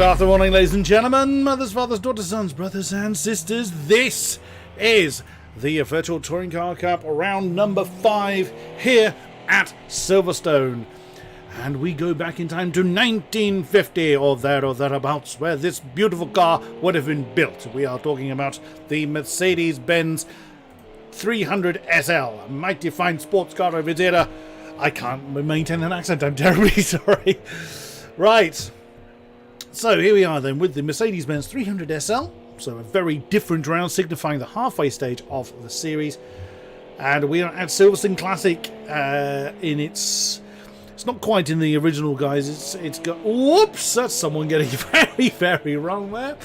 afternoon, morning, ladies and gentlemen, mothers, fathers, daughters, sons, brothers and sisters. This is the Virtual Touring Car Cup round number 5 here at Silverstone. And we go back in time to 1950 or there or thereabouts, where this beautiful car would have been built. We are talking about the Mercedes-Benz 300 SL, a mighty fine sports car of its era. I can't maintain an accent, I'm terribly sorry. Right. So here we are then with the Mercedes-Benz 300 SL. So a very different round, signifying the halfway stage of the series. And we are at Silverstone Classic in its... It's not quite in the original, guys. It's got... Whoops! That's someone getting very, very wrong there.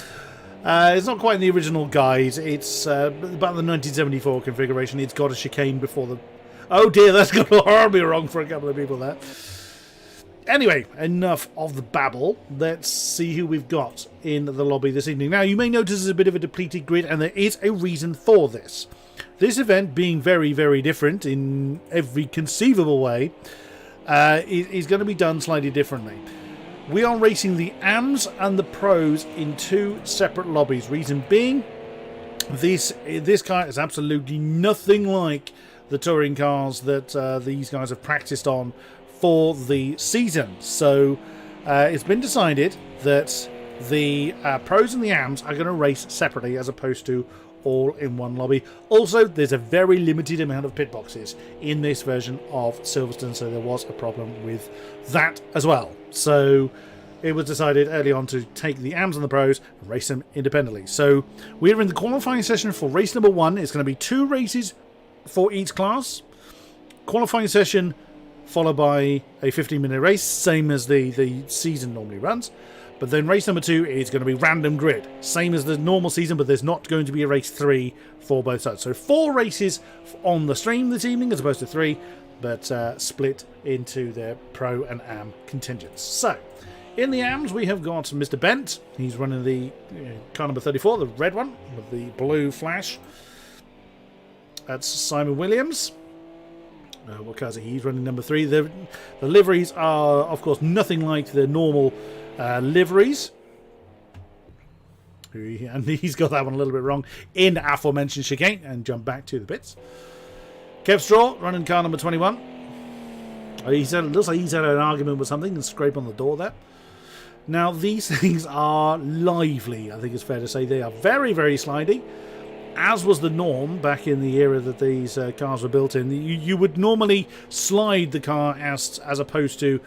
It's not quite in the original guise. It's about the 1974 configuration. It's got a chicane before the... Oh dear, that's gone horribly wrong for a couple of people there. Anyway, enough of the babble. Let's see who we've got in the lobby this evening. Now, you may notice there's a bit of a depleted grid, and there is a reason for this. This event, being very, very different in every conceivable way, is going to be done slightly differently. We are racing the AMs and the Pros in 2 separate lobbies. Reason being, this car is absolutely nothing like the touring cars that these guys have practiced on for the season. So it's been decided that the Pros and the AMs are going to race separately as opposed to all in one lobby. Also, there's a very limited amount of pit boxes in this version of Silverstone, so there was a problem with that as well. So it was decided early on to take the AMs and the Pros and race them independently. So we're in the qualifying session for race number 1. It's going to be 2 races for each class. Qualifying session followed by a 15-minute race, same as the season normally runs. But then race number 2 is going to be random grid, same as the normal season, but there's not going to be a race 3 for both sides. So 4 races on the stream this evening as opposed to 3, but split into their Pro and AM contingents. So in the AMs we have got Mr. Bent. He's running the car number 34, the red one with the blue flash. That's Simon Williams. What car is it? He's running number 3. The liveries are, of course, nothing like the normal liveries. And he's got that one a little bit wrong in aforementioned chicane, and jump back to the pits. Kev Straw running car number 21. It looks like he's had an argument with something and scrape on the door there. Now, these things are lively, I think it's fair to say. They are very, very slidey. As was the norm back in the era that these cars were built in. You would normally slide the car as opposed to,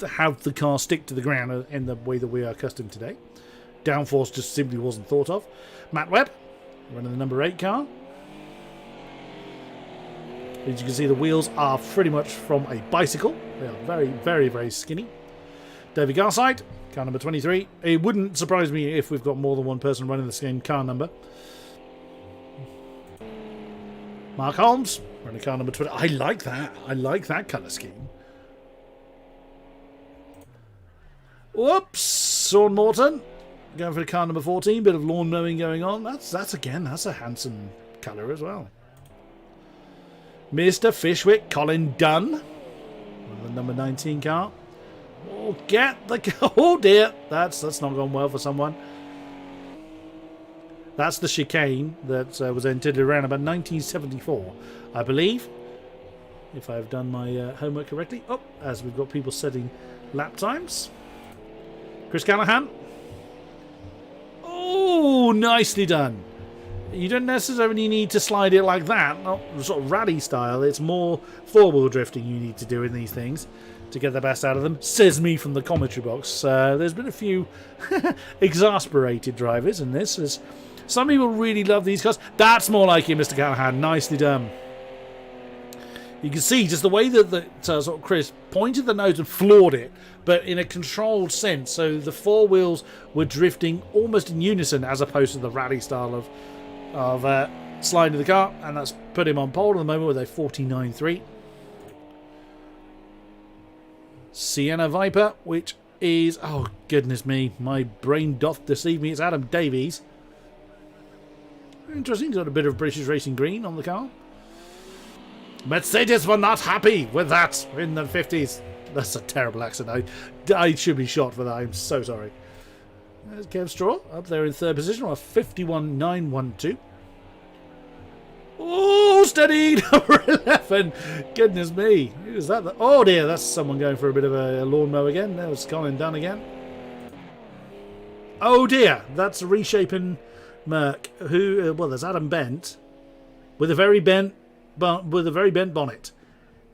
have the car stick to the ground in the way that we are accustomed today. Downforce just simply wasn't thought of. Matt Webb, running the number 8 car. As you can see, the wheels are pretty much from a bicycle. They are very, very, very skinny. David Garside, car number 23. It wouldn't surprise me if we've got more than one person running the same car number. Mark Holmes, running car number 20. I like that. I like that colour scheme. Whoops. Sean Morton, going for the car number 14. Bit of lawn mowing going on. That's a handsome colour as well. Mr. Fishwick, Colin Dunn, the number 19 car. Oh, get the... Oh, dear. That's not gone well for someone. That's the chicane that was entered around about 1974, I believe, if I've done my homework correctly. Oh, as we've got people setting lap times. Chris Callahan. Oh, nicely done. You don't necessarily need to slide it like that, not sort of rally style. It's more four-wheel drifting you need to do in these things to get the best out of them, says me from the commentary box. There's been a few exasperated drivers in this. Some people really love these cars. That's more like you, Mr. Callahan. Nicely done. You can see just the way that sort of Chris pointed the nose and floored it, but in a controlled sense. So the 4 wheels were drifting almost in unison as opposed to the rally style of sliding the car. And that's put him on pole at the moment with a 49.3. Sienna Viper, which is... Oh, goodness me. My brain doth deceive me. It's Adam Davies. Interesting, got a bit of British Racing Green on the car. Mercedes were not happy with that in the 50s. That's a terrible accent. I should be shot for that. I'm so sorry. There's Kev Straw up there in third position on a 51.912. Oh, steady, number 11. Goodness me. Who's that? Oh, dear, that's someone going for a bit of a lawnmower again. That was Colin Dunn again. Oh, dear, that's a reshapen Merc. Who? Well, there's Adam Bent with a very bent bonnet.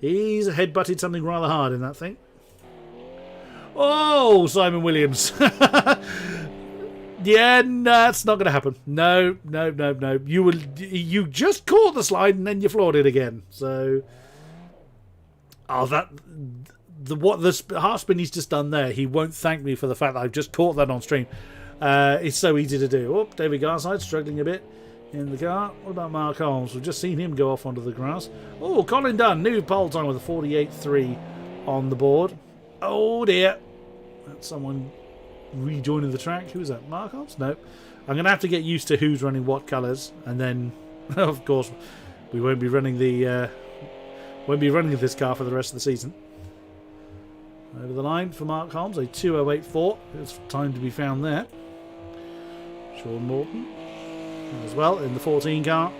He's headbutted something rather hard in that thing. Oh, Simon Williams. Yeah, no, that's not going to happen. No. You just caught the slide and then you floored it again. So, what the half spin he's just done there, he won't thank me for the fact that I've just caught that on stream. It's so easy to do. Oh, David Garside struggling a bit in the car. What about Mark Holmes? We've just seen him go off onto the grass. Oh, Colin Dunn, new pole time with a 48.3 on the board. Oh dear, that's someone rejoining the track. Who is that? Mark Holmes? No. I'm going to have to get used to who's running what colours, and then, of course, we won't be running this car for the rest of the season. Over the line for Mark Holmes, a 2:08.4. There's time to be found there. Sean Morton as well in the 14 car.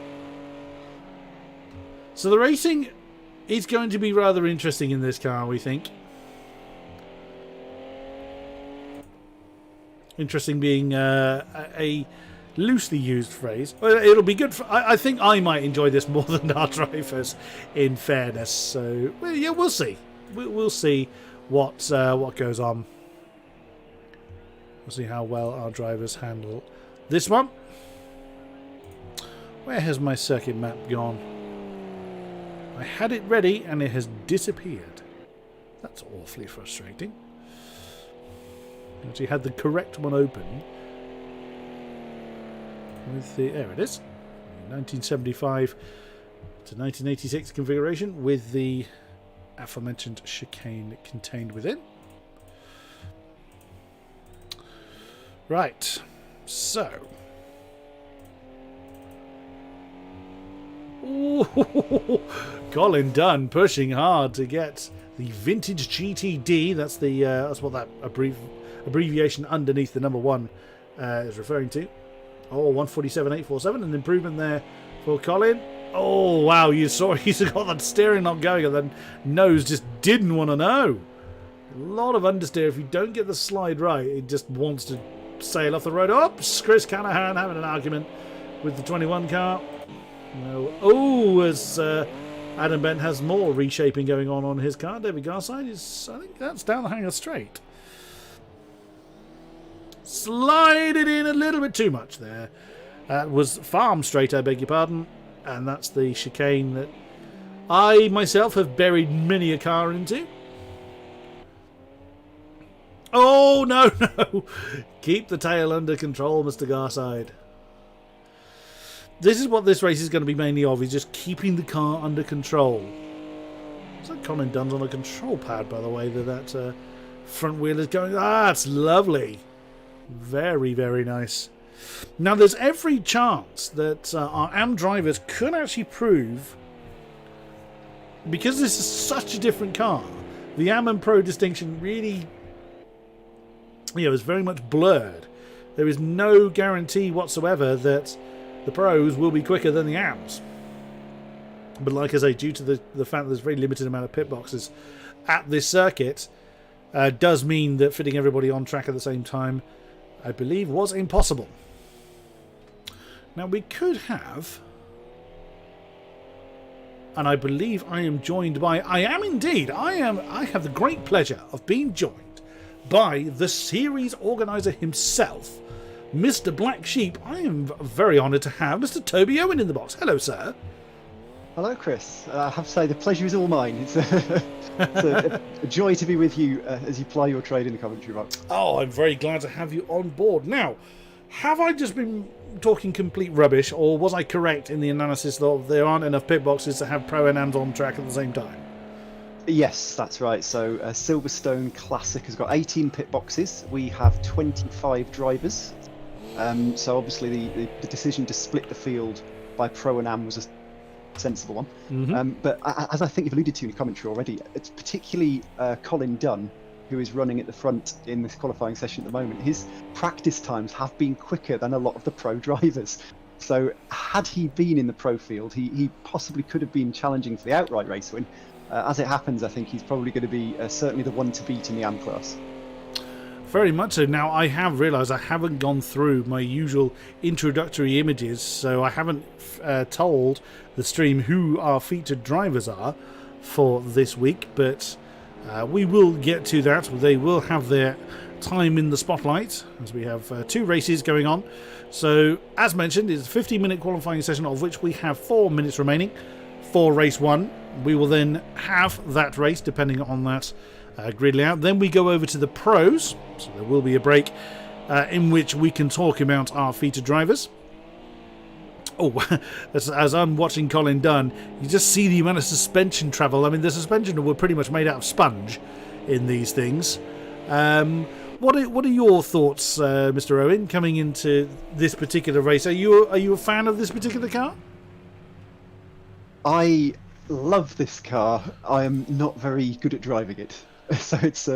So the racing is going to be rather interesting in this car, we think. Interesting being a loosely used phrase. Well, it'll be good. I think I might enjoy this more than our drivers, in fairness. So, well, yeah, we'll see. We'll see what goes on. We'll see how well our drivers handle this one. Where has my circuit map gone? I had it ready and it has disappeared. That's awfully frustrating. I actually had the correct one open. There it is. 1975 to 1986 configuration with the aforementioned chicane contained within. Right. So. Ooh, Colin Dunn pushing hard to get the vintage GTD. That's what that abbreviation underneath the number 1 is referring to. Oh, 147.847, an improvement there for Colin. Oh, wow, you saw he's got that steering not going and then nose just didn't want to know. A lot of understeer. If you don't get the slide right, it just wants to sail off the road. Oh, Chris Canahan having an argument with the 21 car. No. Oh, as Adam Bent has more reshaping going on his car. David Garside is, I think that's down the hanger straight. Slide it in a little bit too much there. That was farm straight, I beg your pardon. And that's the chicane that I myself have buried many a car into. Oh, no. Keep the tail under control, Mr. Garside. This is what this race is going to be mainly of, is just keeping the car under control. It's like Colin Dunn's on a control pad, by the way, that front wheel is going. Ah, it's lovely. Very, very nice. Now, there's every chance that our AM drivers could actually prove, because this is such a different car, the AM and Pro distinction really, is very much blurred. There is no guarantee whatsoever that the Pros will be quicker than the AMs. But like I say, due to the fact that there's a very limited amount of pit boxes at this circuit, does mean that fitting everybody on track at the same time, I believe, was impossible. Now we could have, and I believe I am joined by, I have the great pleasure of being joined by the series organizer himself, Mr. Black Sheep. I am very honoured to have Mr. Toby Owen in the box. Hello, sir. Hello, Chris. I have to say the pleasure is all mine. It's a joy to be with you as you ply your trade in the commentary box. Oh, I'm very glad to have you on board. Now, have I just been talking complete rubbish, or was I correct in the analysis that there aren't enough pit boxes to have Pro and Ams on track at the same time? Yes, that's right. So Silverstone Classic has got 18 pit boxes. We have 25 drivers. So obviously the decision to split the field by Pro and Am was a sensible one. Mm-hmm. But as I think you've alluded to in your commentary already, it's particularly Colin Dunn, who is running at the front in this qualifying session at the moment, his practice times have been quicker than a lot of the pro drivers. So had he been in the pro field, he possibly could have been challenging for the outright race win. As it happens, I think he's probably going to be certainly the one to beat in the AM class. Very much so. Now, I have realised I haven't gone through my usual introductory images, so I haven't told the stream who our featured drivers are for this week, but we will get to that. They will have their time in the spotlight as we have 2 races going on. So, as mentioned, it's a 15-minute qualifying session, of which we have 4 minutes remaining for race 1. We will then have that race, depending on that grid layout. Then we go over to the pros, so there will be a break in which we can talk about our featured drivers. Oh, as I'm watching Colin Dunn, you just see the amount of suspension travel. I mean, the suspension were pretty much made out of sponge in these things. What are your thoughts, Mr. Owen, coming into this particular race? Are you a fan of this particular car? I love this car. I am not very good at driving it, so it's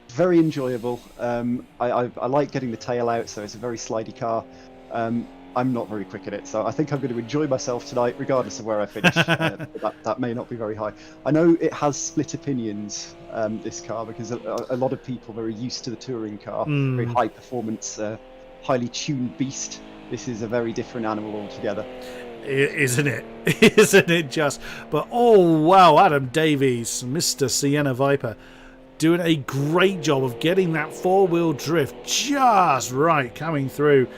very enjoyable. I like getting the tail out, so it's a very slidey car. I'm not very quick at it, so I think I'm going to enjoy myself tonight, regardless of where I finish. That may not be very high. I know it has split opinions, this car, because a lot of people are very used to the touring car, very high performance, highly tuned beast. This is a very different animal altogether. Isn't it? Isn't it just? But oh wow, Adam Davies, Mr. Sienna Viper, doing a great job of getting that 4-wheel drift just right, coming through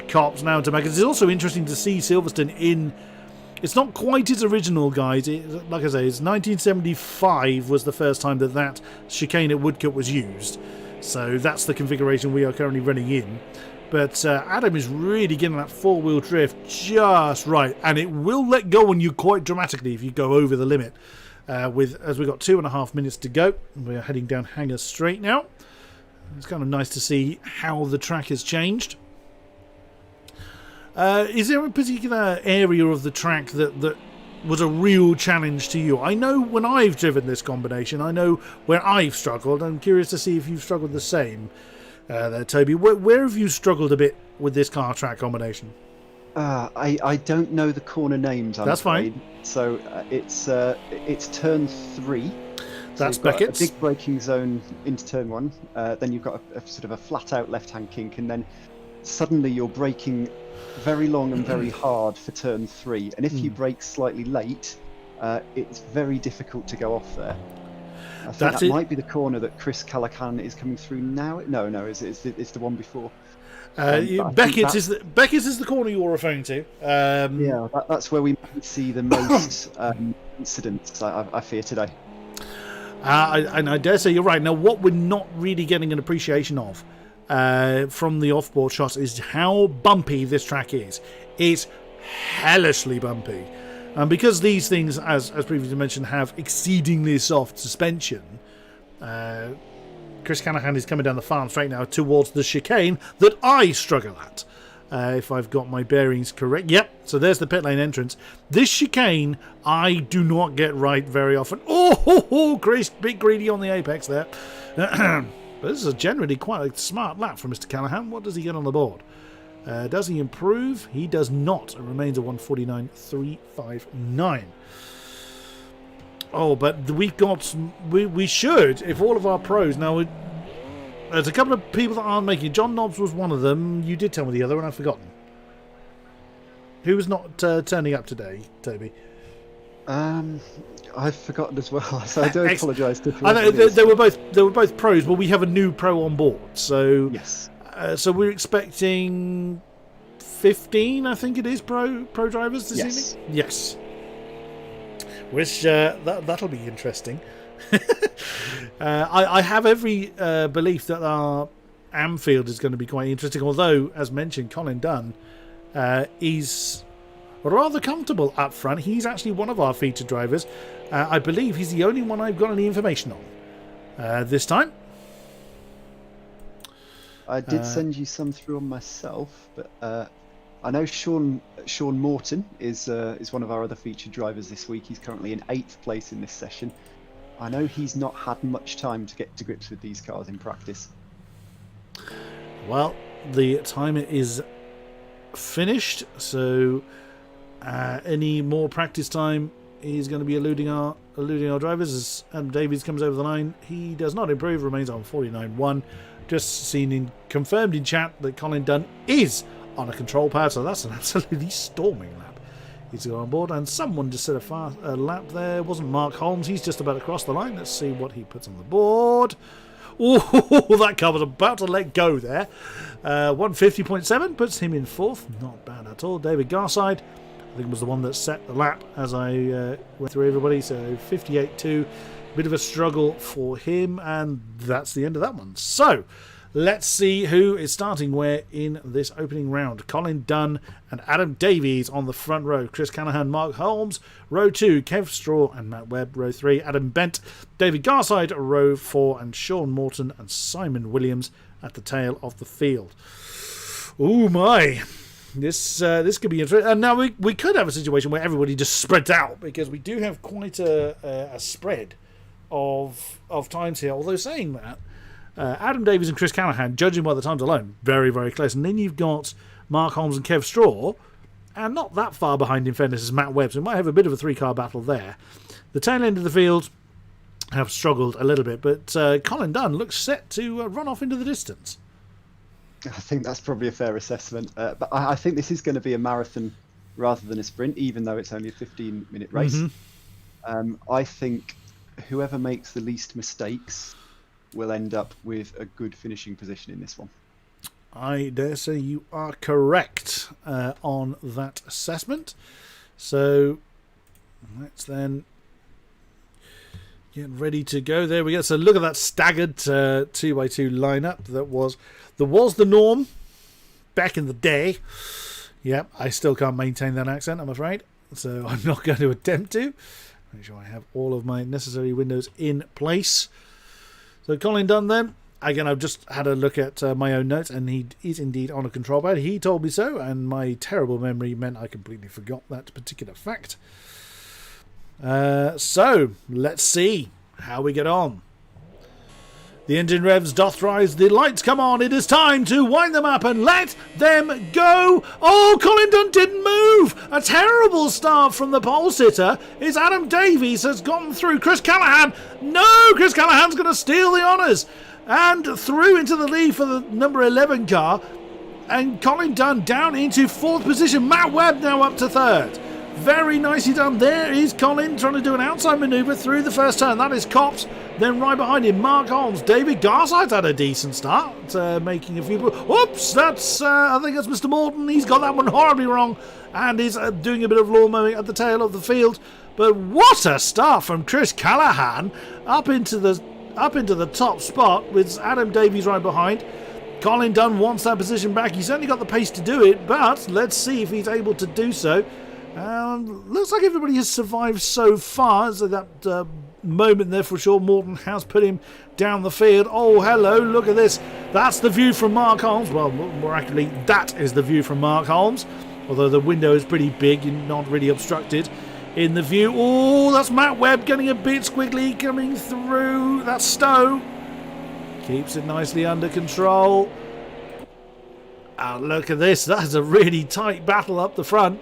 Cops now to make it. It's also interesting to see Silverstone in. It's not quite its original, guys. Like I say, it's 1975 was the first time that chicane at Woodcote was used. So that's the configuration we are currently running in. But Adam is really getting that 4-wheel drift just right, and it will let go on you quite dramatically if you go over the limit. As we've got 2.5 minutes to go, we're heading down Hanger Straight now. It's kind of nice to see how the track has changed. Is there a particular area of the track that was a real challenge to you? I know when I've driven this combination, I know where I've struggled. I'm curious to see if you've struggled the same. There, Toby. Where have you struggled a bit with this car track combination? I don't know the corner names. That's fine. So it's turn 3. That's so Beckett's. A big braking zone into turn 1. Then you've got a sort of a flat out left hand kink, and then suddenly you're braking very long and very hard for turn 3. And if you brake slightly late, it's very difficult to go off there. I think that might be the corner that Chris Callaghan is coming through now. No, it's the one before. Beckett's is the corner you're referring to. Yeah, that's where we might see the most incidents, I fear, today. And I dare say you're right. Now, what we're not really getting an appreciation of from the off-board shots is how bumpy this track is. It's hellishly bumpy. And because these things, as previously mentioned, have exceedingly soft suspension, Chris Callaghan is coming down the farm straight now towards the chicane that I struggle at, if I've got my bearings correct. Yep, so there's the pit lane entrance. This chicane I do not get right very often. Oh, Chris, bit greedy on the apex there. But this is generally quite a smart lap from Mr. Callaghan. What does he get on the board? Does he improve? He does not. It remains a 149.359. Oh, but we should, if all of our pros now. There's a couple of people that aren't making it. John Nobbs was one of them. You did tell me the other, and I've forgotten. Who was not turning up today, Toby? I've forgotten as well, so I do apologise. I know they were both pros, but we have a new pro on board, so yes. So we're expecting 15, I think it is, pro drivers this evening. Yes. Which that'll be interesting. I have every belief that our Anfield is going to be quite interesting. Although, as mentioned, Colin Dunn is rather comfortable up front. He's actually one of our featured drivers. I believe he's the only one I've got any information on this time. I did send you some through on myself, but I know Sean Morton is one of our other featured drivers this week. He's currently in 8th place in this session. I know he's not had much time to get to grips with these cars in practice. Well, the timer is finished, so any more practice time is going to be eluding our drivers as Adam Davies comes over the line. He does not improve, remains on 49.1. Just seen confirmed in chat that Colin Dunn is on a control pad, so that's an absolutely storming lap. He's got on board, and someone just set a lap there. It wasn't Mark Holmes. He's just about to cross the line. Let's see what he puts on the board. Oh, that car was about to let go there. 150.7 puts him in 4th. Not bad at all. David Garside, I think, was the one that set the lap as I went through everybody. So 58.2. Bit of a struggle for him, and that's the end of that one. So let's see who is starting where in this opening round. Colin Dunn and Adam Davies on the front row. Chris Callaghan, Mark Holmes. Row 2, Kev Straw and Matt Webb. Row 3, Adam Bent, David Garside. Row 4, and Sean Morton and Simon Williams at the tail of the field. Oh my. This could be interesting. And now we could have a situation where everybody just spreads out, because we do have quite a spread of times here. Although saying that, Adam Davies and Chris Callaghan, judging by the times alone, very, very close. And then you've got Mark Holmes and Kev Straw, and not that far behind in fairness is Matt Webb, so we might have a bit of a 3-car battle there. The tail end of the field have struggled a little bit, but Colin Dunn looks set to run off into the distance. I think that's probably a fair assessment, but I think this is going to be a marathon rather than a sprint, even though it's only a 15-minute race. I think whoever makes the least mistakes will end up with a good finishing position in this one. I dare say you are correct on that assessment. So let's then get ready to go. There we go. So look at that staggered 2x2 lineup that was the norm back in the day. Yep, I still can't maintain that accent, I'm afraid. So I'm not going to attempt to. Make sure I have all of my necessary windows in place. So Colin Dunn then. Again, I've just had a look at my own notes, and he is indeed on a control pad. He told me so, and my terrible memory meant I completely forgot that particular fact. So, let's see how we get on. The engine revs doth rise, the lights come on, it is time to wind them up and let them go. Oh, Colin Dunn didn't move. A terrible start from the pole sitter. It's Adam Davies has gone through. Chris Callaghan. No, Chris Callaghan's going to steal the honours. And through into the lead for the number 11 car. And Colin Dunn down into 4th position. Matt Webb now up to 3rd. Very nicely done. There is Colin trying to do an outside manoeuvre through the first turn. That is Cops. Then right behind him, Mark Holmes. David Garside's had a decent start, making a few... Whoops, that's... I think that's Mr. Morton. He's got that one horribly wrong. And is doing a bit of lawn mowing at the tail of the field. But what a start from Chris Callaghan up into the top spot with Adam Davies right behind. Colin Dunn wants that position back. He's certainly got the pace to do it, but let's see if he's able to do so. Looks like everybody has survived so far. So that moment there for sure. Morton has put him down the field. Oh, hello, look at this. That's the view from Mark Holmes. Well, more accurately, that is the view from Mark Holmes. Although the window is pretty big and not really obstructed in the view. Oh, that's Matt Webb getting a bit squiggly coming through. That's Stowe. Keeps it nicely under control. Oh, look at this. That's a really tight battle up the front.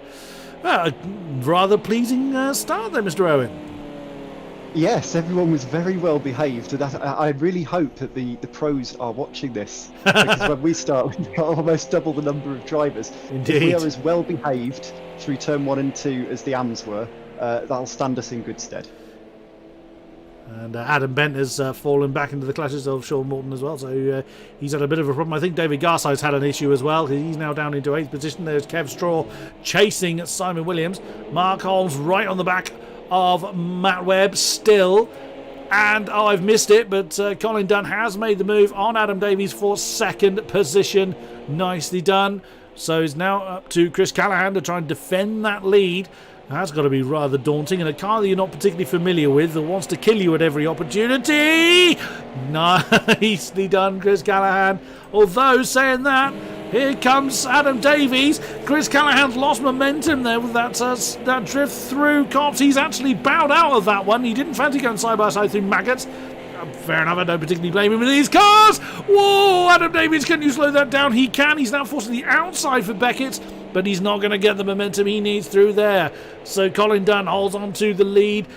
A rather pleasing start there, Mr. Owen. Yes, everyone was very well behaved. And I really hope that the pros are watching this. Because when we start, we've got almost double the number of drivers. Indeed. If we are as well behaved through turn 1 and 2 as the AMs were, that'll stand us in good stead. And Adam Bent has fallen back into the clutches of Sean Morton as well, so he's had a bit of a problem. I think David Garside's had an issue as well. He's now down into 8th position. There's Kev Straw chasing Simon Williams. Mark Holmes right on the back of Matt Webb still. And I've missed it, but Colin Dunn has made the move on Adam Davies for 2nd position. Nicely done. So it's now up to Chris Callaghan to try and defend that lead. That's got to be rather daunting, and a car that you're not particularly familiar with that wants to kill you at every opportunity. Nicely done, Chris Callaghan. Although, saying that, Here comes Adam Davies. Chris Callahan's lost momentum there with that drift through Cops. He's actually bowed out of that one. He didn't fancy going side by side through Maggots. Fair enough, I don't particularly blame him in these cars. Whoa, Adam Davies, can you slow that down? He can. He's now forcing the outside for Beckett, but he's not going to get the momentum he needs through there. So Colin Dunn holds on to the lead,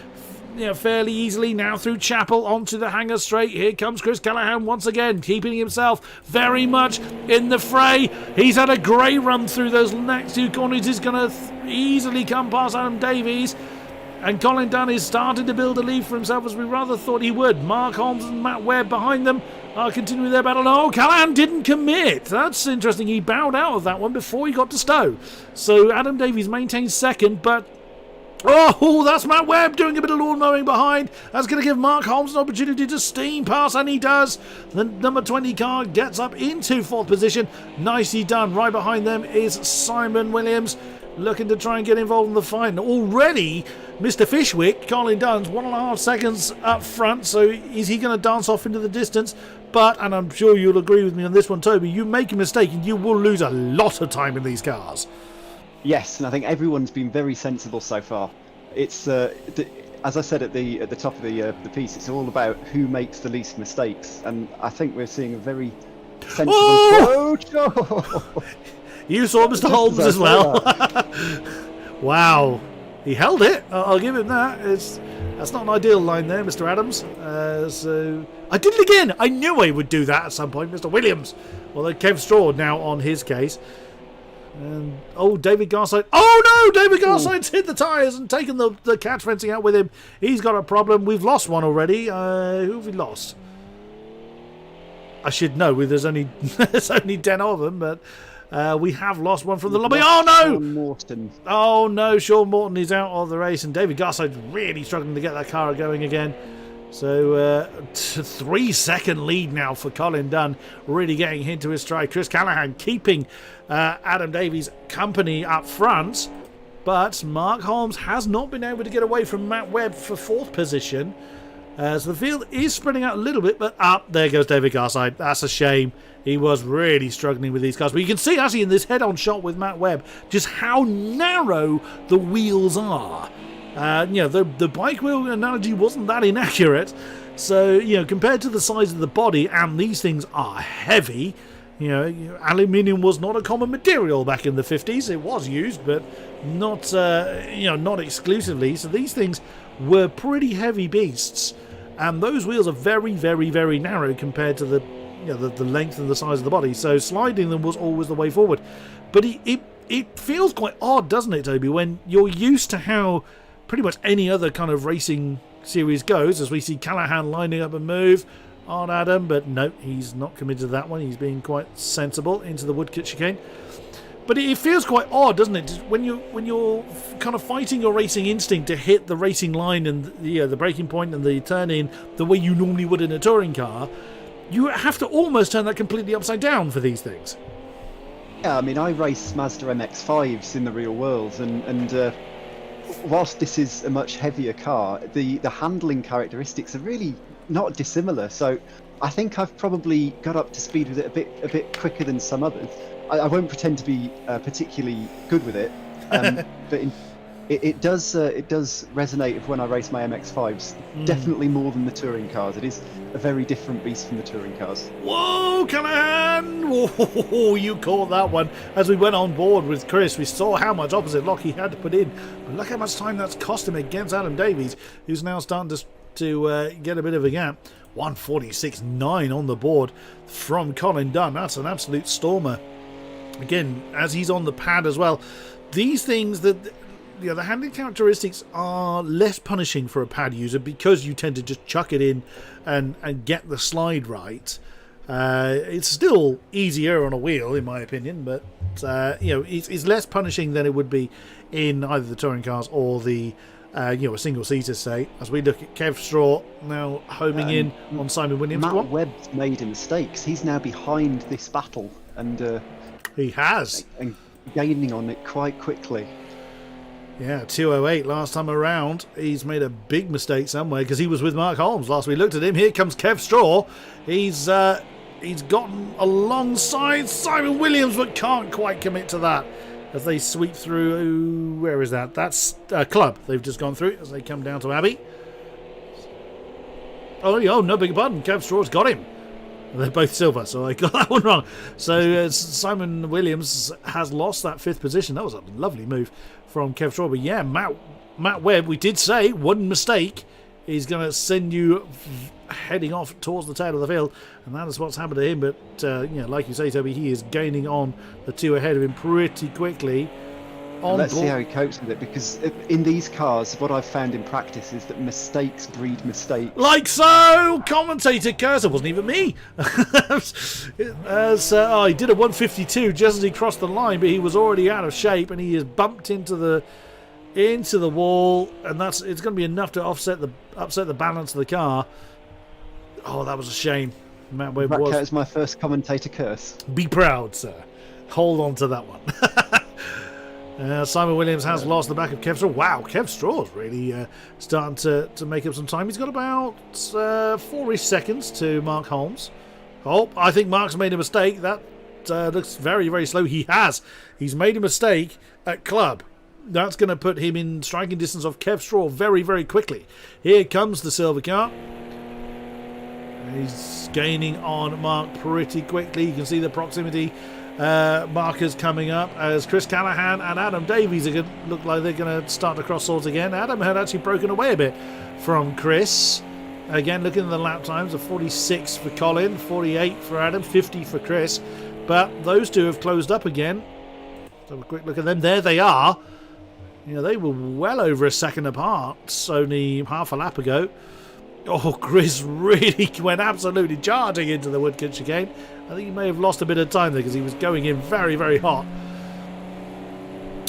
fairly easily now through Chapel onto the hangar straight. Here comes Chris Callahan once again, keeping himself very much in the fray. He's had a great run through those next two corners. He's going to easily come past Adam Davies. And Colin Dunn is starting to build a lead for himself, as we rather thought he would. Mark Holmes and Matt Webb behind them are continuing their battle. Oh, Callahan didn't commit. That's interesting. He bowed out of that one before he got to Stowe. So Adam Davies maintains second, but oh, that's Matt Webb doing a bit of lawn mowing behind. That's going to give Mark Holmes an opportunity to steam past, and he does. The number 20 car gets up into fourth position. Nicely done. Right behind them is Simon Williams, looking to try and get involved in the fight. And already, Mr. Fishwick, Colin Dunn's 1.5 seconds up front, so is he going to dance off into the distance? But, and I'm sure you'll agree with me on this one, Toby, you make a mistake and you will lose a lot of time in these cars. Yes, and I think everyone's been very sensible so far. It's as I said at the top of the piece, it's all about who makes the least mistakes, and I think we're seeing a very sensible approach. Oh! You saw Mr. Holmes as well. Wow, he held it. I'll give him that. That's not an ideal line there, Mr. Adams. So I did it again. I knew I would do that at some point, Mr. Williams. Well, Kev Straw now on his case. And David Garside. Oh no, David Garside's hit the tyres and taken the catch fencing out with him. He's got a problem. We've lost one already. Who have we lost? I should know. There's only 10 of them, but we have lost one from the lobby. Oh no! Sean Morton. Oh no, Sean Morton is out of the race, and David Garside's really struggling to get that car going again. So 3-second lead now for Colin Dunn, really getting into his stride. Chris Callahan keeping Adam Davies company up front, but Mark Holmes has not been able to get away from Matt Webb for fourth position. So the field is spreading out a little bit, but there goes David Garside. That's a shame. He was really struggling with these cars. But you can see actually in this head-on shot with Matt Webb just how narrow the wheels are. The bike wheel analogy wasn't that inaccurate. So, compared to the size of the body, and these things are heavy. Aluminium was not a common material back in the 50s. It was used, but not exclusively. So these things were pretty heavy beasts, and those wheels are very, very, very narrow compared to the length and the size of the body. So sliding them was always the way forward. But it feels quite odd, doesn't it, Toby, when you're used to how pretty much any other kind of racing series goes, as we see Callahan lining up a move on Adam, but no, he's not committed to that one. He's being quite sensible into the Woodcut chicane. But it feels quite odd, doesn't it, when you're kind of fighting your racing instinct to hit the racing line and the braking point and the turn in the way you normally would in a touring car. You have to almost turn that completely upside down for these things. Yeah, I mean, I race Mazda MX-5s in the real world, and whilst this is a much heavier car, the handling characteristics are really not dissimilar. So I think I've probably got up to speed with it a bit quicker than some others. I won't pretend to be particularly good with it, but it does resonate with when I race my MX-5s. Definitely more than the touring cars. It is a very different beast from the touring cars. Whoa, Callahan! Whoa, you caught that one. As we went on board with Chris, we saw how much opposite lock he had to put in. But look how much time that's cost him against Adam Davies, who's now starting to get a bit of a gap. 146.9 on the board from Colin Dunn. That's an absolute stormer. Again, as he's on the pad as well, these things that the handling characteristics are less punishing for a pad user because you tend to just chuck it in and get the slide right. It's still easier on a wheel, in my opinion, but it's less punishing than it would be in either the touring cars or the a single seater, say. As we look at Kev Straw now homing in on Simon Williams. Matt Webb's made mistakes. He's now behind this battle, and he has, and gaining on it quite quickly. Yeah, 208 last time around. He's made a big mistake somewhere because he was with Mark Holmes last we looked at him. Here comes Kev Straw. He's He's gotten alongside Simon Williams, but can't quite commit to that as they sweep through. Where is that? That's Club. They've just gone through as they come down to Abbey. Oh, no, beg your pardon. Kev Straw's got him. They're both silver, so I got that one wrong. So Simon Williams has lost that 5th position. That was a lovely move from Kev Straw. But yeah, Matt Webb, we did say one mistake is going to send you heading off towards the tail of the field, and that is what's happened to him. But like you say, Toby, he is gaining on the 2 ahead of him pretty quickly. Let's see how he copes with it, because in these cars, what I've found in practice is that mistakes breed mistakes. Like so! Commentator cursor, wasn't even me. He did a 152 just as he crossed the line, but he was already out of shape, and he has bumped into the wall, and it's going to be enough to upset the balance of the car. Oh, that was a shame. Matt Webb That counts my first commentator curse. Be proud, sir. Hold on to that one. Simon Williams has lost the back of Kev Straw. Wow, Kev Straw's really starting to make up some time. He's got about 4-ish seconds to Mark Holmes. Oh, I think Mark's made a mistake. That looks very, very slow. He has. He's made a mistake at Club. That's going to put him in striking distance of Kev Straw very, very quickly. Here comes the silver car. He's gaining on Mark pretty quickly. You can see the proximity markers coming up as Chris Callahan and Adam Davies are going to look like they're going to start to cross swords again. Adam had actually broken away a bit from Chris. Again, looking at the lap times, a 46 for Colin, 48 for Adam, 50 for Chris. But those two have closed up again. Let's have a quick look at them. There they are. They were well over a second apart only half a lap ago. Oh, Chris really went absolutely charging into the Woodcote chicane. I think he may have lost a bit of time there because he was going in very, very hot.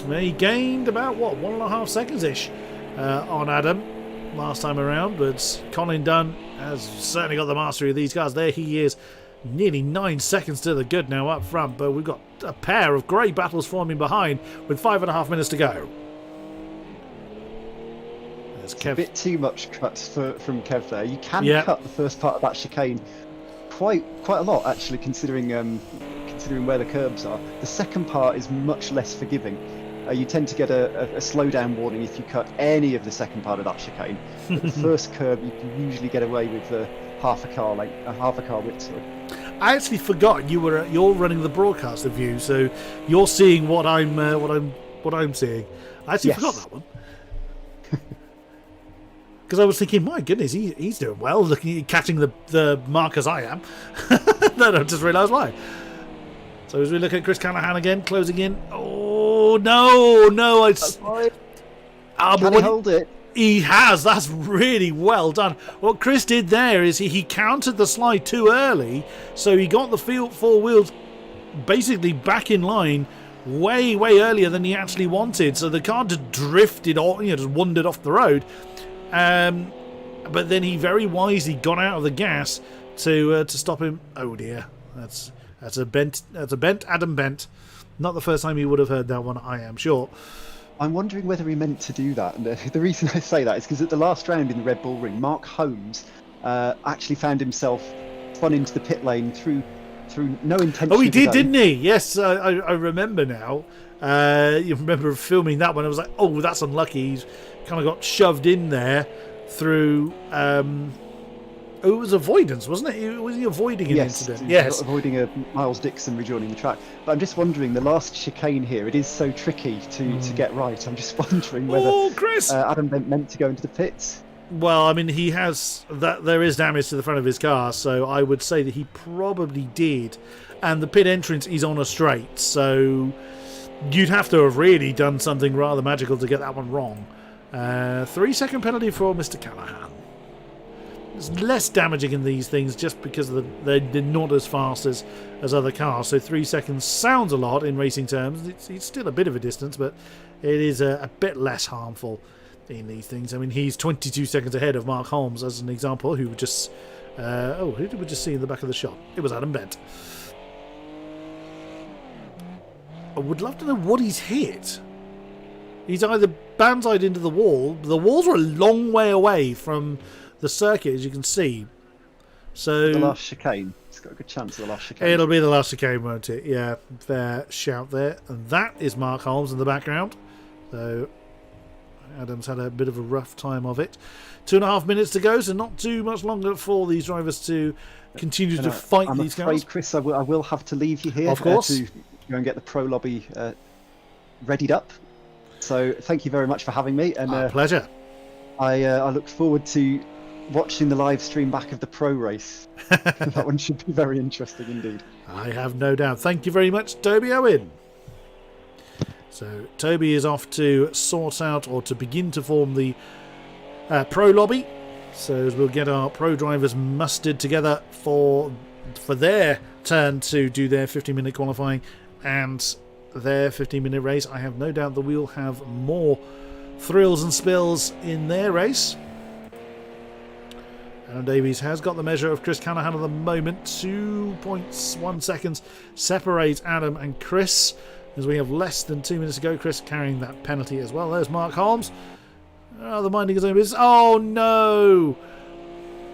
He gained about, 1.5 seconds-ish on Adam last time around, but Colin Dunn has certainly got the mastery of these cars. There he is, nearly 9 seconds to the good now up front, but we've got a pair of great battles forming behind with 5.5 minutes to go. It's a bit too much cuts from Kev there. You can cut the first part of that chicane quite a lot, actually, considering where the curbs are. The second part is much less forgiving. You tend to get a slowdown warning if you cut any of the second part of that chicane. But the first curb, you can usually get away with half a car width. Sorry. I actually forgot you're running the broadcaster view, so you're seeing what I'm seeing. I actually forgot that one. Because I was thinking, my goodness, he's doing well, catching the markers I am. Then I just realised why. So as we look at Chris Callahan again, closing in. Oh, no. Can he hold it? He has. That's really well done. What Chris did there is he countered the slide too early, so he got the four wheels basically back in line way, way earlier than he actually wanted. So the car just drifted, just wandered off the road. But then he very wisely got out of the gas to stop him. Oh dear, that's a bent Adam Bent. Not the first time he would have heard that one, I am sure. I'm wondering whether he meant to do that. And the reason I say that is because at the last round in the Red Bull Ring, Mark Holmes actually found himself spun into the pit lane through no intention. Oh, he did, didn't he? Yes, I remember now. You remember filming that one? I was like, oh, that's unlucky. He's kind of got shoved in there through. It was avoidance, wasn't it? Was he avoiding an incident? Yes, avoiding a Miles Dixon rejoining the track. But I'm just wondering, the last chicane here, it is so tricky to get right. I'm just wondering whether Chris. Adam meant to go into the pits. Well, I mean, he has that. There is damage to the front of his car, so I would say that he probably did. And the pit entrance is on a straight, so you'd have to have really done something rather magical to get that one wrong. 3-second penalty for Mr. Callahan. It's less damaging in these things just because they're not as fast as other cars. So 3 seconds sounds a lot in racing terms. It's still a bit of a distance, but it is a bit less harmful in these things. I mean, he's 22 seconds ahead of Mark Holmes, as an example, who just... who did we just see in the back of the shot? It was Adam Bent. I would love to know what he's hit. He's either banzaied into the wall. The walls are a long way away from the circuit, as you can see. So the last chicane. It's got a good chance of the last chicane. It'll be the last chicane, won't it? Yeah, fair shout there. And that is Mark Holmes in the background. So Adam's had a bit of a rough time of it. 2.5 minutes to go, so not too much longer for these drivers to continue to fight these cars. I'm afraid, Chris, I will have to leave you here. Of course. To go and get the Pro Lobby readied up. So thank you very much for having me. And my pleasure. I look forward to watching the live stream back of the Pro race. That one should be very interesting indeed. I have no doubt. Thank you very much, Toby Owen. So Toby is off to sort out or to begin to form the Pro Lobby. So as we'll get our Pro drivers mustered together for their turn to do their 15-minute qualifying and their 15-minute race. I have no doubt that we'll have more thrills and spills in their race. Adam Davies has got the measure of Chris Callaghan at the moment. 2.1 seconds separate Adam and Chris as we have less than 2 minutes to go. Chris carrying that penalty as well. There's Mark Holmes. The minding his own business. Oh no!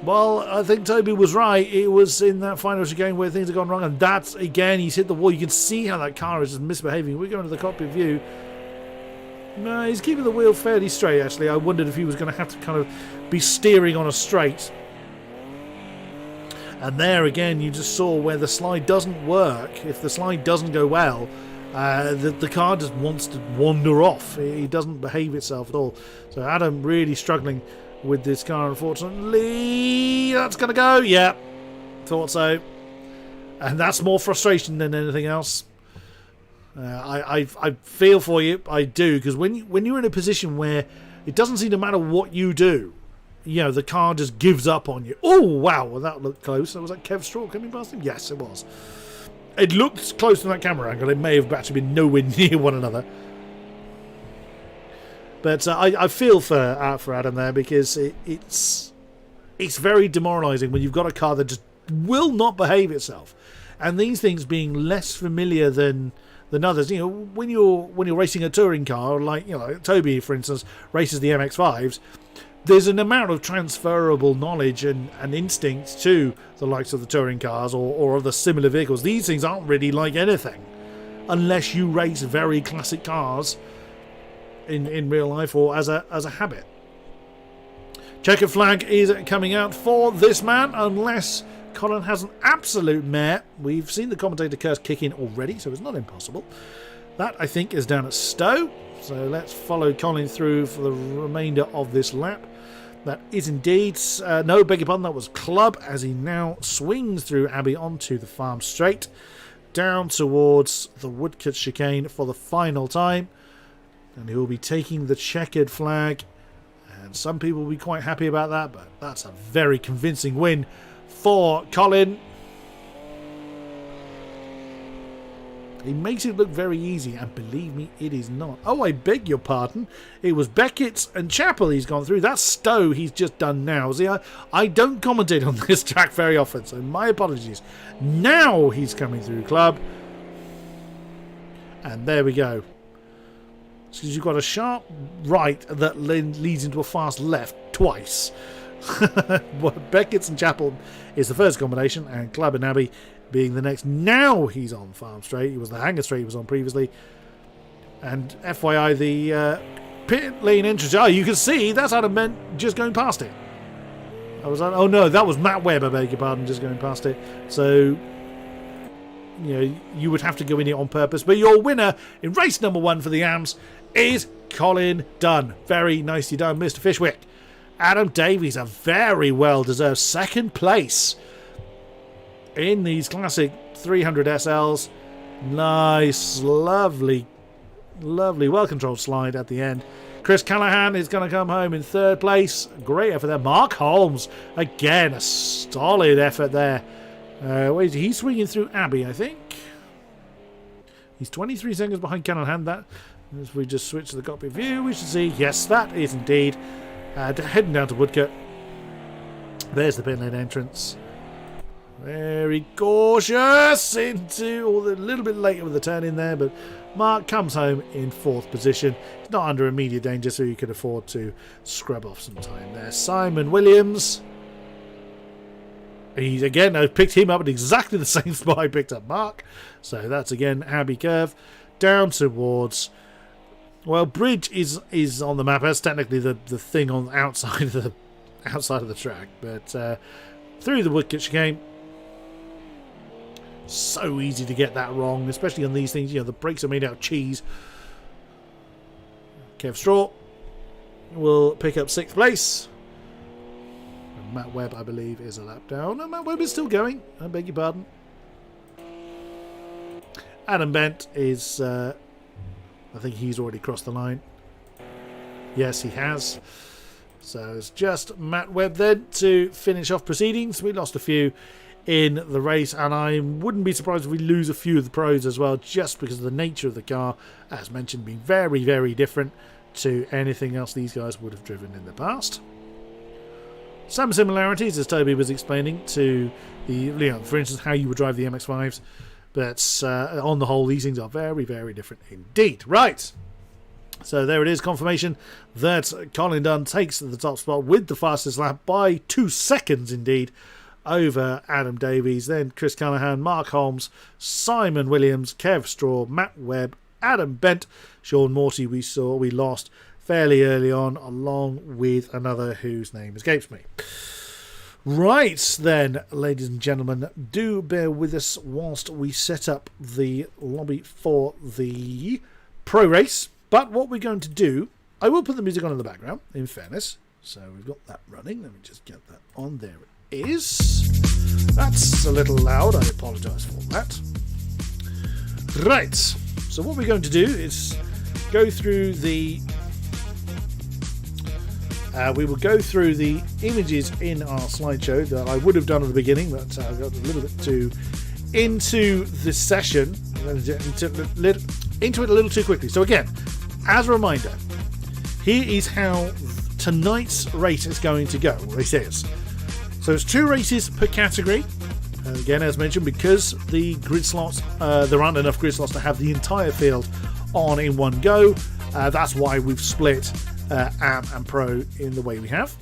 Well, I think Toby was right. It was in that final chicane where things have gone wrong, and that's again, he's hit the wall. You can see how that car is just misbehaving. We go into the cockpit view. No, he's keeping the wheel fairly straight, actually. I wondered if he was going to have to kind of be steering on a straight. And there again, you just saw where the slide doesn't work. If the slide doesn't go well, the car just wants to wander off. It doesn't behave itself at all. So Adam really struggling with this car, unfortunately. That's going to go. Yeah, thought so. And that's more frustration than anything else. I feel for you. I do, because when you're in a position where it doesn't seem to matter what you do, you know, the car just gives up on you. Oh, wow. Well, that looked close. Was that Kev Straw coming past him? Yes, it was. It looked close to that camera angle. It may have actually been nowhere near one another. But I feel for Adam there, because it's very demoralising when you've got a car that just will not behave itself. And these things being less familiar than others. You know, when you're racing a touring car, like, you know, Toby, for instance, races the MX-5s, there's an amount of transferable knowledge and instinct to the likes of the touring cars or other similar vehicles. These things aren't really like anything unless you race very classic cars in real life or as a habit. Checkered flag is coming out for this man, unless Colin has an absolute mare. We've seen the commentator curse kick in already, so it's not impossible. That, I think, is down at Stowe. So let's follow Colin through for the remainder of this lap. That is indeed... no, beg your pardon, that was Club, as he now swings through Abbey onto the farm straight, down towards the Woodcut chicane for the final time. And he'll be taking the checkered flag. And some people will be quite happy about that, but that's a very convincing win for Colin. He makes it look very easy, and believe me, it is not. Oh, I beg your pardon. It was Beckett's and Chapel he's gone through. That's Stowe he's just done now. See, I don't commentate on this track very often, so my apologies. Now he's coming through Club. And there we go. So you've got a sharp right that leads into a fast left twice. Beckett's and Chapel is the first combination, and Club and Abbey being the next. Now he's on farm straight. He was the hangar straight he was on previously. And FYI, the pit lane entrance. Oh, you can see that's Adam Bent just going past it. Oh no, that was Matt Webb, I beg your pardon, just going past it. So, you know, you would have to go in it on purpose. But your winner in race number 1 for the AMS is Colin Dunn. Very nicely done, Mr. Fishwick. Adam Davies, a very well-deserved second place in these classic 300 SLs. Nice, lovely, well-controlled slide at the end. Chris Callaghan is going to come home in third place. Great effort there. Mark Holmes, again, a solid effort there. He's swinging through Abbey, I think. He's 23 seconds behind Callaghan. That, as we just switch to the cockpit view, we should see, yes, that is indeed heading down to Woodcut. There's the pit lane entrance. Very cautious into, a little bit later with the turn in there, but Mark comes home in 4th position. He's not under immediate danger, so you can afford to scrub off some time there. Simon Williams He's again, I've picked him up at exactly the same spot I picked up Mark. So that's again Abbey Curve down towards. Well, Bridge is on the map. That's technically the thing on the outside of the track, but through the Woodcut chicane. So easy to get that wrong, especially on these things. You know, the brakes are made out of cheese. Kev Straw will pick up 6th place. And Matt Webb, I believe, is a lap down. No, Matt Webb is still going. I beg your pardon. Adam Bent is... I think he's already crossed the line. Yes, he has. So it's just Matt Webb then to finish off proceedings. We lost a few in the race, and I wouldn't be surprised if we lose a few of the pros as well, just because of the nature of the car, as mentioned, being very, very different to anything else these guys would have driven in the past. Some similarities, as Toby was explaining, to the, for instance, how you would drive the MX-5s, but on the whole, these things are very, very different indeed. Right. So there it is, confirmation that Colin Dunn takes the top spot with the fastest lap by 2 seconds indeed over Adam Davies, then Chris Callaghan, Mark Holmes, Simon Williams, Kev Straw, Matt Webb, Adam Bent, Sean Morty we lost fairly early on, along with another whose name escapes me. Right then, ladies and gentlemen, do bear with us whilst we set up the lobby for the pro race. But what we're going to do, I will put the music on in the background, in fairness. So we've got that running. Let me just get that on. There it is. That's a little loud. I apologise for that. Right. So what we're going to do is go through the... we will go through the images in our slideshow that I would have done at the beginning, but I got a little bit too into the session, into it a little too quickly. So again, as a reminder, here is how tonight's race is going to go. This is. So it's 2 races per category. Again, as mentioned, because the grid slots, there aren't enough grid slots to have the entire field on in one go. That's why we've split AM and Pro in the way we have.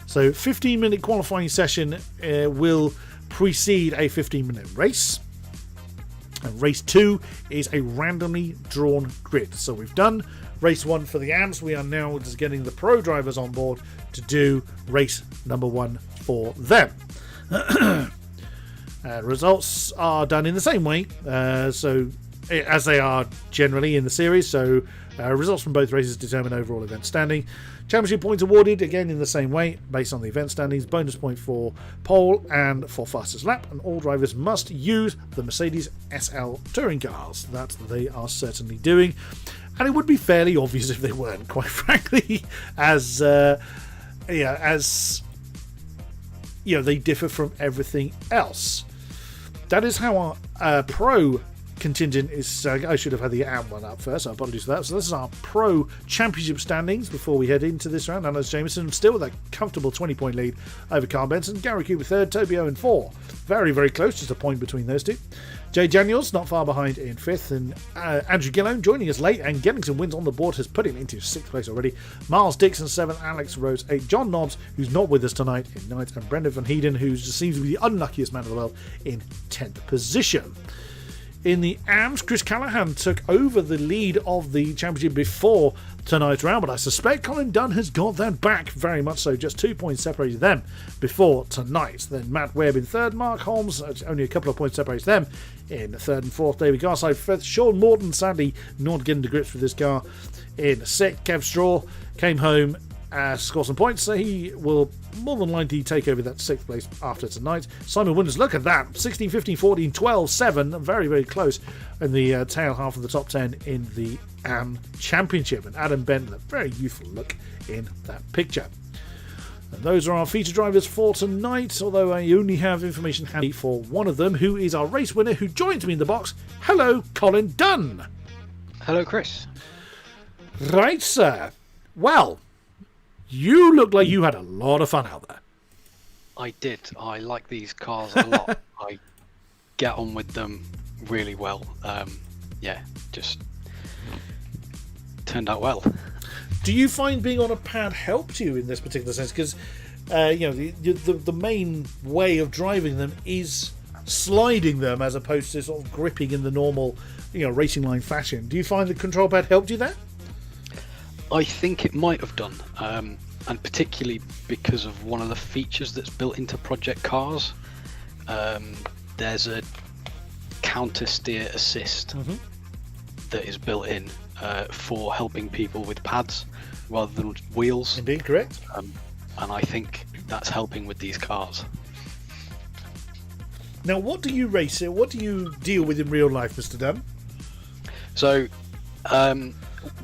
So 15-minute qualifying session will precede a 15-minute race. And race 2 is a randomly drawn grid. So we've done race 1 for the AMs. We are now just getting the pro drivers on board to do race number 1 for them. Results are done in the same way, so as they are generally in the series. So results from both races determine overall event standing. Championship points awarded again in the same way based on the event standings. Bonus point for pole and for fastest lap, and all drivers must use the Mercedes SL touring cars. That they are certainly doing, and it would be fairly obvious if they weren't, quite frankly, as they differ from everything else. That is how our pro contingent is. I should have had the AM one up first, so apologies for that. So this is our pro championship standings before we head into this round. Anders Jameson still with a comfortable 20-point lead over Carl Benson. Gary Cooper third, Toby Owen 4. Very, very close, just a point between those two. Jay Daniels not far behind in 5th, and Andrew Gillone joining us late and getting some wins on the board has put him into 6th place already. Miles Dixon 7th, Alex Rose 8th, John Nobbs, who's not with us tonight, in 9th, and Brendan Van Heeden, who seems to be the unluckiest man in the world, in 10th position. In the AMS, Chris Callaghan took over the lead of the championship before tonight's round, but I suspect Colin Dunn has got that back, very much so. Just 2 points separated them before tonight. Then Matt Webb in 3rd, Mark Holmes, only a couple of points separated them in 3rd and 4th. David Garside 5th, Sean Morton sadly not getting to grips with this car in 6th. Kev Straw came home, score some points, so he will more than likely take over that 6th place after tonight. Simon Winters, look at that, 16, 15, 14, 12, 7, very, very close in the tail half of the top 10 in the AM Championship. And Adam Benton, a very youthful look in that picture. And those are our feature drivers for tonight, although I only have information handy for one of them, who is our race winner, who joins me in the box. Hello, Colin Dunn. Hello, Chris. Right, sir. Well, you look like you had a lot of fun out there. I did. I like these cars a lot. I get on with them really well. Just turned out well. Do you find being on a pad helped you in this particular sense? Because the main way of driving them is sliding them as opposed to sort of gripping in the normal, racing line fashion. Do you find the control pad helped you there? I think it might have done, and particularly because of one of the features that's built into project cars. There's a counter steer assist that is built in for helping people with pads rather than wheels. Indeed, correct. And I think that's helping with these cars. Now, what do you race? What do you deal with in real life, Mr. Dunn? So,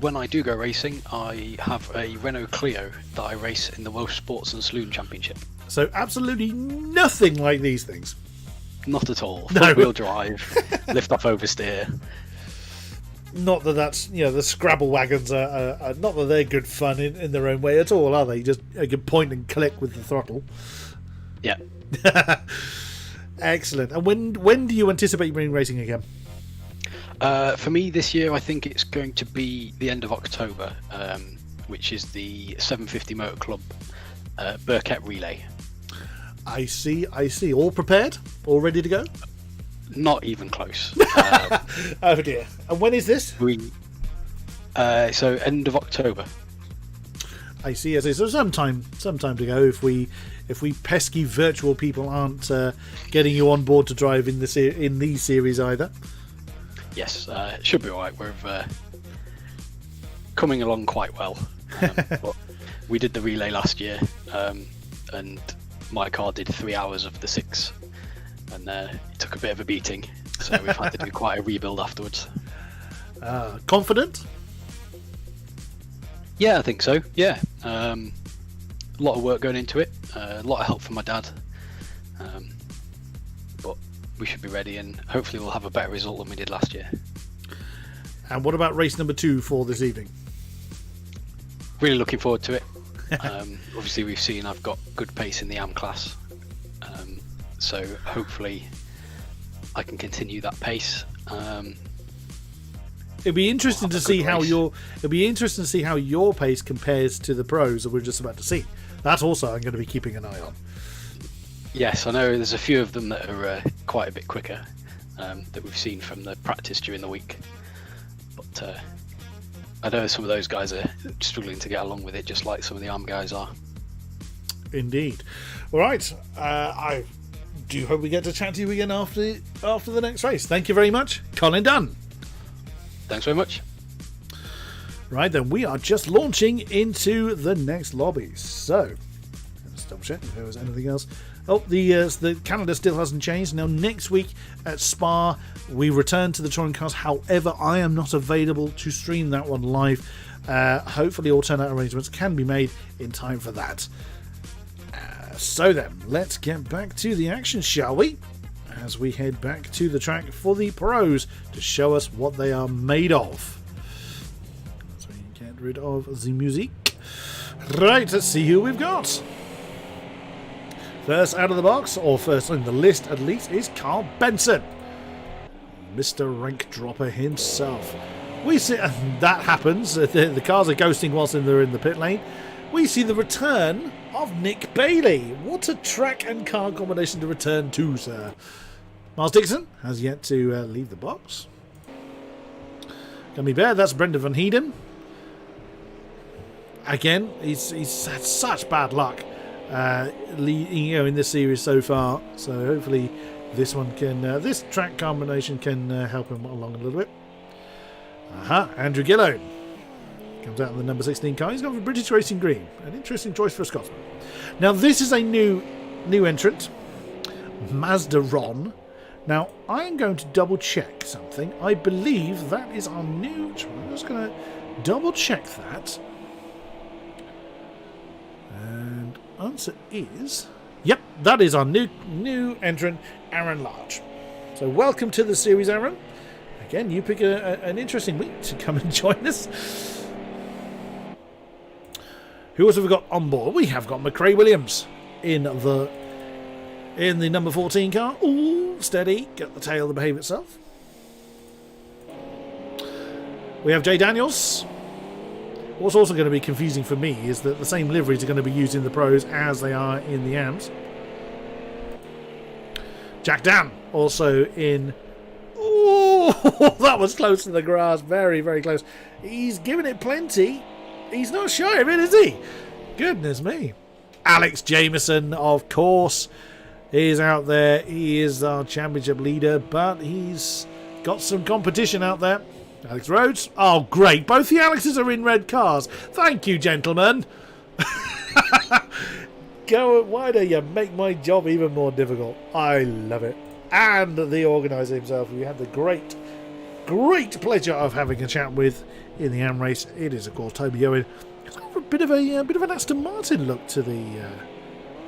when I do go racing, I have a Renault Clio that I race in the Welsh Sports and Saloon Championship. So, absolutely nothing like these things. Not at all. No. Front-wheel drive, lift off oversteer. Not that that's, the Scrabble wagons are not that they're good fun in their own way at all, are they? Just a good point and click with the throttle. Yeah. Excellent. And when do you anticipate being racing again? For me this year, I think it's going to be the end of October, which is the 750 Motor Club Burkett Relay. I see. All prepared? All ready to go? Not even close. Oh dear. And when is this? So end of October. I see. So some time to go. If we pesky virtual people aren't getting you on board to drive in these series either. Yes, it should be alright. We're coming along quite well. But we did the relay last year, and my car did 3 hours of the 6, and it took a bit of a beating. So we've had to do quite a rebuild afterwards. Confident? Yeah, I think so. Yeah, a lot of work going into it. A lot of help from my dad. But we should be ready, and hopefully we'll have a better result than we did last year. And what about race number 2 for this evening? Really looking forward to it. Obviously we've seen I've got good pace in the AM class, so hopefully I can continue that pace. It'd be interesting to see how your pace compares to the pros that we're just about to see. That's also I'm going to be keeping an eye on. Yes, I know there's a few of them that are quite a bit quicker that we've seen from the practice during the week, but I know some of those guys are struggling to get along with it, just like some of the ARM guys are. Indeed. All right. I do hope we get to chat to you again after the next race. Thank you very much, Colin Dunn. Thanks very much. Right then, we are just launching into the next lobby. So, let's double check if there was anything else. Oh, the calendar still hasn't changed. Now, next week at Spa, we return to the touring cars. However, I am not available to stream that one live. Hopefully, alternate arrangements can be made in time for that. So then, let's get back to the action, shall we? As we head back to the track for the pros to show us what they are made of. So you get rid of the music. Right, let's see who we've got. First out of the box, or first in the list at least, is Carl Benson. Mr. Rank Dropper himself. We see that happens. The cars are ghosting whilst they're in the pit lane. We see the return of Nick Bailey. What a track and car combination to return to, sir. Miles Dixon has yet to leave the box. Gummy Bear, that's Brendan Van Heeden. Again, he's had such bad luck in this series so far. So hopefully this one can, this track combination can help him along a little bit. Andrew Gillow comes out in the number 16 car. He's gone for British Racing Green. An interesting choice for a Scotsman. Now this is a new entrant, Mazda Ron. Now I'm going to double check something. I believe that is our new. I'm just going to double check that. And answer is, yep, that is our new entrant, Aaron Large. So welcome to the series, Aaron. Again, you pick an interesting week to come and join us. Who else have we got on board? We have got McRae Williams in the number 14 car. Ooh, steady. Get the tail to behave itself. We have Jay Daniels What's also going to be confusing for me is that the same liveries are going to be used in the pros as they are in the AMs. Jack Dan also in. Oh, that was close to the grass. Very, very close. He's given it plenty. He's not shy of it, is he? Goodness me. Alex Jameson, of course, is out there. He is our championship leader, but he's got some competition out there. Alex Rhodes. Oh, great. Both the Alexes are in red cars. Thank you, gentlemen. Go, why do you make my job even more difficult? I love it. And the organiser himself, we had the great pleasure of having a chat with in the AM race. It is, of course, Toby Owen. It's got a bit of an Aston Martin look to the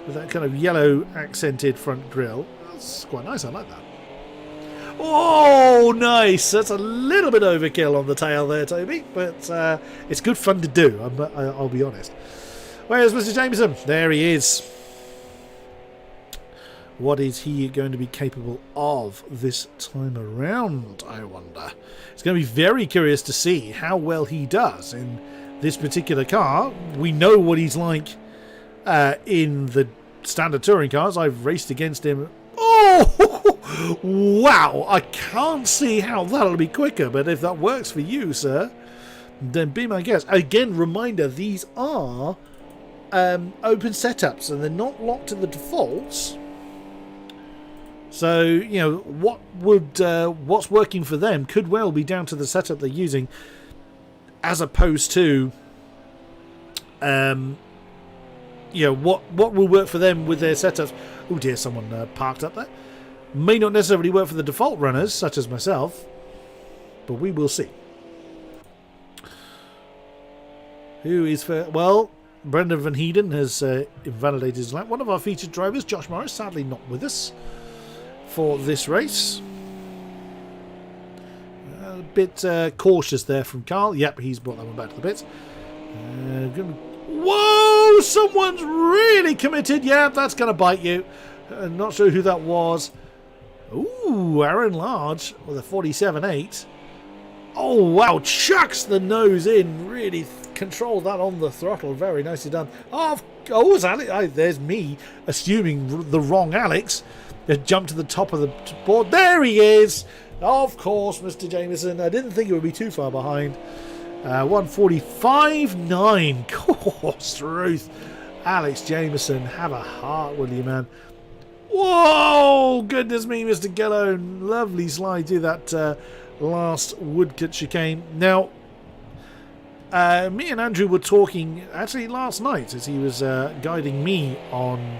with that kind of yellow accented front grille. That's quite nice. I like that. Oh, nice. That's a little bit overkill on the tail there, Toby, but it's good fun to do. I'll be honest. Where's Mr. Jameson? There he is. What is he going to be capable of this time around, I wonder? It's going to be very curious to see how well he does in this particular car. We know what he's like in the standard touring cars. I've raced against him. Oh, wow. I can't see how that'll be quicker, but if that works for you, sir, then be my guest. Again, reminder, these are open setups and they're not locked to the defaults. So, you know, what's working for them could well be down to the setup they're using, as opposed to, you know, what will work for them with their setups. Oh dear, someone parked up there. May not necessarily work for the default runners, such as myself, but we will see. Who is for? Well, Brendan Van Heeden has invalidated his lap. One of our featured drivers, Josh Morris, sadly not with us for this race. A bit cautious there from Carl. Yep, he's brought that one back to the pits. Whoa! Someone's really committed. Yeah, that's going to bite you. Not sure who that was. Ooh, Aaron Large with a 47.8. Oh, wow. Chucks the nose in. Really controlled that on the throttle. Very nicely done. Oh, it's Alex. There's me assuming the wrong Alex. Jumped to the top of the board. There he is. Of course, Mr. Jameson. I didn't think it would be too far behind. 145.9. Course Ruth. Alex Jameson, have a heart, will you, man? Whoa! Goodness me, Mr. Gello. Lovely slide through that last woodcut chicane. Now, me and Andrew were talking actually last night as he was guiding me on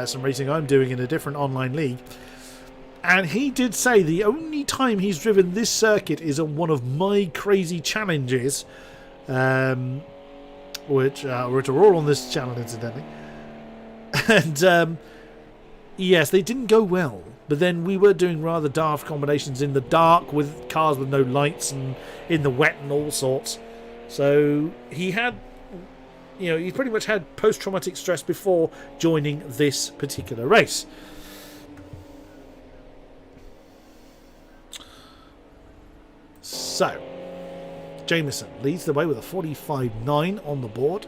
some racing I'm doing in a different online league, and he did say the only time he's driven this circuit is on one of my crazy challenges, which are all on this channel incidentally, and yes, they didn't go well, but then we were doing rather daft combinations in the dark with cars with no lights and in the wet and all sorts, so he had, you know, he pretty much had post-traumatic stress before joining this particular race. So, Jameson leads the way with a 45.9 on the board.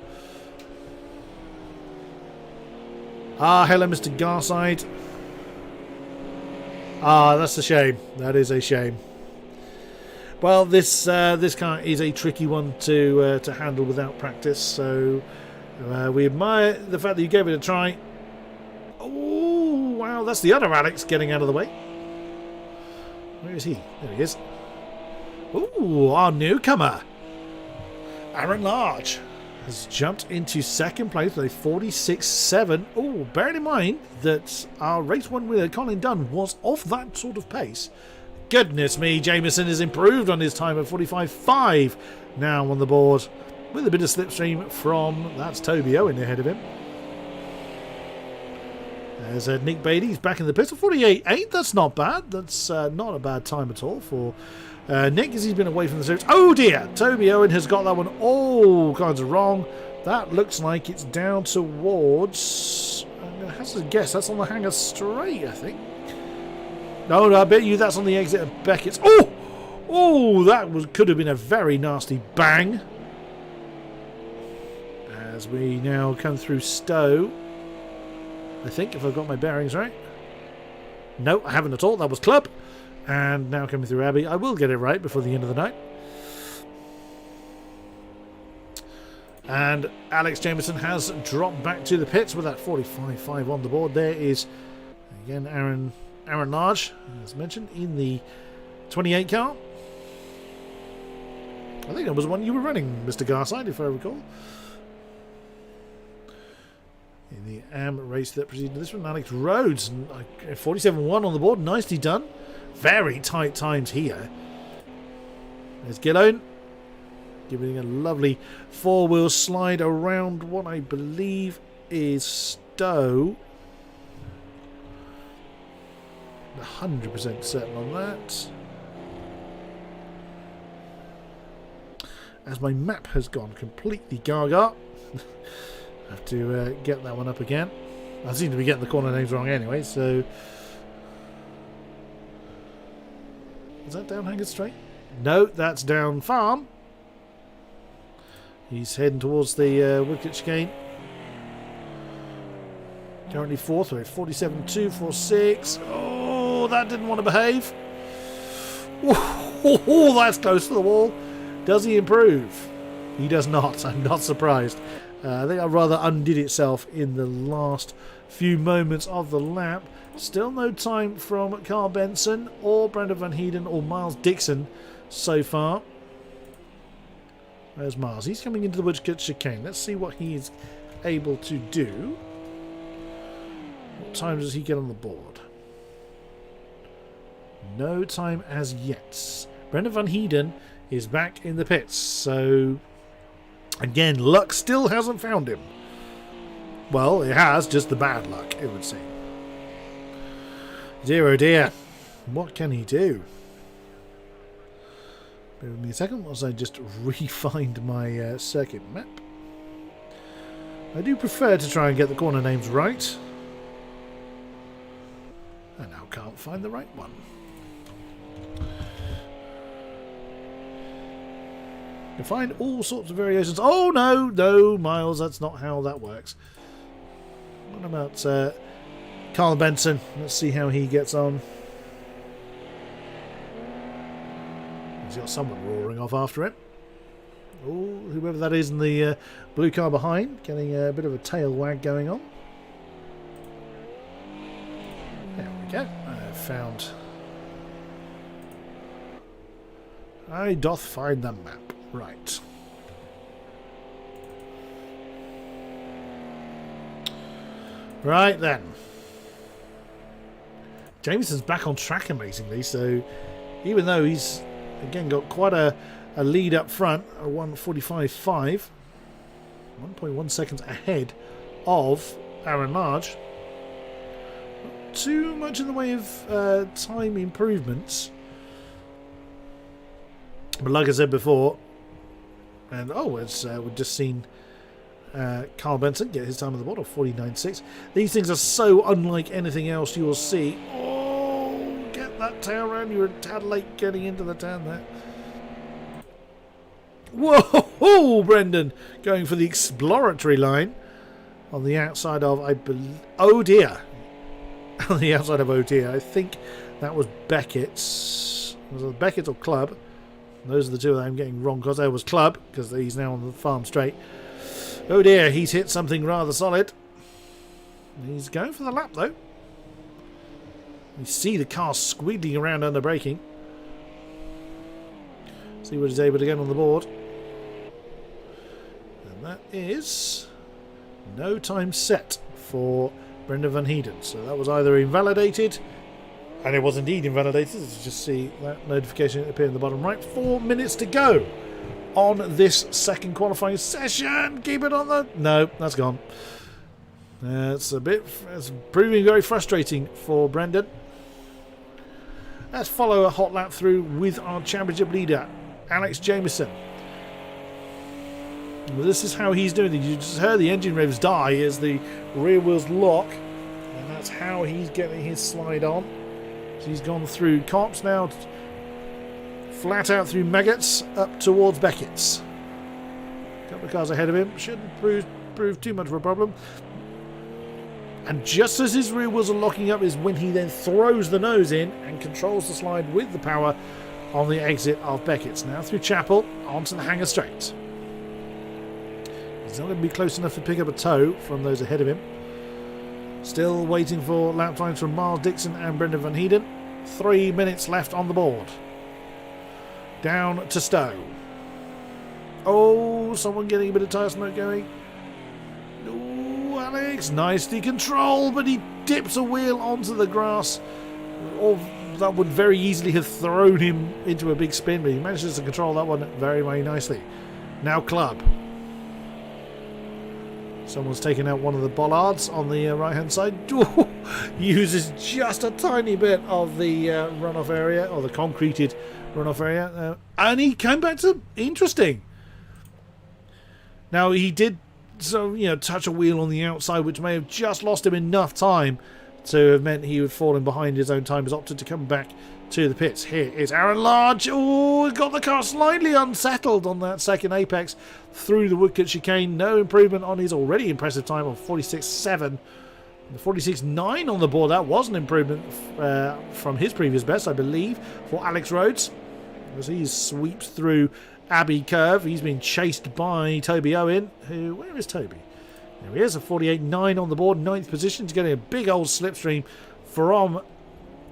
Ah, hello, Mr. Garside. Ah, that's a shame. That is a shame. Well, this car is a tricky one to handle without practice, so we admire the fact that you gave it a try. Oh, wow, that's the other Alex getting out of the way. Where is he? There he is. Ooh, our newcomer, Aaron Large, has jumped into second place with a 46.7. Oh, bearing in mind that our race one winner, Colin Dunn, was off that sort of pace. Goodness me, Jameson has improved on his time at 45.5 now on the board, with a bit of slipstream from, that's Toby Owen ahead of him. There's Nick Beatty's back in the pits. 48.8, that's not bad. That's not a bad time at all for Nick, as he's been away from the series. Oh dear, Toby Owen has got that one all kinds of wrong. That looks like it's down towards, I'm going to have to guess, that's on the Hangar Straight, I think. No, I bet you that's on the exit of Beckett's. Oh! Oh, that could have been a very nasty bang. as we now come through Stowe. I think, if I've got my bearings right. No, I haven't at all. That was Club. And now coming through Abbey. I will get it right before the end of the night. And Alex Jameson has dropped back to the pits with that 45.5 on the board. There is, again, Aaron Large, as mentioned, in the 28 car. I think that was one you were running, Mr. Garside, if I recall. In the AM race that preceded this one, Alex Rhodes, 47.1 on the board, nicely done. Very tight times here. There's Gillone, giving a lovely four-wheel slide around what I believe is Stowe. 100% certain on that. As my map has gone completely gaga. I have to get that one up again. I seem to be getting the corner names wrong anyway, so... Is that down Hangers Straight? No, that's down Farm. He's heading towards the Woodcote chicane. Currently fourth, with 47.246. Oh, that didn't want to behave. Oh, that's close to the wall. Does he improve? He does not. I'm not surprised. I think I rather undid itself in the last few moments of the lap. Still no time from Carl Benson or Brandon Van Heeden or Miles Dixon so far. There's Miles. He's coming into the Woodcote chicane. Let's see what he is able to do. What time does he get on the board? No time as yet. Brandon Van Heeden is back in the pits. So, again, luck still hasn't found him. Well, it has, just the bad luck, it would seem. Dear oh dear. What can he do? Bear with me a second whilst I just re-find my circuit map. I do prefer to try and get the corner names right. I now can't find the right one. You find all sorts of variations. Oh no, Miles, that's not how that works. What about Carl Benson? Let's see how he gets on. He's got someone roaring off after it. Oh, whoever that is in the blue car behind, getting a bit of a tail wag going on. There we go. I found. I doth find the map. Right. Right then. Jameson's back on track amazingly, so even though he's again got quite a lead up front, a 1:45.5, 1.1 seconds ahead of Aaron Large. Not too much in the way of time improvements. But like I said before, and we've just seen Carl Benson get his time on the board of 49.6. These things are so unlike anything else you will see. Oh, get that tail round. You're a tad late getting into the turn there. Whoa, Brendan going for the exploratory line on the outside of, I believe, oh dear. On the outside of oh dear. I think that was Beckett's. Was it Beckett or Club? Those are the two that I'm getting wrong because there was Club, because he's now on the farm straight. Oh dear, he's hit something rather solid. He's going for the lap though. You see the car squealing around under braking. See what he's able to get on the board. And that is no time set for Brendan Van Heeden. So that was either invalidated. And it was indeed invalidated. Let's just see that notification appear in the bottom right. 4 minutes to go on this second qualifying session. Keep it on the... No, that's gone. It's proving very frustrating for Brendan. Let's follow a hot lap through with our championship leader, Alex Jameson. Well, this is how he's doing it. You just heard the engine revs die as the rear wheels lock. And that's how he's getting his slide on. So he's gone through Cops now, flat out through Maggots, up towards Beckett's. A couple of cars ahead of him. Shouldn't prove prove too much of a problem. And just as his rear wheels are locking up is when he then throws the nose in and controls the slide with the power on the exit of Beckett's. Now through Chapel, onto the Hanger Straight. He's not going to be close enough to pick up a toe from those ahead of him. Still waiting for lap times from Miles Dixon and Brendan Van Heeden. 3 minutes left on the board. Down to Stowe. Oh, someone getting a bit of tyre smoke going. Oh, Alex, nicely controlled, but he dips a wheel onto the grass. Or that would very easily have thrown him into a big spin, but he manages to control that one very, very nicely. Now Club. Someone's taken out one of the bollards on the right-hand side. Uses just a tiny bit of the runoff area, or the concreted runoff area. And he came back to interesting. Now, he did touch a wheel on the outside, which may have just lost him enough time to have meant he would fall in behind his own time. He's opted to come back to the pits. Here is Aaron Large. Oh, got the car slightly unsettled on that second apex through the Woodcut chicane. No improvement on his already impressive time of 46.7. The 46.9 on the board. That was an improvement from his previous best, I believe, for Alex Rhodes. As he sweeps through Abbey Curve, he's been chased by Toby Owen. Where is Toby? There he is, a 48.9 on the board, 9th position. He's getting a big old slipstream from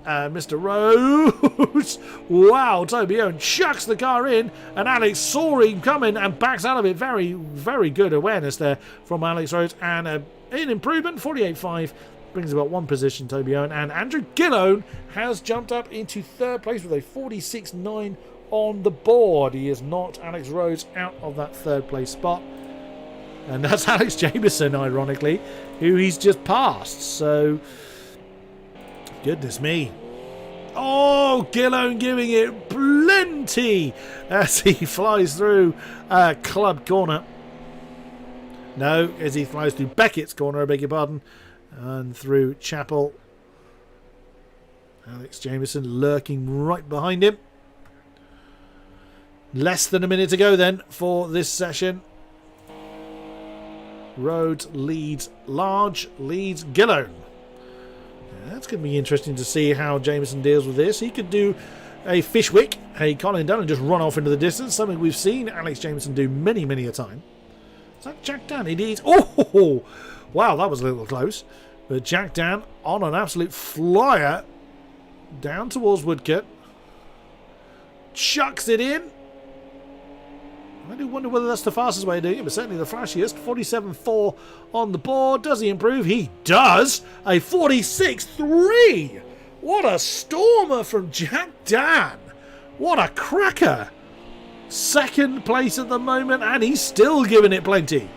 Mr. Rhodes. Wow, Toby Owen chucks the car in, and Alex saw him coming and backs out of it. Very, very good awareness there from Alex Rhodes, and an improvement, 48.5. Brings about 1 position, Toby Owen. And Andrew Gillone has jumped up into 3rd place with a 46.9 on the board. He has knocked Alex Rhodes out of that 3rd place spot. And that's Alex Jameson, ironically, who he's just passed. So, goodness me. Oh, Gillone giving it plenty as he flies through Club Corner. No, as he flies through Beckett's Corner, I beg your pardon. And through Chapel. Alex Jameson lurking right behind him. Less than a minute to go then for this session. Rhodes leads Large, leads Gillone. That's going to be interesting to see how Jameson deals with this. He could do a Fishwick, a Colin Dunn, and just run off into the distance. Something we've seen Alex Jameson do many, many a time. Is that Jack Dan? It is. Oh, wow, that was a little close. But Jack Dan on an absolute flyer down towards Woodcut. Chucks it in. I do wonder whether that's the fastest way of doing it, but certainly the flashiest. 47.4 on the board. Does he improve? He does. A 46.3. What a stormer from Jack Dan. What a cracker. 2nd place at the moment, and he's still giving it plenty.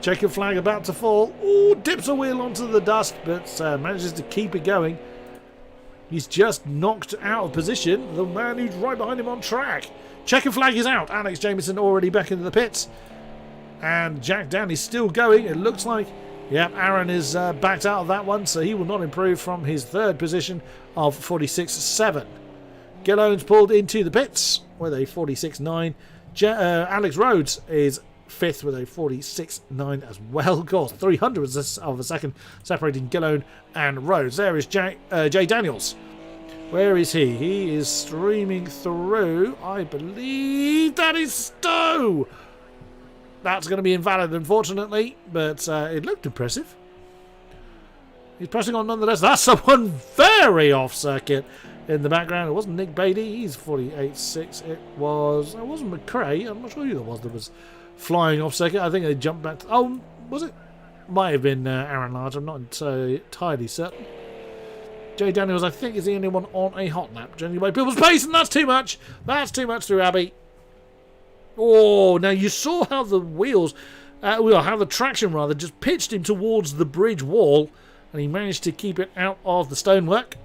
Checkered flag about to fall. Ooh, dips a wheel onto the dust, but manages to keep it going. He's just knocked out of position the man who's right behind him on track. Checkered flag is out. Alex Jameson already back into the pits. And Jack Dan is still going. It looks like, yep, Aaron is backed out of that one, so he will not improve from his 3rd position of 46.7. Gillone's pulled into the pits with a 46.9. Alex Rhodes is 5th with a 46.9 as well. Of course, 300 of a second separating Gillone and Rhodes. There is Jay Daniels. Where is he? He is streaming through. I believe that is Stowe. That's going to be invalid, unfortunately, but it looked impressive. He's pressing on nonetheless. That's someone very off circuit in the background. It wasn't Nick Beatty. He's 48.6. It wasn't McRae. I'm not sure who that was flying off circuit. I think they jumped back to, oh, was it? Might have been Aaron Large. I'm not entirely certain. Jay Daniels, I think, is the only one on a hot lap. Generally by people's pace, and that's too much. That's too much through Abbey. Oh, now you saw how the wheels, how the traction rather, just pitched him towards the bridge wall, and he managed to keep it out of the stonework.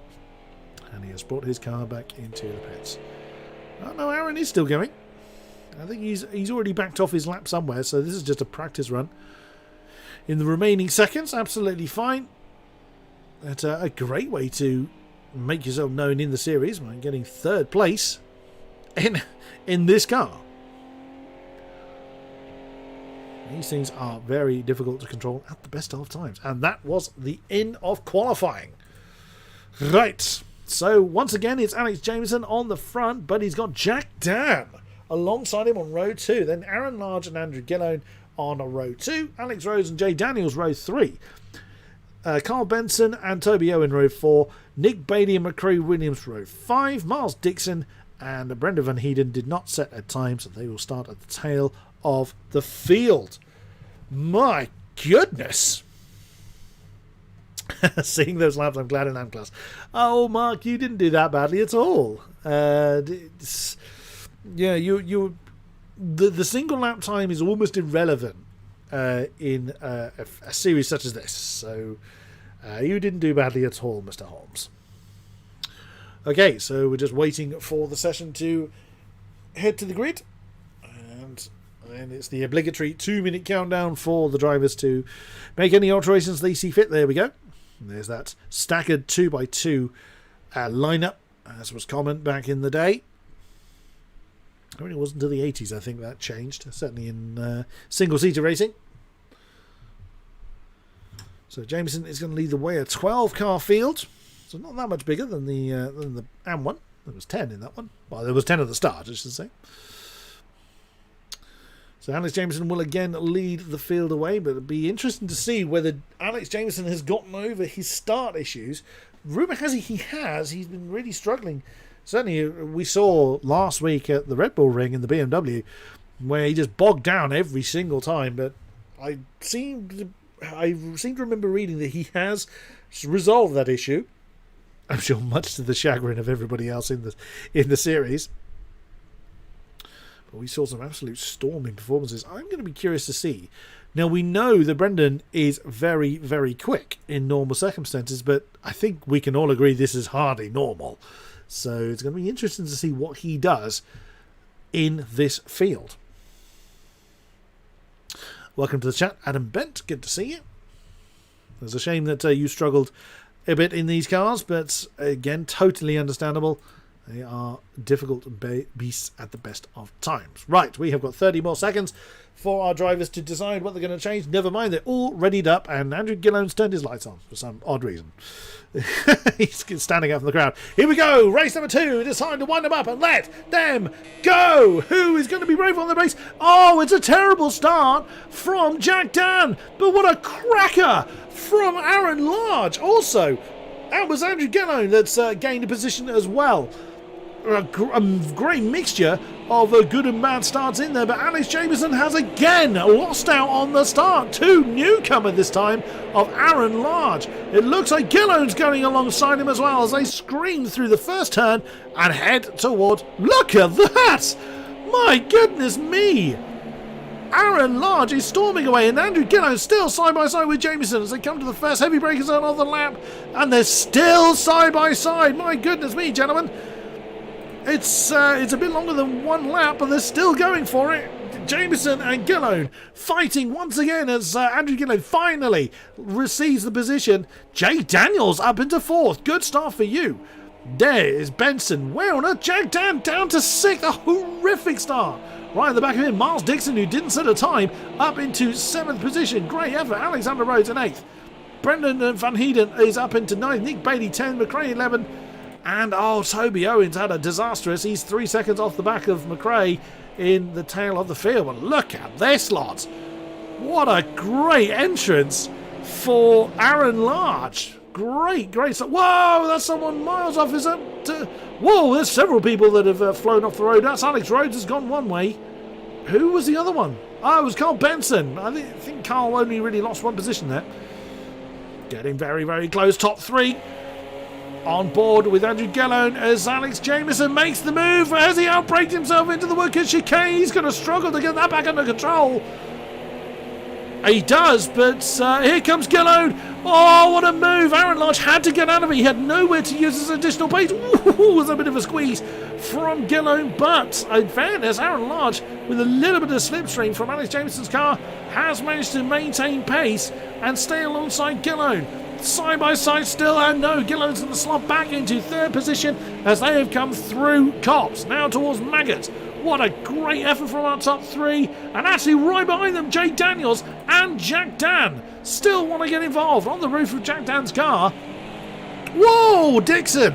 And he has brought his car back into the pits. Oh no, Aaron is still going. I think he's already backed off his lap somewhere, so this is just a practice run. In the remaining seconds, absolutely fine. That's a great way to make yourself known in the series by getting 3rd place in this car. These things are very difficult to control at the best of times. And that was the end of qualifying. Right. So, once again, it's Alex Jameson on the front, but he's got Jack Dan alongside him on row 2. Then Aaron Large and Andrew Gillone on row 2. Alex Rose and Jay Daniels row 3. Carl Benson and Toby Owen row 4. Nick Beatty and McCrae Williams row 5. Miles Dixon and Brenda Van Heeden did not set a time, so they will start at the tail of the field. My goodness. Seeing those laps, I'm glad in AM class. Oh, Mark, you didn't do that badly at all. The single lap time is almost irrelevant in a series such as this. So you didn't do badly at all, Mr. Holmes. Okay, so we're just waiting for the session to head to the grid. And it's the obligatory 2-minute countdown for the drivers to make any alterations they see fit. There we go. And there's that staggered 2x2 lineup, as was common back in the day. I mean, it wasn't until the 80s, I think, that changed. Certainly in single-seater racing. So Jameson is going to lead the way, a 12-car field. So not that much bigger than the AM one. There was 10 in that one. Well, there was 10 at the start, I should say. So Alex Jameson will again lead the field away, but it'll be interesting to see whether Alex Jameson has gotten over his start issues. Rumour has it he has. He's been really struggling. Certainly, we saw last week at the Red Bull Ring in the BMW, where he just bogged down every single time. But I seem to remember reading that he has resolved that issue. I'm sure much to the chagrin of everybody else in the series. We saw some absolute storming performances. I'm going to be curious to see. Now, we know that Brendan is very, very quick in normal circumstances, but I think we can all agree this is hardly normal. So it's going to be interesting to see what he does in this field. Welcome to the chat, Adam Bent. Good to see you. It's a shame that you struggled a bit in these cars, but again, totally understandable. They are difficult beasts at the best of times. Right, we have got 30 more seconds for our drivers to decide what they're going to change. Never mind, they're all readied up, and Andrew Gillone's turned his lights on for some odd reason. He's standing up from the crowd. Here we go, race number 2. It is time to wind them up and let them go. Who is going to be brave on the race? Oh, it's a terrible start from Jack Dan, but what a cracker from Aaron Large. Also, that was Andrew Gillone that's gained a position as well. A great mixture of good and bad starts in there, but Alex Jameson has again lost out on the start. 2 newcomer this time of Aaron Large. It looks like Gillone's going alongside him as well as they scream through the first turn and head toward... Look at that! My goodness me! Aaron Large is storming away, and Andrew Gillone still side by side with Jameson as they come to the first heavy breaker zone of the lap, and they're still side by side. My goodness me, gentlemen. It's a bit longer than one lap, but they're still going for it. Jameson and Gillone fighting once again as Andrew Gillone finally receives the position. Jay Daniels up into 4th. Good start for you. There is Benson. Where on earth? Jack Dan down to 6th. A horrific start. Right at the back of him, Miles Dixon, who didn't set a time, up into 7th position. Great effort. Alexander Rhodes in 8th. Brendan Van Heeden is up into 9th. Nick Beatty 10. McRae 11. And Toby Owens had a disastrous. He's 3 seconds off the back of McRae in the tail of the field. But look at this lot. What a great entrance for Aaron Large. Great. So, whoa, that's someone miles off his own. Whoa, there's several people that have flown off the road. That's Alex Rhodes has gone one way. Who was the other one? Oh, it was Carl Benson. I think Carl only really lost one position there. Getting very, very close. Top 3. On board with Andrew Gillone as Alex Jameson makes the move as he outbraked himself into the workers' chicane. He's going to struggle to get that back under control. He does, but here comes Gillone. Oh, what a move. Aaron Large had to get out of it. He had nowhere to use his additional pace. Ooh, was a bit of a squeeze from Gillone, but in fairness, Aaron Large, with a little bit of slipstream from Alex Jameson's car, has managed to maintain pace and stay alongside Gillone. Side by side still, and no, Gillone's going to slot back into 3rd position as they have come through Cops. Now towards Maggot. What a great effort from our top three. And actually right behind them, Jay Daniels and Jack Dan still want to get involved on the roof of Jack Dan's car. Whoa, Dixon!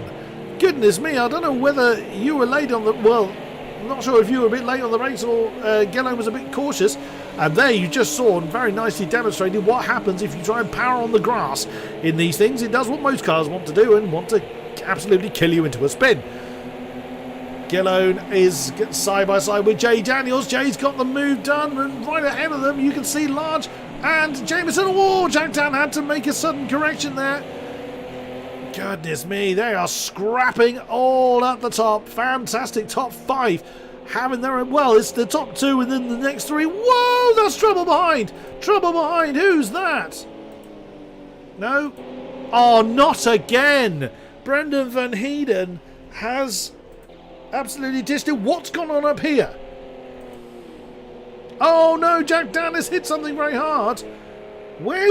Goodness me, I don't know whether you were late on the... Well, I'm not sure if you were a bit late on the race or Gillo was a bit cautious. And there you just saw and very nicely demonstrated what happens if you try and power on the grass in these things. It does what most cars want to do and want to absolutely kill you into a spin. Gillone is side by side with Jay Daniels. Jay's got the move done, and right ahead of them you can see Large and Jameson. Oh, Jack Dan had to make a sudden correction there. Goodness me, they are scrapping all at the top. Fantastic top five having their own. Well, it's the top two and then the next three. Whoa, that's trouble behind. Trouble behind. Who's that? No? Oh, not again. Brendan Van Heeden has absolutely dished it. What's gone on up here? Oh no, Jack Dan has hit something very hard. Where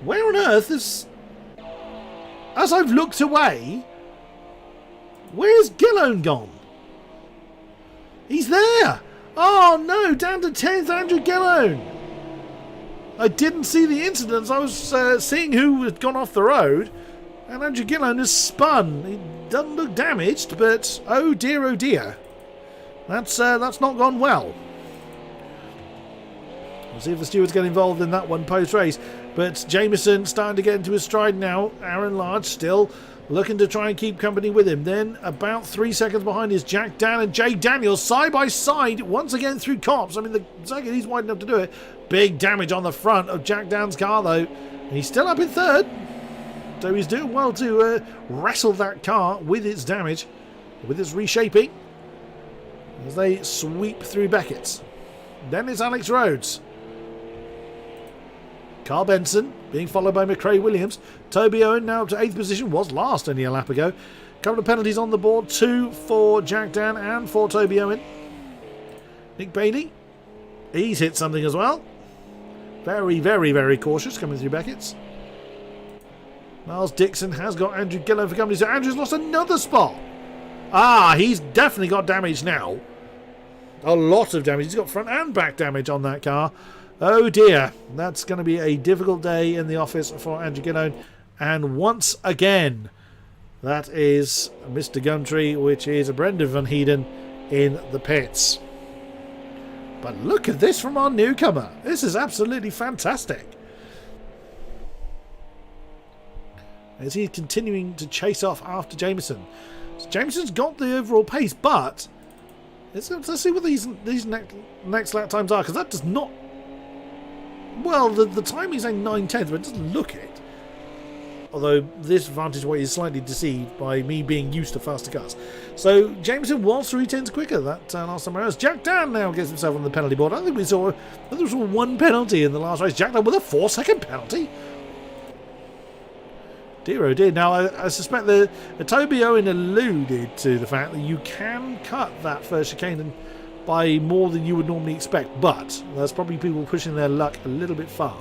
on earth is... As I've looked away, where's Gillone gone? He's there. Oh no, down to 10th, Andrew Gillone. I didn't see the incidents. I was seeing who had gone off the road. And Andrew Gillone has spun. He doesn't look damaged, but oh dear, that's not gone well. We'll see if the stewards get involved in that one post-race. But Jameson starting to get into his stride now. Aaron Large still looking to try and keep company with him. Then about 3 seconds behind is Jack Dan and Jay Daniels side by side once again through cops. I mean, the second he's wide enough to do it. Big damage on the front of Jack Dan's car though. And he's still up in third. So he's doing well to wrestle that car with its damage, with its reshaping, as they sweep through Beckett's. Then it's Alex Rhodes. Carl Benson being followed by McRae Williams. Toby Owen now up to 8th position, was last only a lap ago. Couple of penalties on the board, 2 for Jack Dan and for Toby Owen. Nick Bailey, he's hit something as well. Very cautious coming through Beckett's. Miles Dixon has got Andrew Gillone for company, so Andrew's lost another spot. Ah, he's definitely got damage now. A lot of damage. He's got front and back damage on that car. Oh dear, that's going to be a difficult day in the office for Andrew Gillone. And once again, that is Mr. Gumtree, which is Brendan Van Heeden in the pits. But look at this from our newcomer. This is absolutely fantastic. As he's continuing to chase off after Jameson. So Jameson's got the overall pace, but let's see what these next lap times are, because that does not... Well, the time is saying 9/10, but it doesn't look it. Although this vantage point is slightly deceived by me being used to faster cars. So Jameson was 3/10 quicker that last time around. Jack Dan now gets himself on the penalty board. I think we saw one penalty in the last race. Jack Dan with a 4-second penalty. Dear oh dear. Now I suspect the Toby Owen alluded to the fact that you can cut that first chicane by more than you would normally expect, but there's probably people pushing their luck a little bit far.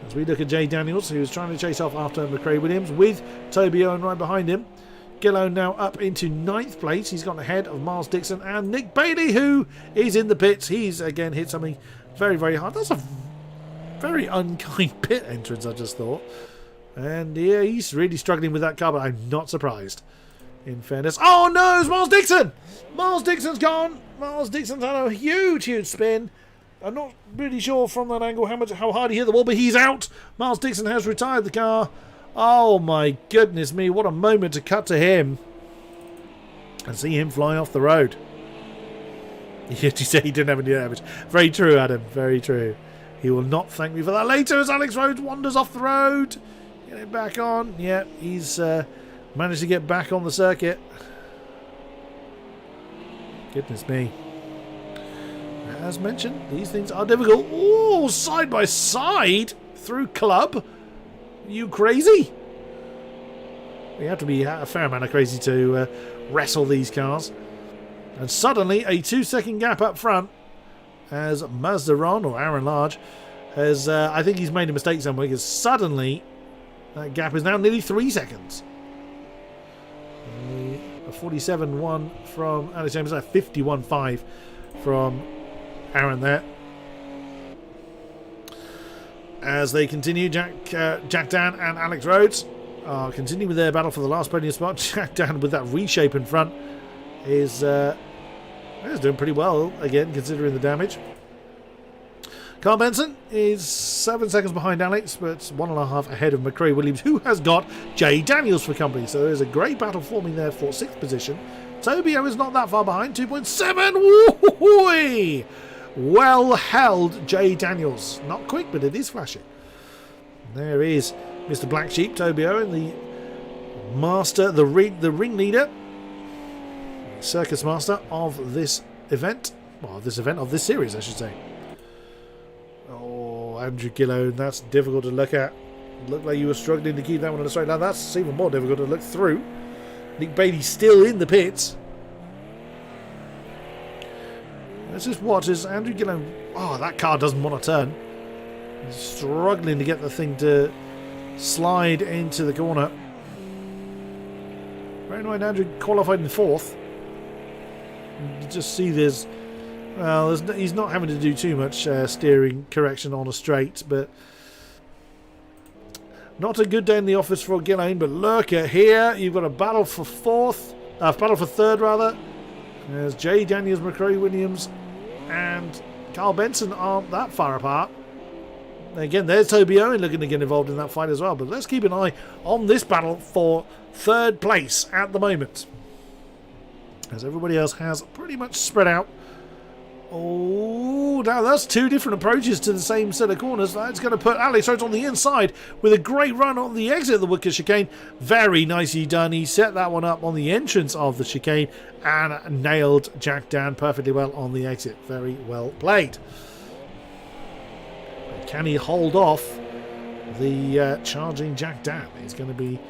As we look at Jay Daniels, who's trying to chase off after McRae Williams with Toby Owen right behind him. Gillone now up into 9th place. He's gone ahead of Miles Dixon and Nick Bailey, who is in the pits. He's again hit something very hard. That's a very unkind pit entrance, I just thought. And yeah, he's really struggling with that car, but I'm not surprised, in fairness. Oh no, it's Miles Dixon! Miles Dixon's gone. Miles Dixon's had a huge spin. I'm not really sure from that angle how hard he hit the wall, but he's out. Miles Dixon has retired the car. Oh my goodness me, what a moment to cut to him and see him flying off the road. Yet you say he didn't have any damage. Very true, Adam, very true. He will not thank me for that later as Alex Rhodes wanders off the road. Get it back on. Yeah, he's managed to get back on the circuit. Goodness me. As mentioned, these things are difficult. Oh, side by side through club. You crazy? We have to be a fair amount of crazy to wrestle these cars. And suddenly a 2-second gap up front as Mazdaron, or Aaron Large, has, I think he's made a mistake somewhere, because suddenly that gap is now nearly 3 seconds. A 47.1 from Alex James. A 51.5 from Aaron there. As they continue, Jack Dan and Alex Rhodes are continuing with their battle for the last podium spot. Jack Dan with that reshape in front is doing pretty well again, considering the damage. Carl Benson is 7 seconds behind Alex, but 1.5 ahead of McRae Williams, who has got Jay Daniels for company. So there's a great battle forming there for 6th position. Tobio is not that far behind, 2.7. Woo-hoo-hoo! Well held, Jay Daniels. Not quick, but it is flashy. There is Mr. Black Sheep, Tobio, and the master, the ringleader, circus master of this event. Well, of this series, I should say. Oh, Andrew Gillone, that's difficult to look at. Looked like you were struggling to keep that one on a straight line. That's even more difficult to look through. Nick Bailey's still in the pits. Let's just watch as Andrew Gillone... Oh, that car doesn't want to turn. He's struggling to get the thing to slide into the corner. Right now, Andrew qualified in 4th. You just see there's... Well, he's not having to do too much steering correction on a straight, but... Not a good day in the office for Gillane, but look at here. You've got a battle for 4th. Battle for 3rd, rather. There's Jay Daniels, McRae Williams, and Carl Benson aren't that far apart. Again, there's Toby Owen looking to get involved in that fight as well. But let's keep an eye on this battle for 3rd place at the moment, as everybody else has pretty much spread out. Oh, now that's 2 different approaches to the same set of corners. That's going to put Alex Rhodes on the inside with a great run on the exit of the Wicker chicane. Very nicely done. He set that one up on the entrance of the chicane and nailed Jack Dan perfectly well on the exit. Very well played. Can he hold off the charging Jack Dan? It's going to be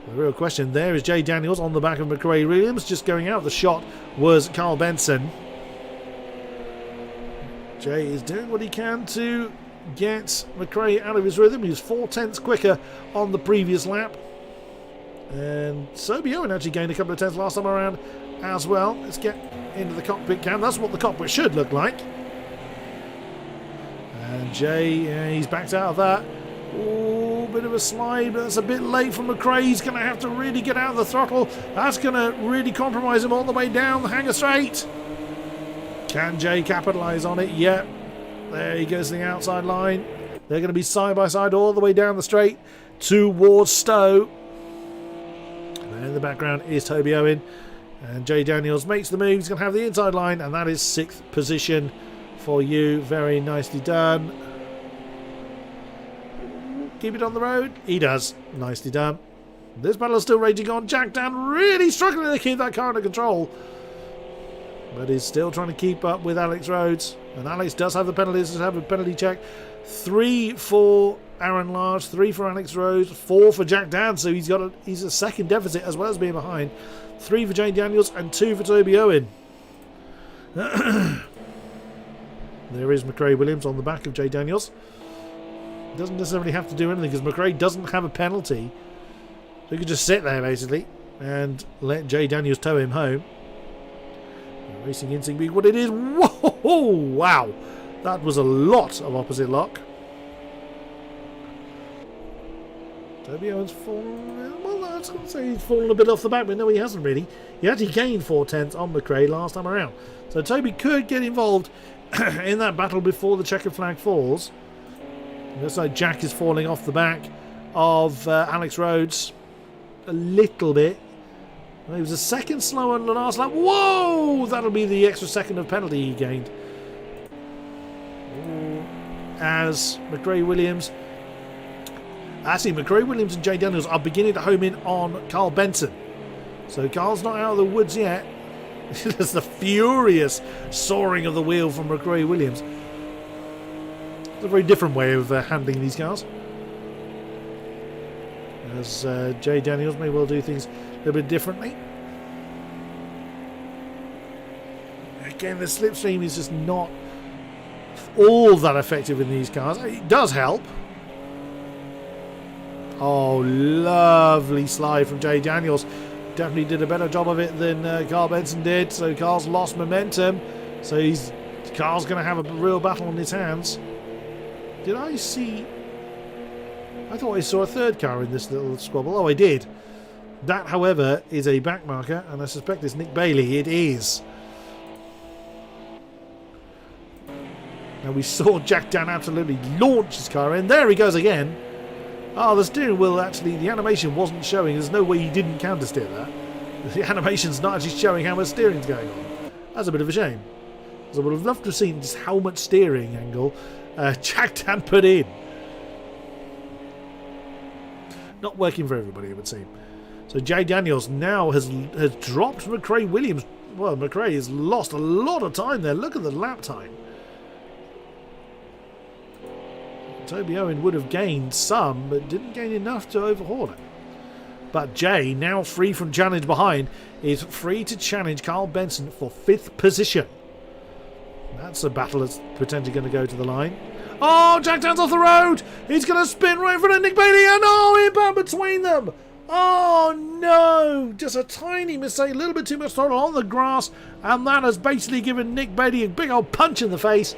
the real question. There is Jay Daniels on the back of McRae Williams. Just going out. The shot was Carl Benson. Jay is doing what he can to get McRae out of his rhythm. He was 4/10 quicker on the previous lap. And Sobi Owen actually gained a couple of tenths last time around as well. Let's get into the cockpit cam. That's what the cockpit should look like. And Jay, he's backed out of that. Oh, bit of a slide, but that's a bit late for McRae. He's going to have to really get out of the throttle. That's going to really compromise him all the way down the hangar straight. Can Jay capitalise on it? Yep. There he goes to the outside line. They're going to be side by side all the way down the straight towards Stowe. And in the background is Toby Owen. And Jay Daniels makes the move. He's going to have the inside line, and that is 6th position for you. Very nicely done. Keep it on the road. He does. Nicely done. This battle is still raging on. Jack Dan really struggling to keep that car under control, but he's still trying to keep up with Alex Rhodes. And Alex does have the penalties, does have a penalty check. 3 for Aaron Large, 3 for Alex Rhodes, 4 for Jack Dan. So he's a second deficit as well as being behind. 3 for Jay Daniels and 2 for Toby Owen. There is McRae Williams on the back of Jay Daniels. Doesn't necessarily have to do anything because McRae doesn't have a penalty. So he could just sit there basically and let Jay Daniels tow him home. Racing Instinct being what it is. Whoa! Wow! That was a lot of opposite lock. Toby Owen's fallen. Well, I was going to say he's fallen a bit off the back, but no, he hasn't really. He actually gained 4/10 on McRae last time around. So Toby could get involved in that battle before the checkered flag falls. It looks like Jack is falling off the back of Alex Rhodes a little bit. Well, he was a second slower than the last lap. Whoa! That'll be the extra second of penalty he gained. As McRae Williams... Actually, McRae Williams and Jay Daniels are beginning to home in on Carl Benson. So Carl's not out of the woods yet. There's the furious soaring of the wheel from McRae Williams. It's a very different way of handling these cars. As Jay Daniels may well do things a little bit differently. Again, the slipstream is just not all that effective in these cars. It does help. Oh, lovely slide from Jay Daniels. definitely did a better job of it than Carl Benson did, so Carl's lost momentum. So Carl's going to have a real battle on his hands. Did I see... I thought I saw a third car in this little squabble. Oh, I did. That, however, is a back marker, and I suspect it's Nick Bailey. It is. Now, we saw Jack Dan absolutely launch his car in. There he goes again. Oh, the steering wheel, actually, the animation wasn't showing. There's no way he didn't counter-steer that. The animation's not actually showing how much steering's going on. That's a bit of a shame. So I would have loved to have seen just how much steering angle Jack Dan put in. Not working for everybody, it would seem. So Jay Daniels now has dropped McRae Williams. Well, McRae has lost a lot of time there. Look at the lap time. Toby Owen would have gained some, but didn't gain enough to overhaul it. But Jay, now free from challenge behind, is free to challenge Carl Benson for 5th position. That's a battle that's potentially going to go to the line. Oh, Jack Dan's off the road! He's going to spin right in front of Nick Bailey, and oh, impact between them! Oh no! Just a tiny mistake, a little bit too much throttle on the grass, and that has basically given Nick Bailey a big old punch in the face.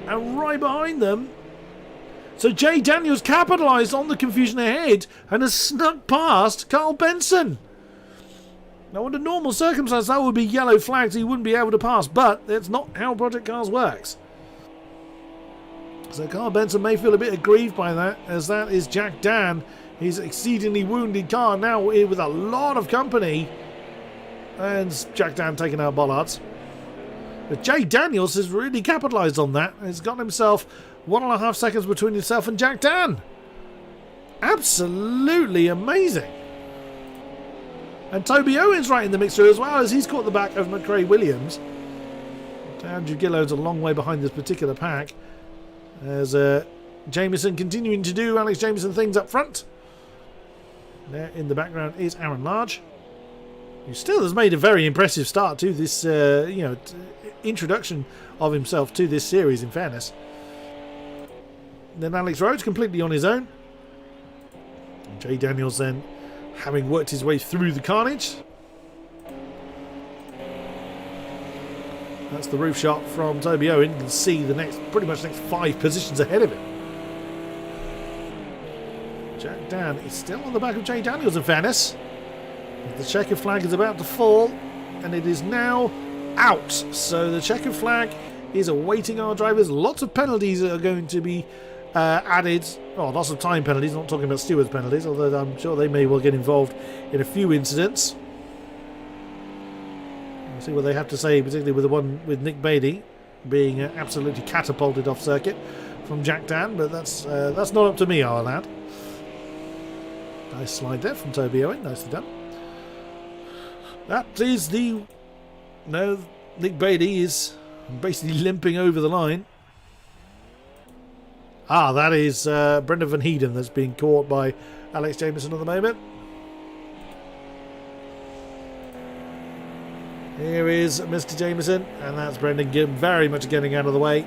And right behind them, so Jay Daniels capitalised on the confusion ahead and has snuck past Carl Benson. Now, under normal circumstances, that would be yellow flags. He wouldn't be able to pass, but that's not how Project Cars works. So Carl Benson may feel a bit aggrieved by that, as that is Jack Dan, his exceedingly wounded car, now here with a lot of company. And Jack Dan taking out bollards. But Jay Daniels has really capitalised on that. He's got himself 1.5 seconds between himself and Jack Dan. Absolutely amazing. And Toby Owen's right in the mixture as well, as he's caught the back of McRae Williams. Andrew Gillo's a long way behind this particular pack. As Jameson continuing to do Alex Jameson things up front. There in the background is Aaron Large, who still has made a very impressive start to this, introduction of himself to this series, in fairness. Then Alex Rhodes completely on his own. And Jay Daniels then having worked his way through the carnage. That's the roof shot from Toby Owen. You can see the pretty much next 5 positions ahead of him. Jack Dan is still on the back of Jay Daniels, in fairness. The checkered flag is about to fall, and it is now out. So the checkered flag is awaiting our drivers. Lots of penalties are going to be added. Oh, lots of time penalties. Not talking about stewards penalties, although I'm sure they may well get involved in a few incidents. We'll see what they have to say, particularly with the one with Nick Bailey being absolutely catapulted off circuit from Jack Dan. But that's not up to me, our lad. Nice slide there from Toby Owen. Nicely done. That is the... No, Nick Bailey is basically limping over the line. Ah, that is Brendan Van Heeden that's being caught by Alex Jameson at the moment. Here is Mr. Jameson, and that's Brendan very much getting out of the way.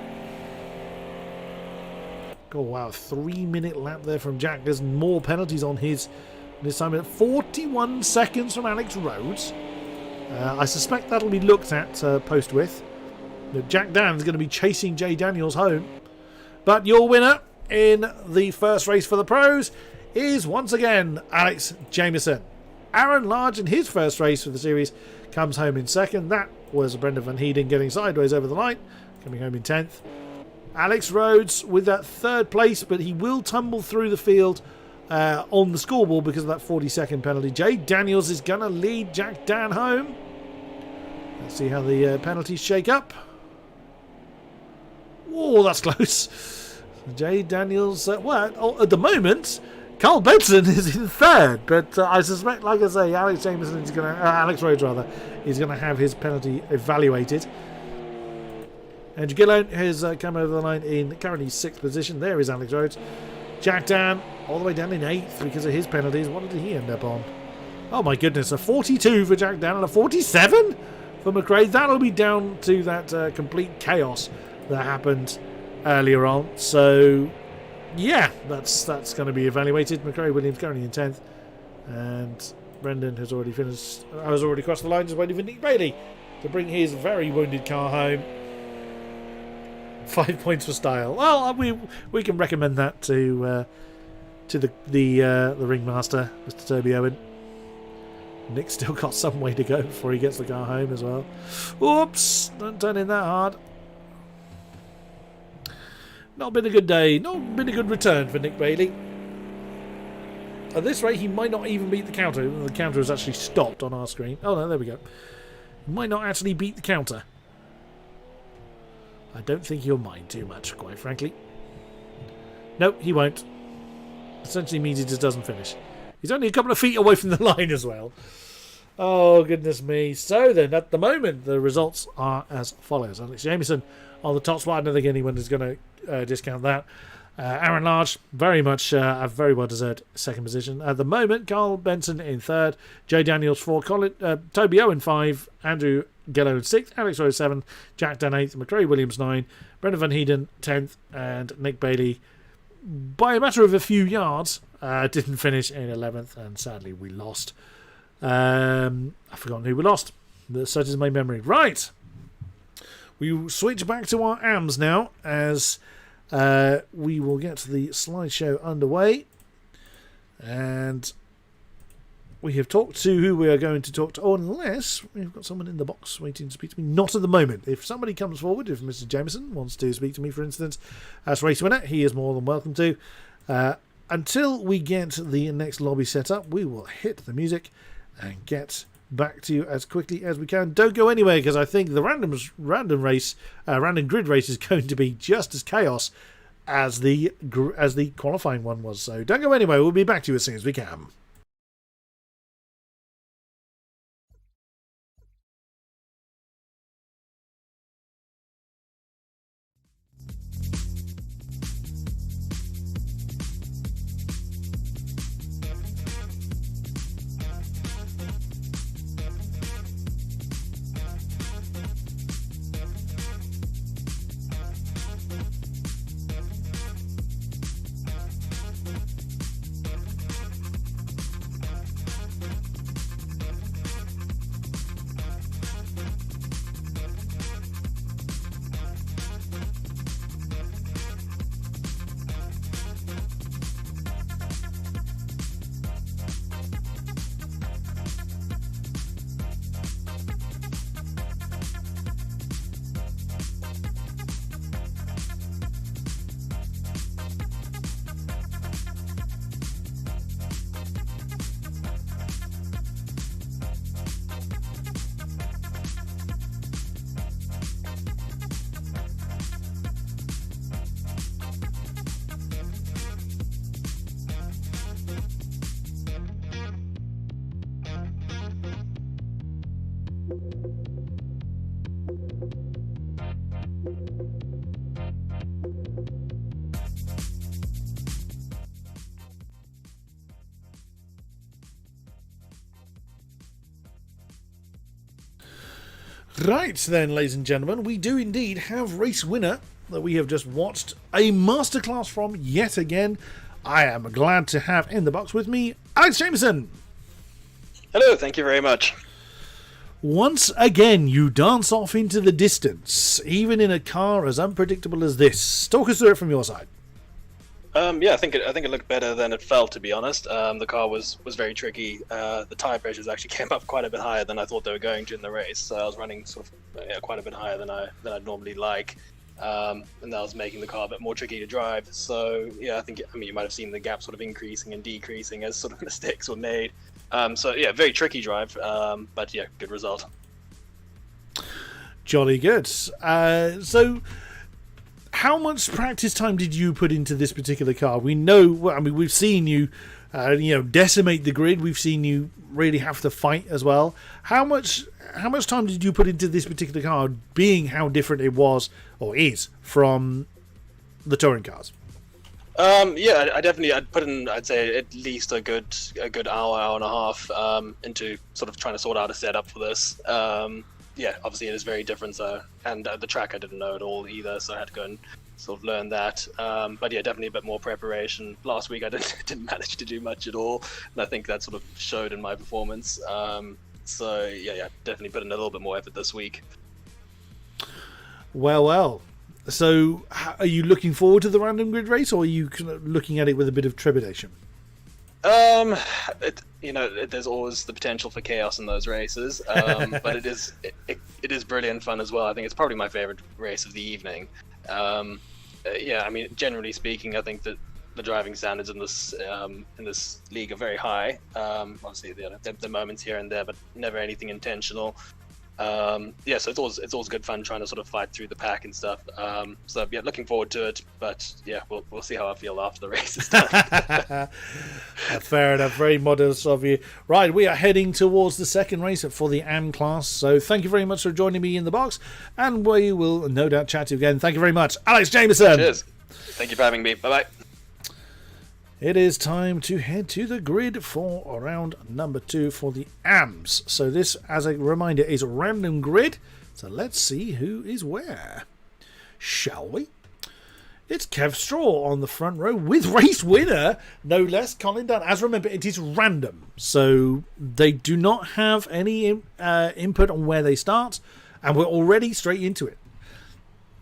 Oh, wow, 3-minute lap there from Jack. There's more penalties on his time at 41 seconds from Alex Rhodes. I suspect that'll be looked at post-with. Jack Dan is going to be chasing Jay Daniels home. But your winner in the first race for the pros is once again Alex Jameson. Aaron Large in his first race for the series comes home in second. That was Brendan Van Heeden getting sideways over the line, coming home in 10th. Alex Rhodes with that 3rd place, but he will tumble through the field on the scoreboard because of that 40-second penalty. Jay Daniels is going to lead Jack Dan home. Let's see how the penalties shake up. Oh, that's close. Jay Daniels, well, at the moment, Carl Benson is in 3rd, but I suspect, like I say, Alex Jameson is going to, Alex Rhodes rather, is going to have his penalty evaluated. Andrew Gillone has come over the line in currently 6th position. There is Alex Rhodes. Jack Dan all the way down in 8th because of his penalties. What did he end up on? Oh my goodness, a 42 for Jack Dan and a 47 for McRae. That'll be down to that complete chaos that happened earlier on. So yeah, that's going to be evaluated. McRae Williams currently in 10th, and Brendan has already finished. Has already crossed the line, just waiting for Nick Bailey to bring his very wounded car home. 5 points for style. Well, we can recommend that to the ringmaster, Mr. Toby Owen. Nick's still got some way to go before he gets the car home as well. Oops! Don't turn in that hard. Not been a good day. Not been a good return for Nick Bailey. At this rate, he might not even beat the counter. The counter has actually stopped on our screen. Oh no, there we go. He might not actually beat the counter. I don't think he'll mind too much, quite frankly. No, he won't. Essentially means he just doesn't finish. He's only a couple of feet away from the line as well. Oh, goodness me. So then, at the moment, the results are as follows. Alex Jameson on the top spot. I don't think anyone is going to discount that. Aaron Large, very much a very well-deserved second position. At the moment, Carl Benson in third. Joe Daniels 4. Toby Owen 5. Andrew Gello in 6th. Alex Rose 7. Jack Dunn 8th. McRae Williams 9. Brendan Van Heeden 10th. And Nick Bailey, by a matter of a few yards, didn't finish in 11th, and sadly we lost. I've forgotten who we lost. Such is my memory. Right. We switch back to our AMs now, as we will get the slideshow underway. And we have talked to who we are going to talk to, unless we've got someone in the box waiting to speak to me. Not at the moment. If somebody comes forward, if Mr. Jameson wants to speak to me, for instance, as race winner, he is more than welcome to. Until we get the next lobby set up, we will hit the music and get back to you as quickly as we can. Don't go anywhere, because I think the random grid race is going to be just as chaos as the qualifying one was. So don't go anywhere. We'll be back to you as soon as we can. Right then, ladies and gentlemen, we do indeed have race winner that we have just watched a masterclass from yet again. I am glad to have in the box with me Alex Jameson. Hello, thank you very much. Once again, you dance off into the distance, even in a car as unpredictable as this. Talk us through it from your side. Yeah, I think it looked better than it felt, to be honest. The car was very tricky. The tire pressures actually came up quite a bit higher than I thought they were going to in the race. So I was running sort of quite a bit higher than I'd normally like, and that was making the car a bit more tricky to drive. So yeah, I mean you might have seen the gap sort of increasing and decreasing as sort of mistakes were made. So yeah, very tricky drive, but yeah, good result. Jolly good. So how much practice time did you put into this particular car? We know, I mean, we've seen you, decimate the grid. We've seen you really have to fight as well. How much time did you put into this particular car, being how different it was or is from the touring cars? Yeah, I'd put in, I'd say at least a good hour and a half into sort of trying to sort out a setup for this. Yeah, obviously it is very different, and the track I didn't know at all either, so I had to go and sort of learn that. But yeah, definitely a bit more preparation. Last week I didn't manage to do much at all, and I think that sort of showed in my performance. So yeah, definitely put in a little bit more effort this week. Well. So, are you looking forward to the random grid race, or are you kind of looking at it with a bit of trepidation? There's always the potential for chaos in those races, but it is brilliant fun as well. I think it's probably my favorite race of the evening. Generally speaking, I think that the driving standards in this league are very high. Obviously, there are moments here and there, but never anything intentional. So it's always good fun trying to sort of fight through the pack and stuff. Looking forward to it. But yeah, we'll see how I feel after the race is done. Fair enough. Very modest of you. Right, we are heading towards the second race for the AM class. So thank you very much for joining me in the box, and we will no doubt chat to you again. Thank you very much, Alex Jameson. Cheers. Thank you for having me. Bye bye. It is time to head to the grid for round number 2 for the AMs. So this, as a reminder, is a random grid. So let's see who is where. Shall we? It's Kev Straw on the front row with race winner, no less, Colin Dunn. As remember, it is random. So they do not have any input on where they start. And we're already straight into it.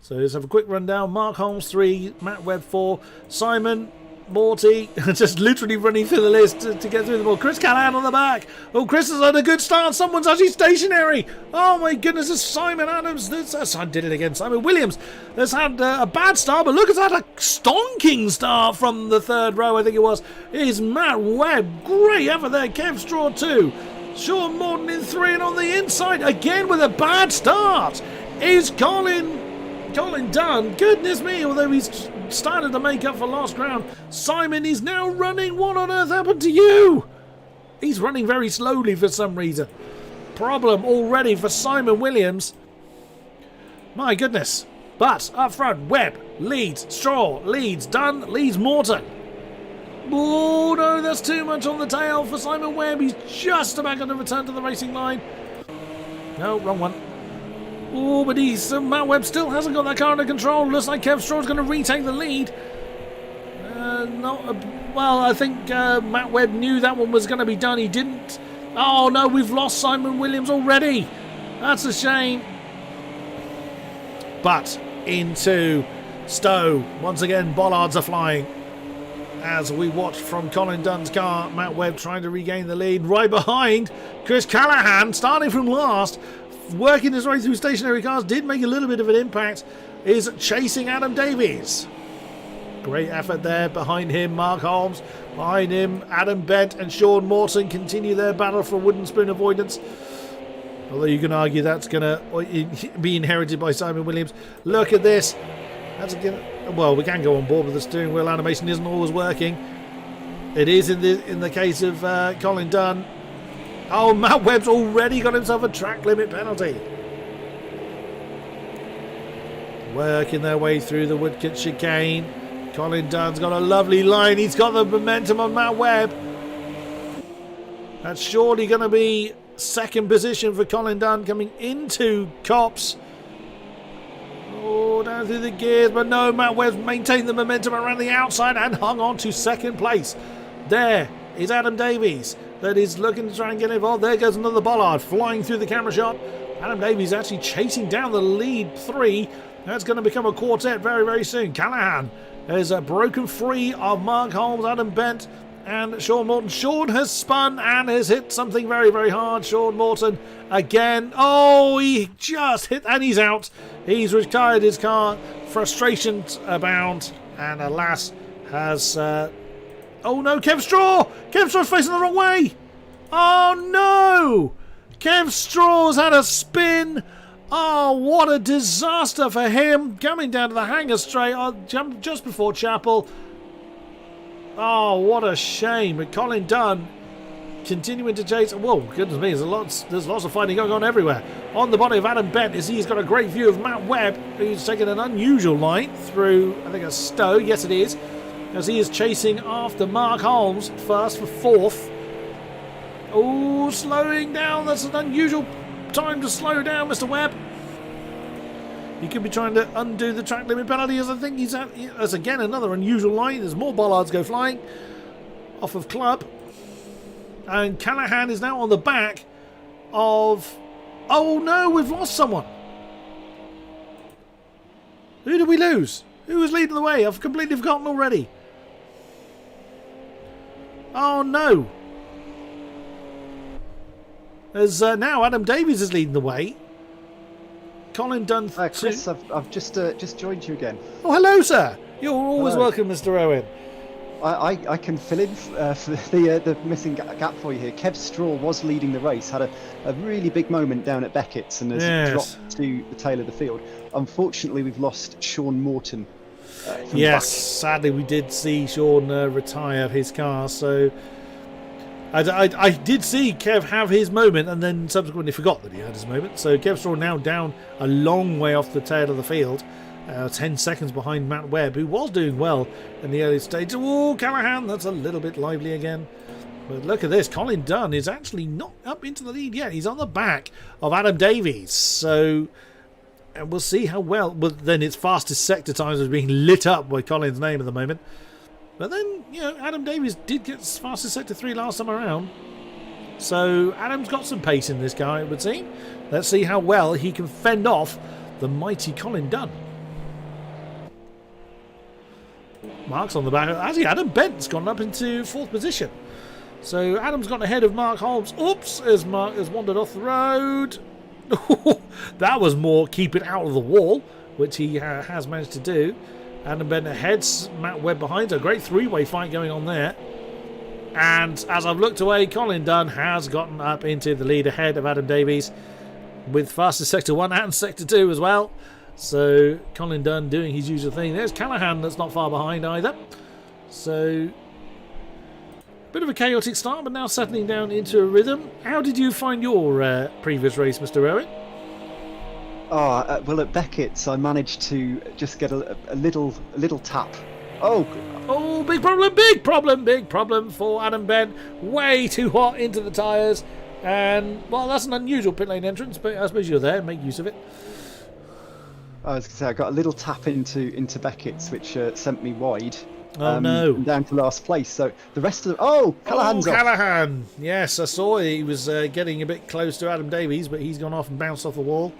So let's have a quick rundown. Mark Holmes 3, Matt Webb 4, Simon... Morty, just literally running through the list to get through them all. Chris Callahan on the back. Oh, Chris has had a good start. Someone's actually stationary. Oh my goodness, it's Simon Adams. I did it again. Simon Williams has had a bad start, but look, it's had a stonking start from the third row, I think it was. Is Matt Webb. Great effort there. Kev Straw 2. Sean Morton in 3, and on the inside, again with a bad start, is Colin Dunn. Goodness me, although he's started to make up for lost ground. Simon is now running. What on earth happened to you? He's running very slowly for some reason. Problem already for Simon Williams. My goodness. But up front, Webb leads, Straw leads, Dunn leads Morton. Oh no, that's too much on the tail for Simon Webb. He's just about going to return to the racing line. No, wrong one. Oh, but Matt Webb still hasn't got that car under control. Looks like Kev Straw's going to retake the lead. I think Matt Webb knew that one was going to be done. He didn't. Oh, no, we've lost Simon Williams already. That's a shame. But into Stowe. Once again, bollards are flying. As we watch from Colin Dunn's car, Matt Webb trying to regain the lead. Right behind, Chris Callahan, starting from last, working his way through stationary cars, did make a little bit of an impact, is chasing Adam Davies. Great effort there. Behind him, Mark Holmes. Behind him, Adam Bent and Sean Morton continue their battle for wooden spoon avoidance. Although you can argue that's going to be inherited by Simon Williams. Look at this. Well, we can go on board, but the steering wheel animation isn't always working. It is in the case of Colin Dunn. Oh, Matt Webb's already got himself a track limit penalty. Working their way through the Woodcut chicane. Colin Dunn's got a lovely line. He's got the momentum on Matt Webb. That's surely going to be second position for Colin Dunn coming into Copse. Oh, down through the gears, but no, Matt Webb's maintained the momentum around the outside and hung on to second place. There is Adam Davies that is looking to try and get involved. There goes another bollard flying through the camera shot. Adam Davies actually chasing down the lead 3. That's going to become a quartet very, very soon. Callahan has broken free of Mark Holmes, Adam Bent, and Sean Morton. Sean has spun and has hit something very, very hard. Sean Morton again. Oh, he just hit, and he's out. He's retired his car. Frustrations abound, and alas, has... oh no, Kev Straw! Kev Straw's facing the wrong way! Oh no! Kev Straw's had a spin. Oh, what a disaster for him. Coming down to the hangar straight just before Chapel. Oh, what a shame. But Colin Dunn continuing to chase. Whoa, goodness me, there's lots of fighting going on everywhere. On the body of Adam Bent, as he's got a great view of Matt Webb, who's taken an unusual line through, I think, a Stowe. Yes, it is. As he is chasing after Mark Holmes, first for 4th. Oh, slowing down. That's an unusual time to slow down, Mr. Webb. He could be trying to undo the track limit penalty, as I think he's at. As again, another unusual line. There's more bollards go flying off of Club. And Callahan is now on the back of... Oh no, we've lost someone. Who did we lose? Who was leading the way? I've completely forgotten already. Oh no. As now Adam Davies is leading the way. Colin Dunn. Chris, I've just joined you again. Oh, hello, sir. You're always Hello. welcome, Mr. Owen. I can fill in for the missing gap for you here. Kev Straw was leading the race, had a really big moment down at Beckett's and has dropped to the tail of the field. Unfortunately, we've lost Sean Morton. Yes, sadly we did see Sean retire his car, so I did see Kev have his moment and then subsequently forgot that he had his moment. So Kev Straw now down a long way off the tail of the field. 10 seconds behind Matt Webb, who was doing well in the early stage. Oh, Callahan, that's a little bit lively again. But look at this. Colin Dunn is actually not up into the lead yet. He's on the back of Adam Davies. So and we'll see how well. But then its fastest sector times is being lit up by Colin's name at the moment. But then, you know, Adam Davies did get fastest sector 3 last time around. So Adam's got some pace in this car, it would seem. Let's see how well he can fend off the mighty Colin Dunn. Mark's on the back. Actually, Adam Bent's gone up into 4th position. So Adam's got ahead of Mark Holmes. Oops, as Mark has wandered off the road. That was more keep it out of the wall, which he has managed to do. Adam Bent ahead, Matt Webb behind. A great 3-way fight going on there. And as I've looked away, Colin Dunn has gotten up into the lead ahead of Adam Davies with fastest sector 1 and sector 2 as well. So Colin Dunn doing his usual thing. There's Callahan that's not far behind either. So bit of a chaotic start, but now settling down into a rhythm. How did you find your previous race, Mr. Owen? Well, at Beckett's I managed to just get a little tap. Oh, big problem for Adam Bent. Way too hot into the tyres. And, well, that's an unusual pit lane entrance, but I suppose you're there, make use of it. I was going to say, I got a little tap into Beckett's, which sent me wide. Oh, no. And down to last place. So the rest of the... Callahan's off. Callahan. Yes, I saw he was getting a bit close to Adam Davies, but he's gone off and bounced off the wall.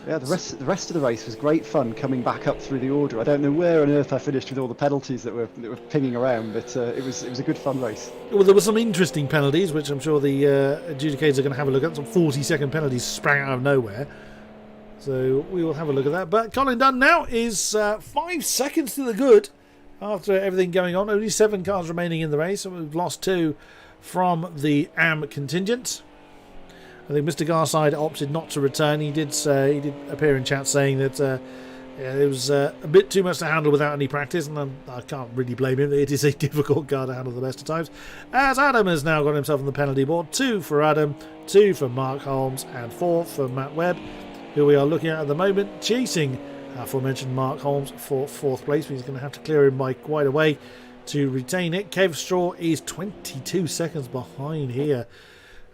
Yeah, the rest of the race was great fun coming back up through the order. I don't know where on earth I finished with all the penalties that were pinging around, but it was a good fun race. Well, there were some interesting penalties, which I'm sure the adjudicators are going to have a look at. Some 40-second penalties sprang out of nowhere. So we will have a look at that. But Colin Dunn now is 5 seconds to the good after everything going on. Only 7 cars remaining in the race. So we've lost 2 from the AM contingent. I think Mr. Garside opted not to return. He did appear in chat saying that it was a bit too much to handle without any practice, and I can't really blame him. It is a difficult car to handle the best of times. As Adam has now got himself on the penalty board, 2 for Adam, 2 for Mark Holmes, and 4 for Matt Webb, who we are looking at the moment, chasing aforementioned Mark Holmes for 4th place. He's going to have to clear him by quite a way to retain it. Kev Straw is 22 seconds behind here.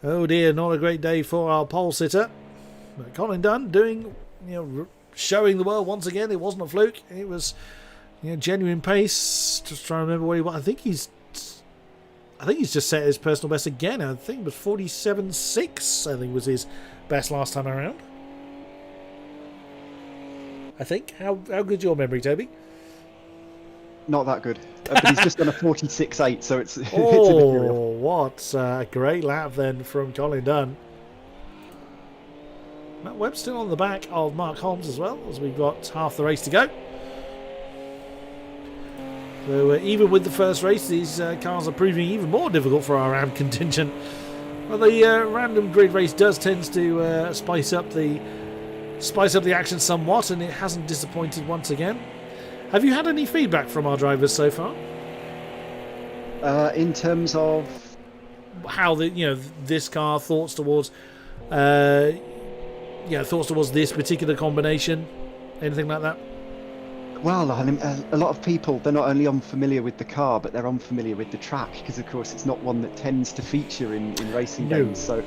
Oh dear, not a great day for our pole sitter. But Colin Dunn doing, showing the world once again. It wasn't a fluke. It was, genuine pace. Just trying to remember what he was. I think he's just set his personal best again. I think it was 47.6. I think was his best last time around. I think. How good's your memory, Toby? Not that good. But he's just done a 46.8, so it's Oh, immaterial. what a great lap then from Colin Dunn. Matt Webb still on the back of Mark Holmes as well, as we've got half the race to go. So even with the first race, these cars are proving even more difficult for our AM contingent. Well, the random grid race does tend to spice up the action somewhat, and it hasn't disappointed once again. Have you had any feedback from our drivers so far? In terms of how this car thoughts towards this particular combination, anything like that? Well, a lot of people, they're not only unfamiliar with the car, but they're unfamiliar with the track, because of course it's not one that tends to feature in racing games. So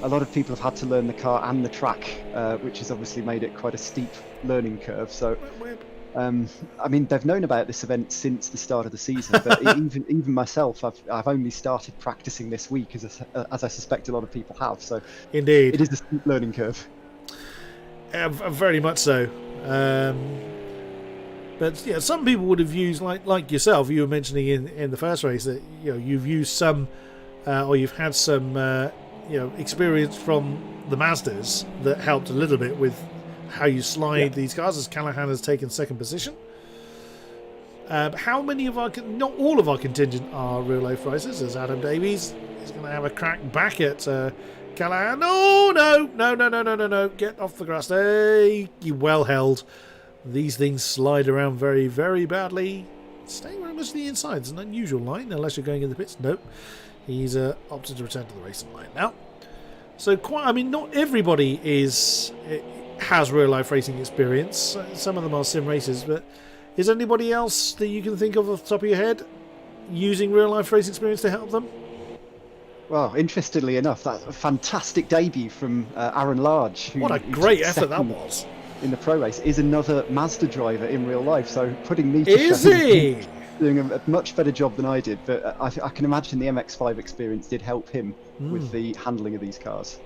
a lot of people have had to learn the car and the track, which has obviously made it quite a steep learning curve. So, I mean, they've known about this event since the start of the season, but even myself, I've only started practicing this week, as I suspect a lot of people have. So, Indeed, it is a steep learning curve. Very much so. But yeah, some people would have used, like yourself, you were mentioning in the first race, that you've used some, or you've had some experience from the Mazdas that helped a little bit with how you slide these cars, as Callahan has taken second position. How many of not all of our contingent are real life racers, as Adam Davies is going to have a crack back at Callahan. No, get off the grass. Hey, you well held. These things slide around very, very badly. Staying very much to the inside. It's an unusual line, unless you're going in the pits. Nope. He's opted to return to the racing line now. So, not everybody has real life racing experience. Some of them are sim racers, but is anybody else that you can think of off the top of your head using real life racing experience to help them? Well, interestingly enough, that's a fantastic debut from Aaron Large. What a great effort that was. In the pro race, is another Mazda driver in real life, so putting me to is he doing a much better job than I did, but I can imagine the MX-5 experience did help him with the handling of these cars.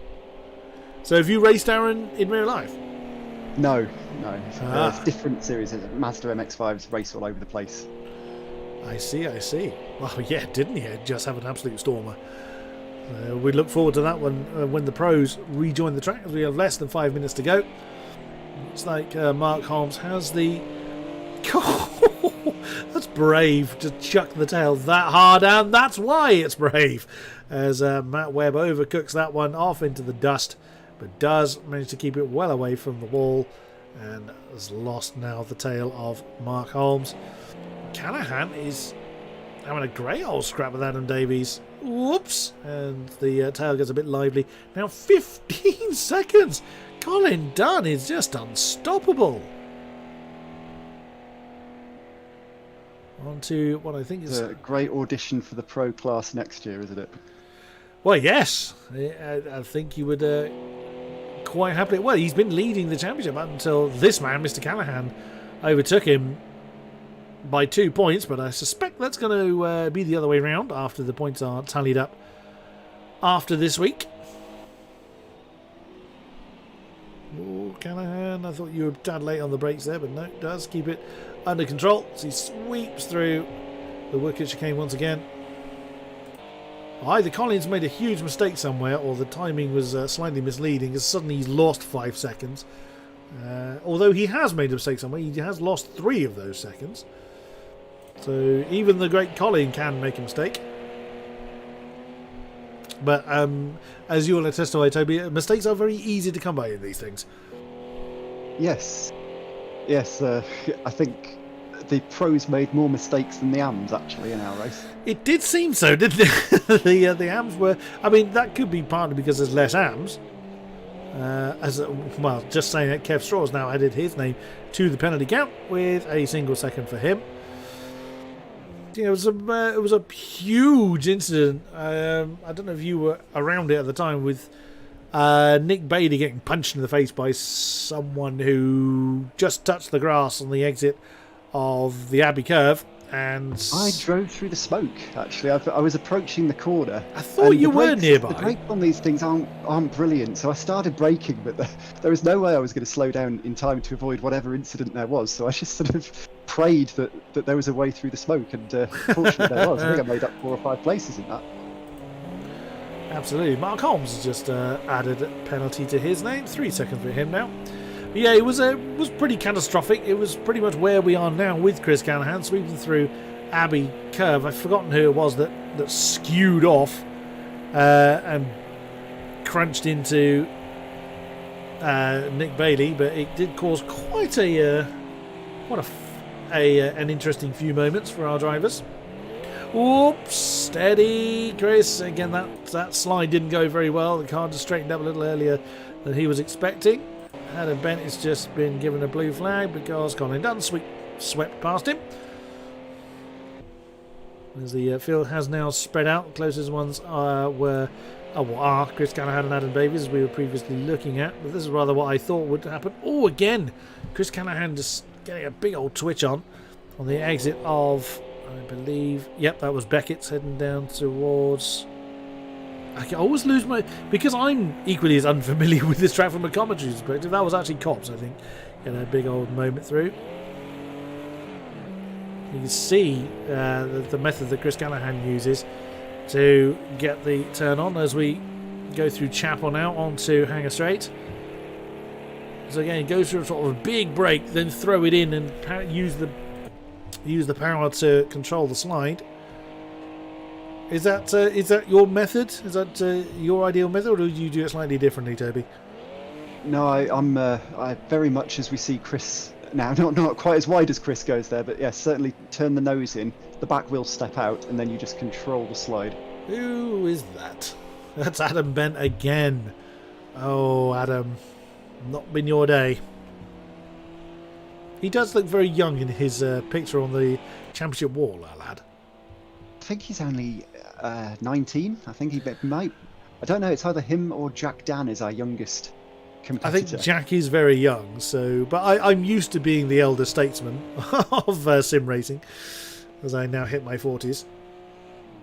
So have you raced Aaron in real life? No. It's different series. Mazda MX-5s race all over the place. I see. Well, yeah, didn't he just have an absolute stormer? We look forward to that one when the pros rejoin the track, as we have less than 5 minutes to go. Looks like Mark Holmes has the... That's brave to chuck the tail that hard, and that's why it's brave. As Matt Webb overcooks that one off into the dust, but does manage to keep it well away from the wall, and has lost now the tail of Mark Holmes. Callahan is having a great old scrap with Adam Davies. Whoops! And the tail gets a bit lively. Now 15 seconds! Colin Dunn is just unstoppable. On to what I think is a great audition for the pro class next year, isn't it? Well, yes. I think you would quite happily... Well, he's been leading the championship up until this man, Mr. Callahan, overtook him by 2 points, but I suspect that's going to be the other way around after the points are tallied up after this week. Oh, Callahan, I thought you were a tad late on the brakes there, but no, does keep it under control. So he sweeps through the wicket chicane once again. Either Collins made a huge mistake somewhere, or the timing was slightly misleading, as suddenly he's lost 5 seconds. Although he has made a mistake somewhere, he has lost 3 of those seconds. So even the great Colin can make a mistake. But as you will attest to, Toby, mistakes are very easy to come by in these things. Yes. I think the pros made more mistakes than the AMs actually in our race. It did seem so, didn't it? the AMs were... I mean, that could be partly because there's less AMs. Just saying that Kev Straw has now added his name to the penalty count with a single second for him. It was a huge incident. I don't know if you were around it at the time, with Nick Bailey getting punched in the face by someone who just touched the grass on the exit of the Abbey Curve. And I drove through the smoke, actually. I was approaching the corner. I thought you were nearby. The brakes on these things aren't brilliant, so I started braking, but there was no way I was going to slow down in time to avoid whatever incident there was. So I just sort of prayed that there was a way through the smoke, and fortunately there was. I think I made up 4 or 5 places in that. Absolutely. Mark Holmes has just added a penalty to his name. 3 seconds for him now. But yeah, it was pretty catastrophic. It was pretty much where we are now with Chris Callahan sweeping through Abbey Curve. I've forgotten who it was that skewed off and crunched into Nick Bailey, but it did cause quite an interesting few moments for our drivers. Whoops, steady, Chris. Again, that slide didn't go very well. The car just straightened up a little earlier than he was expecting. Adam Bent has just been given a blue flag because Colin Dunn swept past him. as the field has now spread out. The closest ones are Chris Callahan and Adam Davies, as we were previously looking at. But this is rather what I thought would happen. Oh, again, Chris Callahan just getting a big old twitch on the exit of, I believe, yep, that was Beckett's heading down towards... I can always lose my... Because I'm equally as unfamiliar with this track from a commentary perspective, that was actually Cops, I think. Getting a big old moment through. You can see the method that Chris Callahan uses to get the turn on as we go through Chapel now onto Hanger Straight. So again, go through sort of a big break, then throw it in and use the power to control the slide. Is that your method? Is that your ideal method, or do you do it slightly differently, Toby? No, I very much as we see Chris now, not quite as wide as Chris goes there, but yeah, certainly turn the nose in, the back wheel step out, and then you just control the slide. Who is that? That's Adam Bent again. Oh, Adam, not been your day. He does look very young in his picture on the championship wall, that lad. I think he's only 19. I think he might. I don't know. It's either him or Jack Dan is our youngest competitor. I think Jack is very young, but I'm used to being the elder statesman of sim racing, as I now hit my 40s.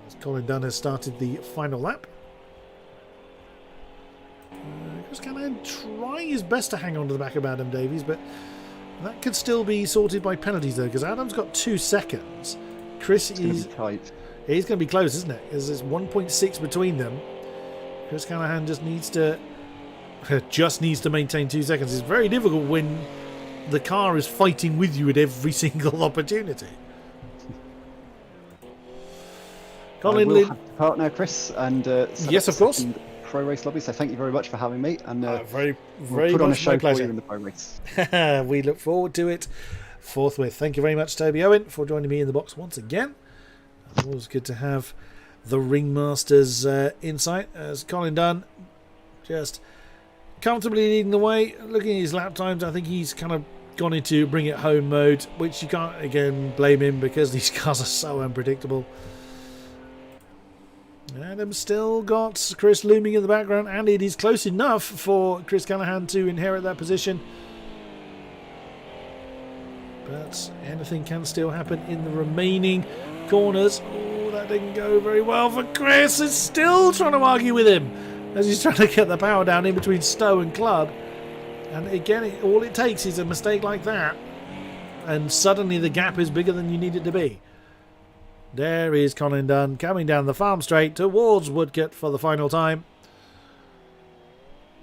As Colin Dunn has started the final lap. Chris Callahan trying his best to hang on to the back of Adam Davies, but that could still be sorted by penalties though, because Adam's got 2 seconds. Chris is tight. He's going to be close, isn't it? There's 1.6 between them. Chris Callahan just needs to maintain 2 seconds. It's very difficult when the car is fighting with you at every single opportunity. Colin We'll have to partner, Chris, and yes, of course. Pro Race Lobby. So thank you very much for having me, and very we'll put on a much show my for you pleasure in the Pro Race. We look forward to it forthwith. Thank you very much, Toby Owen, for joining me in the box once again. Always good to have the ringmaster's insight, as Colin Dunn just comfortably leading the way. Looking at his lap times, I think he's kind of gone into bring it home mode, which you can't again blame him because these cars are so unpredictable. Adam's still got Chris looming in the background, and it is close enough for Chris Callahan to inherit that position. But anything can still happen in the remaining corners. Oh, that didn't go very well for Chris. He's still trying to argue with him as he's trying to get the power down in between Stowe and Club. And again, all it takes is a mistake like that, and suddenly the gap is bigger than you need it to be. There is Colin Dunn coming down the farm straight towards Woodcote for the final time.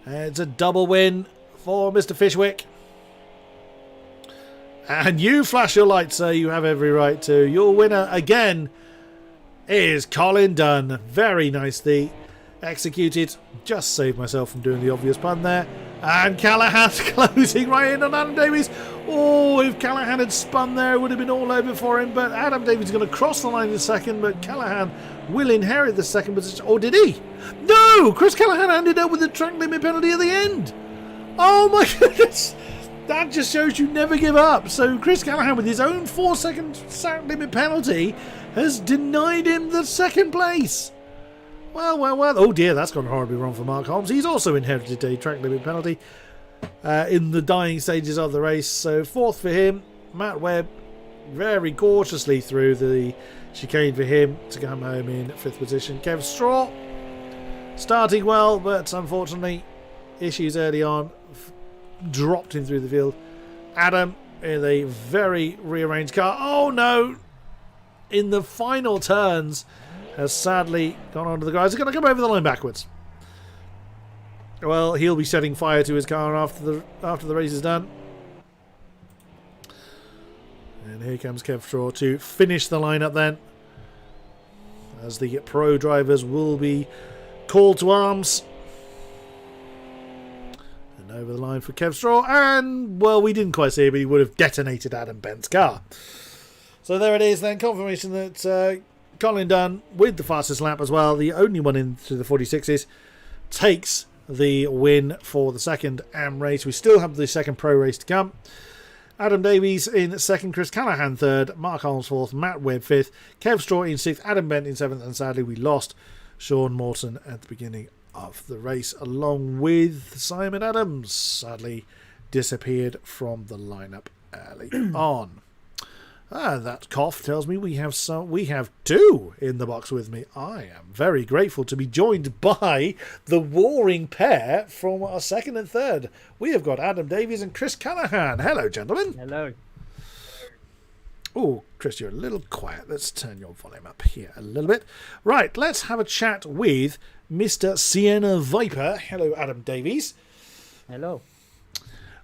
It's a double win for Mr. Fishwick. And you flash your lights, sir. You have every right to. Your winner again is Colin Dunn. Very nicely executed. Just saved myself from doing the obvious pun there. And Callahan's closing right in on Adam Davies. Oh, if Callahan had spun there, it would have been all over for him. But Adam Davies is going to cross the line in a second. But Callahan will inherit the second position. Or did he? No! Chris Callahan ended up with a track limit penalty at the end. Oh my goodness. That just shows you never give up. So Chris Callahan, with his own 4-second track limit penalty, has denied him the second place. Well. Oh dear, that's gone horribly wrong for Mark Holmes. He's also inherited a track limit penalty in the dying stages of the race. So 4th for him. Matt Webb very cautiously through the chicane for him to come home in 5th position. Kev Straw starting well, but unfortunately issues early on dropped him through the field. Adam in a very rearranged car. Oh no! In the final turns, has sadly gone onto the grass. He's going to come over the line backwards. Well, he'll be setting fire to his car after the race is done. And here comes Kev Straw to finish the lineup then, as the pro drivers will be called to arms. And over the line for Kev Straw, and well, we didn't quite see it, but he would have detonated Adam Bent's car. So there it is then, confirmation that Colin Dunn, with the fastest lap as well, the only one into the 46s, takes the win for the second AM race. We still have the second pro race to come. Adam Davies in second, Chris Callaghan third, Mark Holmes fourth, Matt Webb fifth, Kev Straw in sixth, Adam Bent in seventh, and sadly we lost Sean Morton at the beginning of the race, along with Simon Adams. Sadly disappeared from the lineup early on. That cough tells me we have two in the box with me. I am very grateful to be joined by the warring pair from our second and third. We have got Adam Davies and Chris Callaghan. Hello, gentlemen. Hello. Oh, Chris, you're a little quiet. Let's turn your volume up here a little bit. Right, let's have a chat with Mr. Sienna Viper. Hello, Adam Davies. Hello.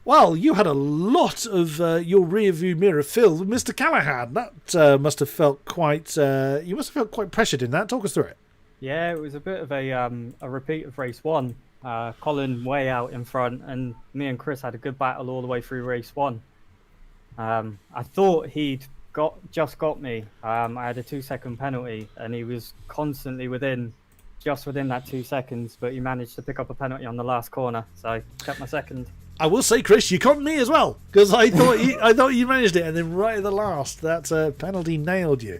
Well, you had a lot of your rear view mirror filled with Mr. Callaghan. That must have felt quite. You must have felt quite pressured in that. Talk us through it. Yeah, it was a bit of a repeat of race one. Colin way out in front, and me and Chris had a good battle all the way through race one. I thought he'd just got me. I had a 2-second penalty, and he was constantly within that 2 seconds, but he managed to pick up a penalty on the last corner, so I kept my second. I will say, Chris, you caught me as well, because I thought you managed it, and then right at the last, that penalty nailed you.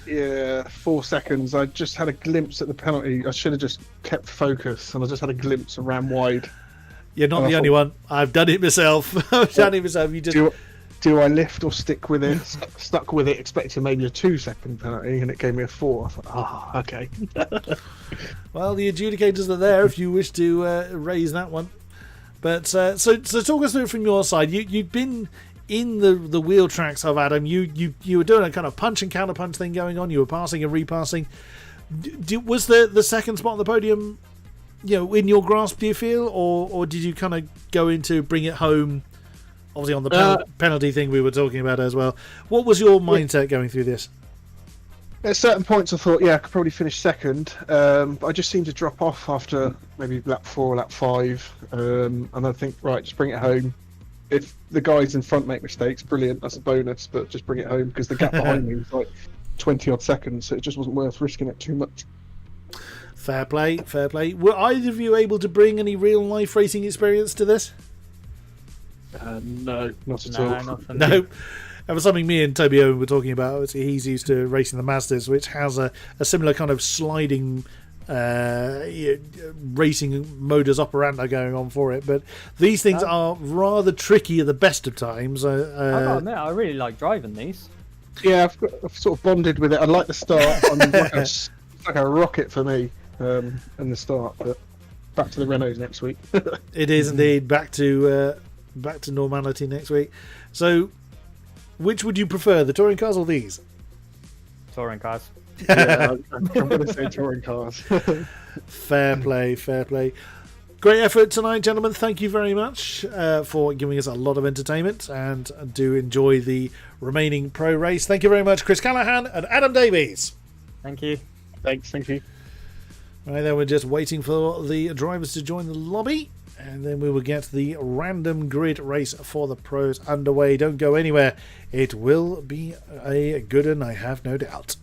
Yeah, 4 seconds. I just had a glimpse at the penalty. I should have just kept focus, and I just had a glimpse and ran wide. You're not the only one. I've done it myself. You just. Do I lift or stick with it? Stuck with it, expecting maybe a 2-second penalty, and it gave me a 4. I thought, okay. Well, the adjudicators are there if you wish to raise that one. But so talk us through it from your side. You've been in the wheel tracks of Adam. You were doing a kind of punch and counter punch thing going on. You were passing and repassing. Was the second spot on the podium, in your grasp? Do you feel, or did you kind of go into bring it home? Obviously on the penalty thing we were talking about as well. What was your mindset going through this? At certain points I thought, I could probably finish second, but I just seemed to drop off after maybe lap 4, lap 5, and I think, right, just bring it home. If the guys in front make mistakes, brilliant, that's a bonus, but just bring it home, because the gap behind me was like 20-odd seconds, so it just wasn't worth risking it too much. Fair play. Were either of you able to bring any real-life racing experience to this? No, not at all. Not for me. No. It was something me and Toby Owen were talking about. He's used to racing the Mazdas, which has a similar kind of sliding racing modus operandi going on for it. But these things are rather tricky at the best of times. I gotta admit, I really like driving these. Yeah, I've sort of bonded with it. I like the start. It's like a rocket for me in the start. But back to the Renaults next week. It is indeed back to normality next week. So, which would you prefer, the touring cars or these? Touring cars. Yeah, I'm going to say touring cars. Fair play. Great effort tonight, gentlemen. Thank you very much for giving us a lot of entertainment, and do enjoy the remaining pro race. Thank you very much, Chris Callaghan and Adam Davies. Thank you. Thanks, thank you. Right, then we're just waiting for the drivers to join the lobby, and then we will get the random grid race for the pros underway. Don't go anywhere. It will be a good one, I have no doubt.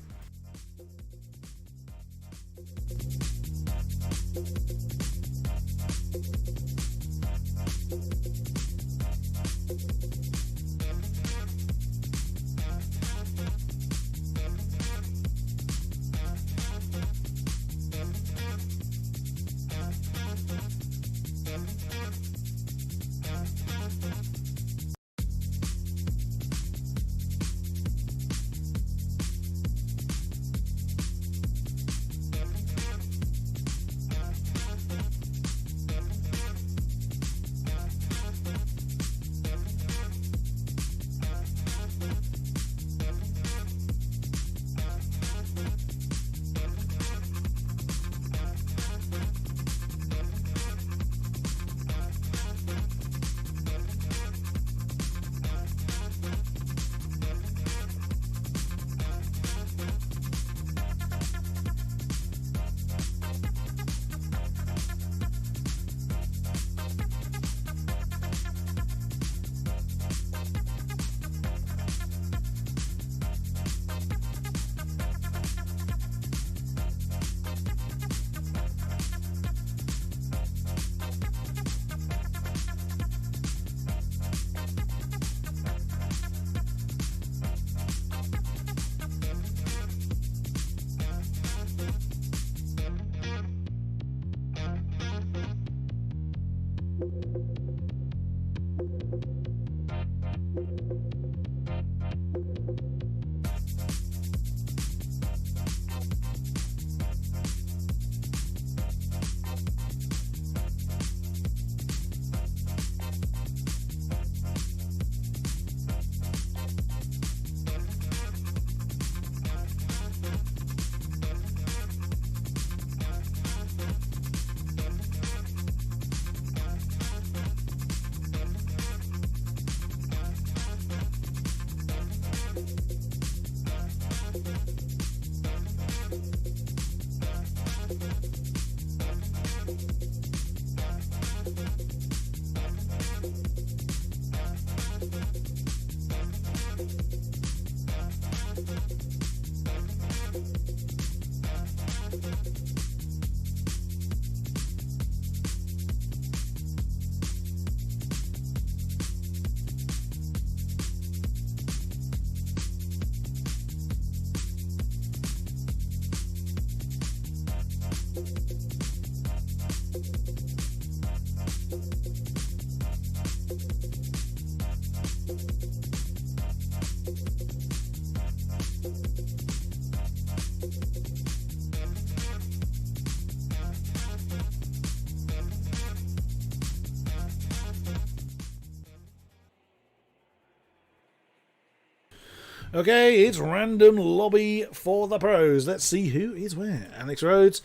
Okay, it's random lobby for the pros. Let's see who is where. Alex Rhodes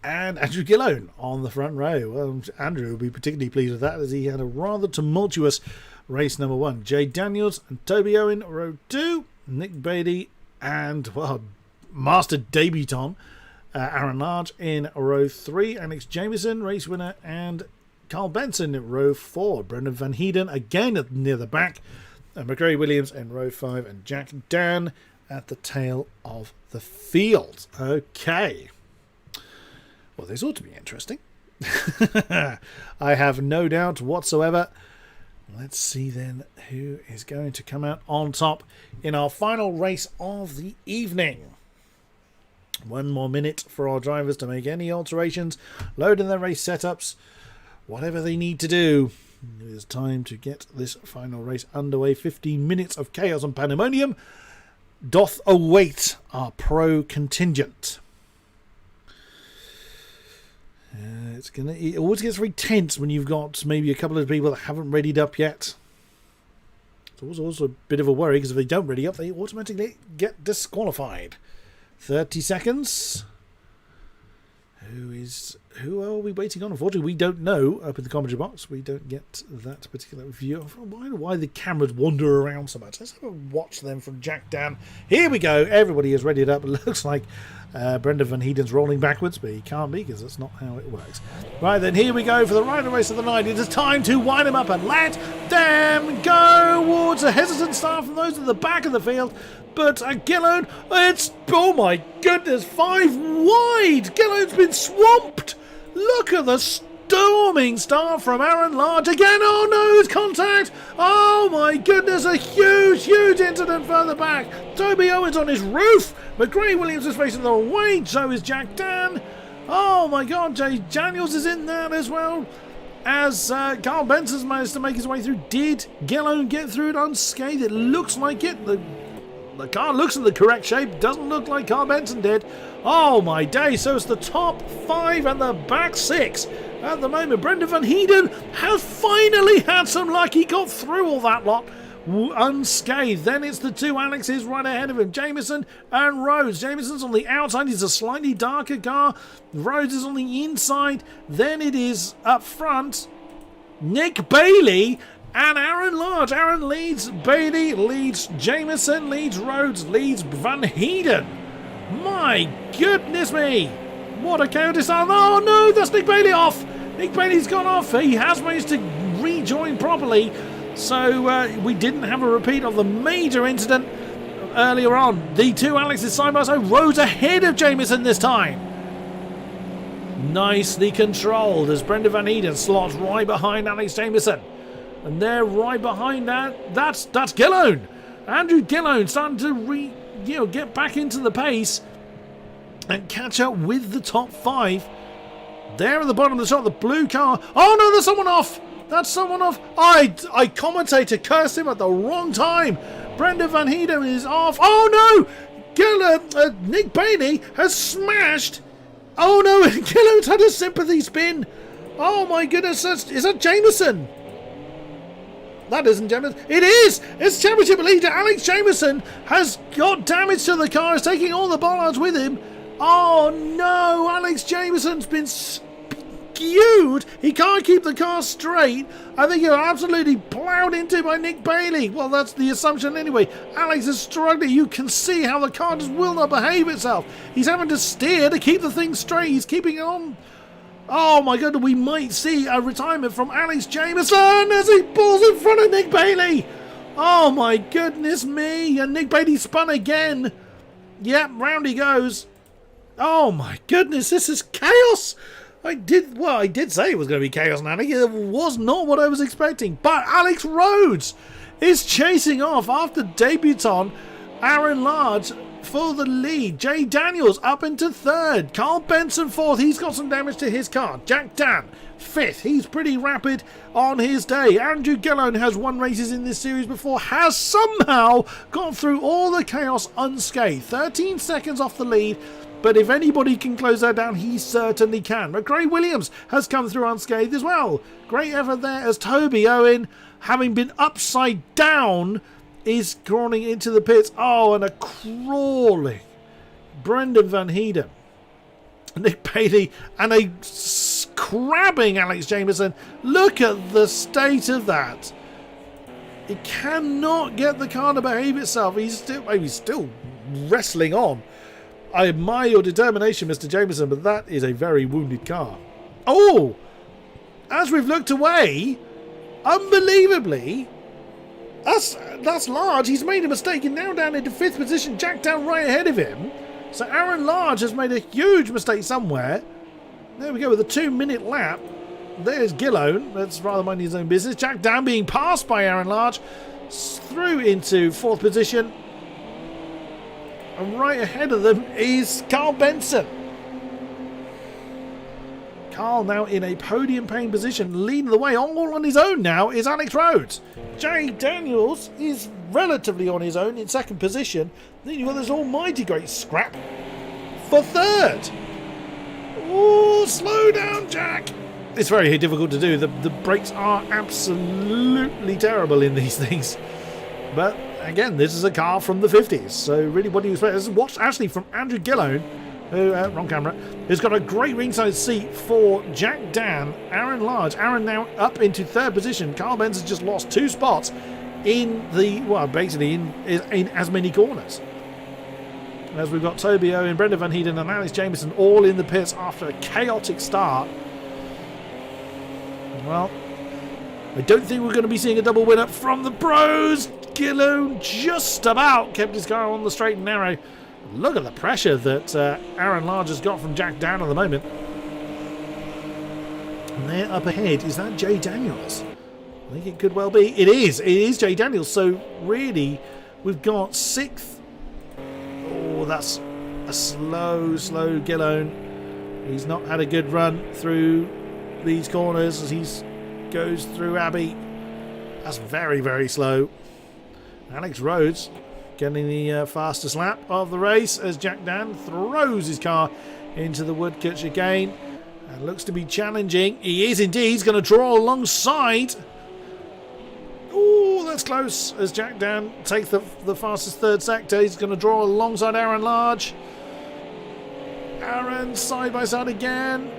and Andrew Gillone on the front row. Well, Andrew will be particularly pleased with that as he had a rather tumultuous race number 1. Jay Daniels and Toby Owen, row 2. Nick Beatty and, well, master debutant Aaron Large in row 3. Alex Jameson, race winner, and Carl Benson in row 4. Brendan Van Heeden again near the back. McCreary Williams in row 5 and Jack Dan at the tail of the field. Okay. Well, this ought to be interesting. I have no doubt whatsoever. Let's see then who is going to come out on top in our final race of the evening. 1 more minute for our drivers to make any alterations, load in their race setups, whatever they need to do. It is time to get this final race underway. 15 minutes of chaos and pandemonium doth await our pro contingent. It always gets very tense when you've got maybe a couple of people that haven't readied up yet. It's also a bit of a worry because if they don't ready up, they automatically get disqualified. 30 seconds. Who are we waiting on? Unfortunately, we don't know. Up in the commentary box, we don't get that particular view. Why the cameras wander around so much? Let's have a watch them from Jack Dan. Here we go. Everybody is readied up. It looks like Brendan Van Heeden's rolling backwards, but he can't be because that's not how it works. Right then, here we go for the rider race of the night. It is time to wind them up and let them go towards a hesitant start from those at the back of the field. But Gillone, oh my goodness, 5 wide. Gillone's been swamped. Look at the storming start from Aaron Large again. Oh no, it's contact. Oh my goodness, a huge incident further back. Toby Owens on his roof. McGray Williams is facing the way. So is Jack Dan. Oh my God, Jay Daniels is in there as well. As Carl Benson's managed to make his way through. Did Gillone get through it unscathed? It looks like it. The car looks in the correct shape. Doesn't look like Carl Benson did. Oh my day. So it's the top 5 and the back 6. At the moment, Brendan Van Heeden has finally had some luck. He got through all that lot unscathed. Then it's the 2 Alexes right ahead of him. Jameson and Rhodes. Jameson's on the outside. He's a slightly darker car. Rhodes is on the inside. Then it is up front Nick Bailey and Aaron Large. Aaron leads, Bailey leads, Jameson leads, Rhodes leads, Van Heeden. My goodness me. What a chaotic start. Oh no, that's Nick Bailey off. Nick Bailey's gone off. He has managed to rejoin properly. So we didn't have a repeat of the major incident earlier on. The 2 Alexes side by side. Rhodes ahead of Jameson this time. Nicely controlled as Brendan Van Heeden slots right behind Alex Jameson. And they're right behind that. That's Gillone. Andrew Gillone starting to get back into the pace and catch up with the top 5. There at the bottom of the shot, the blue car. Oh no, there's someone off. That's someone off. I commentator cursed him at the wrong time. Brendan Van Heeden is off. Oh no, Nick Bailey has smashed. Oh no, Gillone's had a sympathy spin. Oh my goodness, is that Jameson? That isn't Jameson. It is! It's championship leader Alex Jameson has got damage to the car. Is taking all the bollards with him. Oh no! Alex Jameson's been skewed. He can't keep the car straight. I think you're absolutely ploughed into by Nick Bailey. Well, that's the assumption anyway. Alex is struggling. You can see how the car just will not behave itself. He's having to steer to keep the thing straight. He's keeping it on. Oh my God, we might see a retirement from Alex Jameson as he pulls in front of Nick Bailey. Oh my goodness me, and Nick Bailey spun again. Yep, round he goes. Oh my goodness, this is chaos. I did say it was going to be chaos, Nanny. It was not what I was expecting. But Alex Rhodes is chasing off after debutant Aaron Large for the lead. Jay Daniels up into third. Carl Benson fourth. He's got some damage to his car. Jack Dan fifth. He's pretty rapid on his day. Andrew Gillone has won races in this series before, has somehow gone through all the chaos unscathed. 13 seconds off the lead, but if anybody can close that down, he certainly can. McRae Williams has come through unscathed as well. Great effort there as Toby Owen, having been upside down, is crawling into the pits. Oh, and a crawling Brendan Van Heeden, Nick Bailey, and a crabbing Alex Jameson. Look at the state of that. He cannot get the car to behave itself. He's still wrestling on. I admire your determination, Mr. Jameson, but that is a very wounded car. Oh, as we've looked away, unbelievably, that's Large. He's made a mistake and now down into 5th position. Jack down right ahead of him. So Aaron Large has made a huge mistake somewhere. There we go with a 2-minute lap. There's Gillone. That's rather minding his own business. Jack down being passed by Aaron Large. Through into 4th position. And right ahead of them is Carl Benson. Carl now in a podium paying position, leading the way all on his own now is Alex Rhodes. Jay Daniels is relatively on his own in 2nd position. Then you've got this almighty great scrap for 3rd. Oh, slow down, Jack. It's very difficult to do. The brakes are absolutely terrible in these things. But again, this is a car from the 50s. So really what do you expect? This is what's actually from Andrew Gillone, who, wrong camera, who's got a great ringside seat for Jack Dan. Aaron Large. Aaron now up into 3rd position. Carl Benz has just lost 2 spots in the, well, basically in as many corners. As we've got Toby Owen, Brendan Van Heeden and Alex Jameson all in the pits after a chaotic start. Well, I don't think we're going to be seeing a double winner from the pros. Gillone just about kept his car on the straight and narrow. Look at the pressure that Aaron Large has got from Jack Dan at the moment. And there up ahead, is that Jay Daniels? I think it could well be. It is. It is Jay Daniels. So really, we've got 6th. Oh, that's a slow Gillone. He's not had a good run through these corners as he goes through Abbey. That's very slow. Alex Rhodes getting the fastest lap of the race as Jack Dan throws his car into the woodcut again and looks to be challenging. He is indeed. He's going to draw alongside. Oh, that's close as Jack Dan takes the fastest 3rd sector. He's going to draw alongside Aaron Large. Aaron side by side again.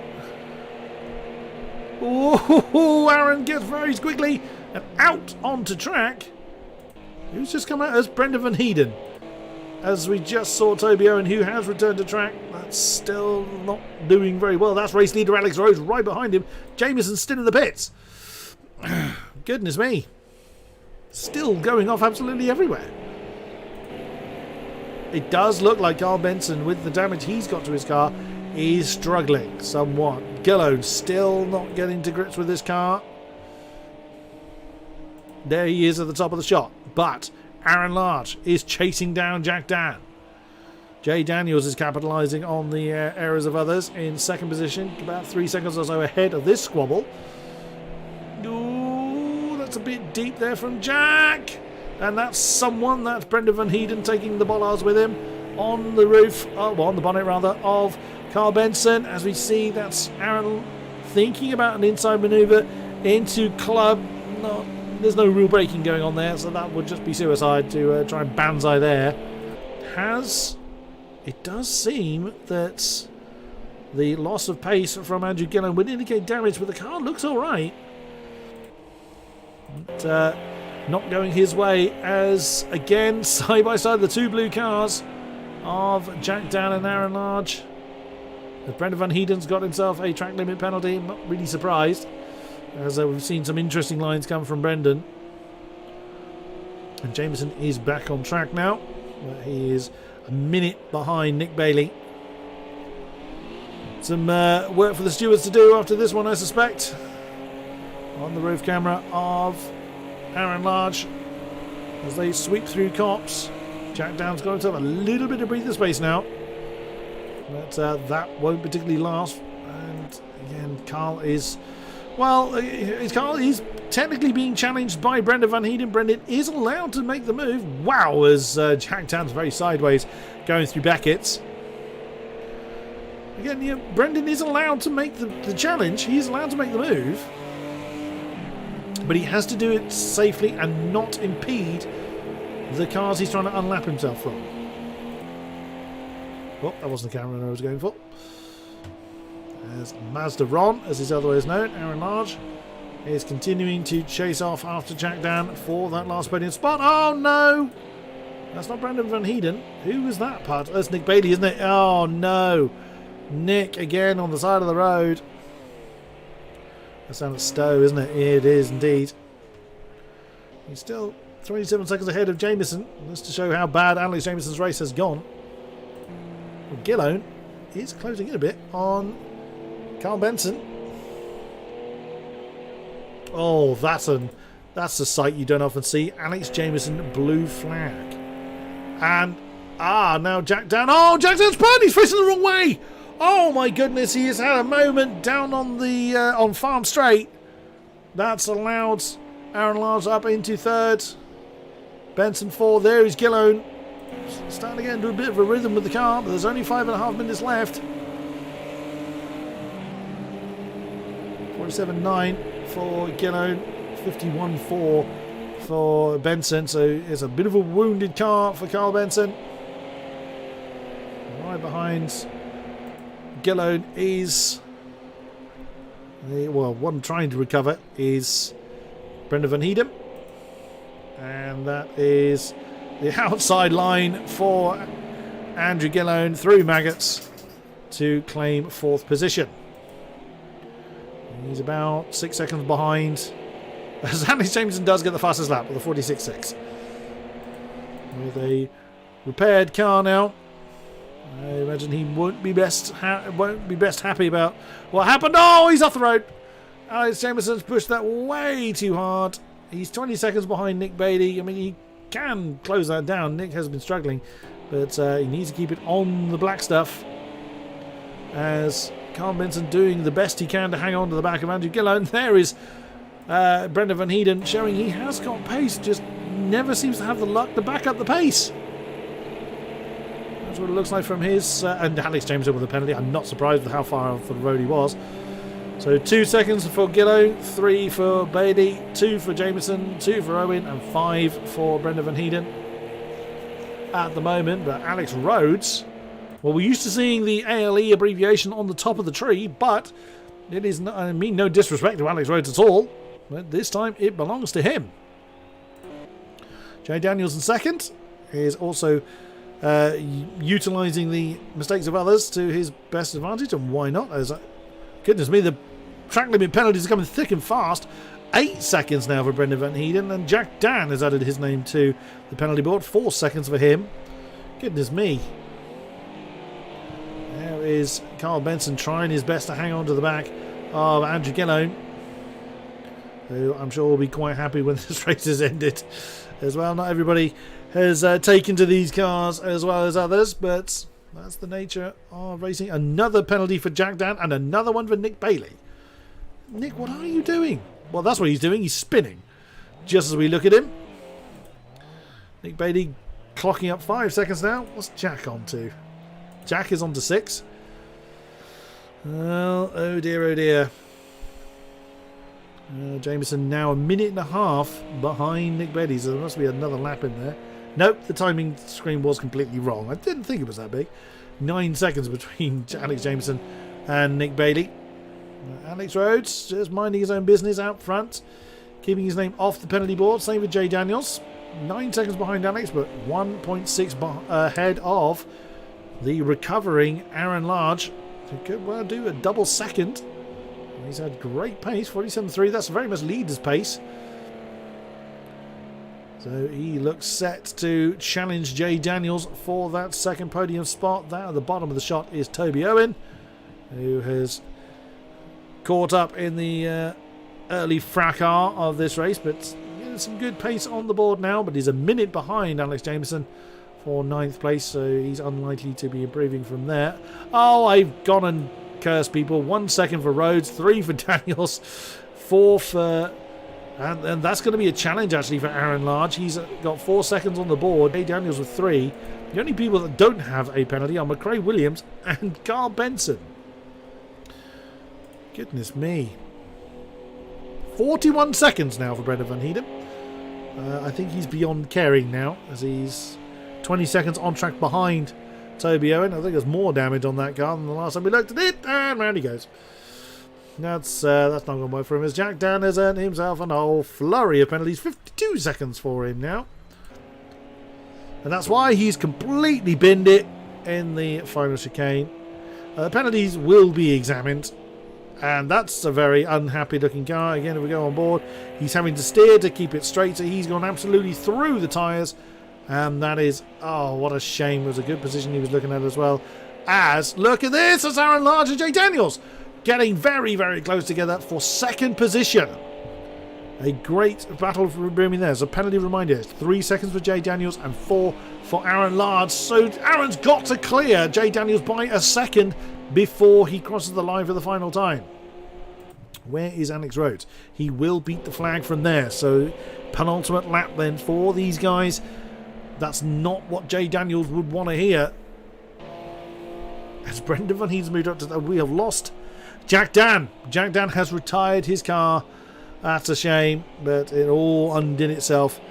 Oh, Aaron gets very quickly and out onto track. Who's just come out as Brendan Van Heeden? As we just saw Toby Owen, who has returned to track. That's still not doing very well. That's race leader Alex Rhodes right behind him. Jameson's still in the pits. Goodness me. Still going off absolutely everywhere. It does look like Carl Benson, with the damage he's got to his car, is struggling somewhat. Gillone still not getting to grips with his car. There he is at the top of the shot. But Aaron Large is chasing down Jack Dan. Jay Daniels is capitalising on the errors of others in 2nd position. About 3 seconds or so ahead of this squabble. Ooh, that's a bit deep there from Jack. And that's someone, that's Brendan Van Heeden taking the bollards with him on the roof, on the bonnet rather, of Carl Benson. As we see, that's Aaron thinking about an inside manoeuvre into club. There's no real braking going on there, so that would just be suicide to try and banzai there. It does seem that the loss of pace from Andrew Gillone would indicate damage, but the car looks alright. Not going his way as, again, side by side, the 2 blue cars of Jack Dan and Aaron Large. Brendan Van Heeden's got himself a track limit penalty. I'm not really surprised, as we've seen some interesting lines come from Brendan. And Jameson is back on track now. He is a minute behind Nick Bailey. Some work for the stewards to do after this one, I suspect. On the roof camera of Aaron Large as they sweep through cops. Jack Down's got himself a little bit of breather space now. But that won't particularly last. And again, Carl is... Well, Carl is technically being challenged by Brendan Van Heeden. Brendan is allowed to make the move. Wow, as Jack Down's very sideways going through Beckett's. Again, Brendan is allowed to make the challenge. He is allowed to make the move. But he has to do it safely and not impede the cars he's trying to unlap himself from. Well, that wasn't the camera I was going for. As Mazda Ron, as is otherwise known, Aaron Large, is continuing to chase off after Jack Dan for that last podium spot. Oh no! That's not Brendan Van Heeden. Who was that part? That's Nick Bailey, isn't it? Oh no! Nick again on the side of the road. That's down at Stowe, isn't it? It is indeed. He's still 27 seconds ahead of Jameson. Just to show how bad Alex Jameson's race has gone. Well, Gillone is closing in a bit on Carl Benson. Oh, that's a sight you don't often see. Alex Jameson, blue flag. And, now Jack Dan. Oh, Jack Dan's spun! He's facing the wrong way! Oh my goodness, he has had a moment down on the on Farm Straight. That's allowed Aaron Lars up into third. Benson 4, there is Gillone. Starting to get into a bit of a rhythm with the car, but there's only 5.5 minutes left. 47.9 for Gillone, 51.4 for Benson. So it's a bit of a wounded car for Carl Benson. Right behind Gillone is one trying to recover is Brendan Van Heeden, and that is the outside line for Andrew Gillone through Maggots to claim 4th position. He's about 6 seconds behind, as Alex Jameson does get the fastest lap with a 46.6 with a repaired car now. I imagine he won't be best happy about what happened. Oh, he's off the road. Alex Jameson's pushed that way too hard. He's 20 seconds behind Nick Bailey. I mean, he can close that down. Nick has been struggling, but he needs to keep it on the black stuff. As Carl Benson doing the best he can to hang on to the back of Andrew Gillone. There is Brendan Van Heeden showing he has got pace, just never seems to have the luck to back up the pace. That's what it looks like from his... and Alex Jameson with a penalty. I'm not surprised with how far off the road he was. So 2 seconds for Gillone, 3 for Bailey, 2 for Jameson, 2 for Owen, and 5 for Brendan Van Heeden at the moment. But Alex Rhodes... Well, we're used to seeing the ALE abbreviation on the top of the tree, but it is not, I mean no disrespect to Alex Rhodes at all, but this time it belongs to him. Jay Daniels in second is also utilising the mistakes of others to his best advantage, and why not? As goodness me, the track limit penalties are coming thick and fast. 8 seconds now for Brendan Van Heeden, and Jack Dan has added his name to the penalty board. 4 seconds for him. Goodness me. There is Carl Benson trying his best to hang on to the back of Andrew Gillone, who I'm sure will be quite happy when this race is ended as well. Not everybody has taken to these cars as well as others, but that's the nature of racing. Another penalty for Jack Dan and another one for Nick Bailey. Nick, what are you doing? Well, that's what he's doing. He's spinning just as we look at him. Nick Bailey clocking up 5 seconds now. What's Jack on to? Jack is on to 6. Well, oh dear, oh dear. Jameson now a minute and a half behind Nick Bailey, so there must be another lap in there. Nope, the timing screen was completely wrong. I didn't think it was that big. 9 seconds between Alex Jameson and Nick Bailey. Alex Rhodes just minding his own business out front, keeping his name off the penalty board. Same with Jay Daniels. 9 seconds behind Alex, but 1.6 ahead of the recovering Aaron Large. He could well do a double second. He's had great pace, 47.3. That's very much leader's pace. So he looks set to challenge Jay Daniels for that second podium spot. That at the bottom of the shot is Toby Owen, who has caught up in the early fracas of this race, but some good pace on the board now. But he's a minute behind Alex Jameson for 9th place, so he's unlikely to be improving from there. Oh, I've gone and cursed people. 1 second for Rhodes, 3 for Daniels, 4 for... And that's going to be a challenge, actually, for Aaron Large. He's got 4 seconds on the board. Jay Daniels with 3. The only people that don't have a penalty are McRae Williams and Carl Benson. Goodness me. 41 seconds now for Brendan Van Heeden. I think he's beyond caring now, as he's 20 seconds on track behind Toby Owen. I think there's more damage on that car than the last time we looked at it, and round he goes. That's not going to work for him, as Jack Dan has earned himself a whole flurry of penalties. 52 seconds for him now. And that's why he's completely binned it in the final chicane. Penalties will be examined. And that's a very unhappy looking car. Again, if we go on board, he's having to steer to keep it straight. So he's gone absolutely through the tyres. And that is, oh, what a shame. It was a good position he was looking at as well. As, look at this, it's Aaron Large and Jay Daniels getting very, very close together for 2nd position. A great battle for Booming there. So penalty reminder, 3 seconds for Jay Daniels and 4 for Aaron Large. So Aaron's got to clear Jay Daniels by a second before he crosses the line for the final time. Where is Alex Rhodes? He will beat the flag from there. So penultimate lap then for these guys. That's not what Jay Daniels would want to hear. As Brendan Van Heeden's moved up to... we have lost Jack Dan. Jack Dan has retired his car. That's a shame, but it all undid itself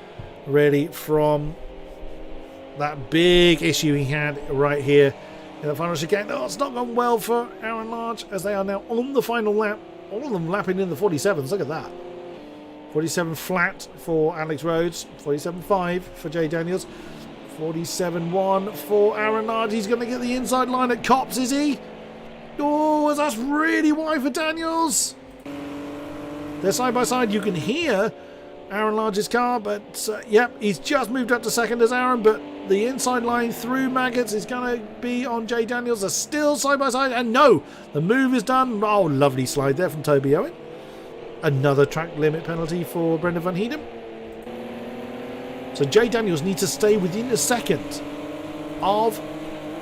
really from that big issue he had right here in the final chicane. Oh, it's not gone well for Aaron Large, as they are now on the final lap. All of them lapping in the 47s. Look at that. 47 flat for Alex Rhodes. 47.5 for Jay Daniels. 47.1 for Aaron Large. He's going to get the inside line at Cops, is he? Oh, that's really wide for Daniels. They're side by side. You can hear Aaron Large's car, but yep, he's just moved up to 2nd as Aaron, but the inside line through Maggots is going to be on Jay Daniels. They're still side by side, and no, the move is done. Oh, lovely slide there from Toby Owen. Another track limit penalty for Brendan Van Heeden. So Jay Daniels needs to stay within a second of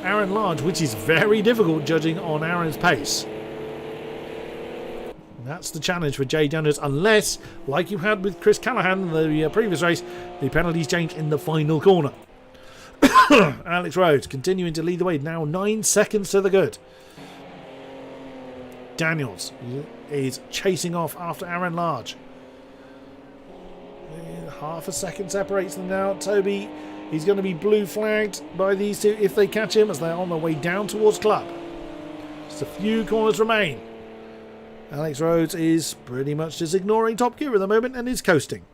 Aaron Large, which is very difficult judging on Aaron's pace. That's the challenge for Jay Daniels, unless, like you had with Chris Callahan in the previous race, the penalties change in the final corner. Alex Rhodes continuing to lead the way, now 9 seconds to the good. Daniels is chasing off after Aaron Large. Half a second separates them now. Toby, he's going to be blue flagged by these two if they catch him, as they're on their way down towards Club. Just a few corners remain. Alex Rhodes is pretty much just ignoring top gear at the moment and is coasting.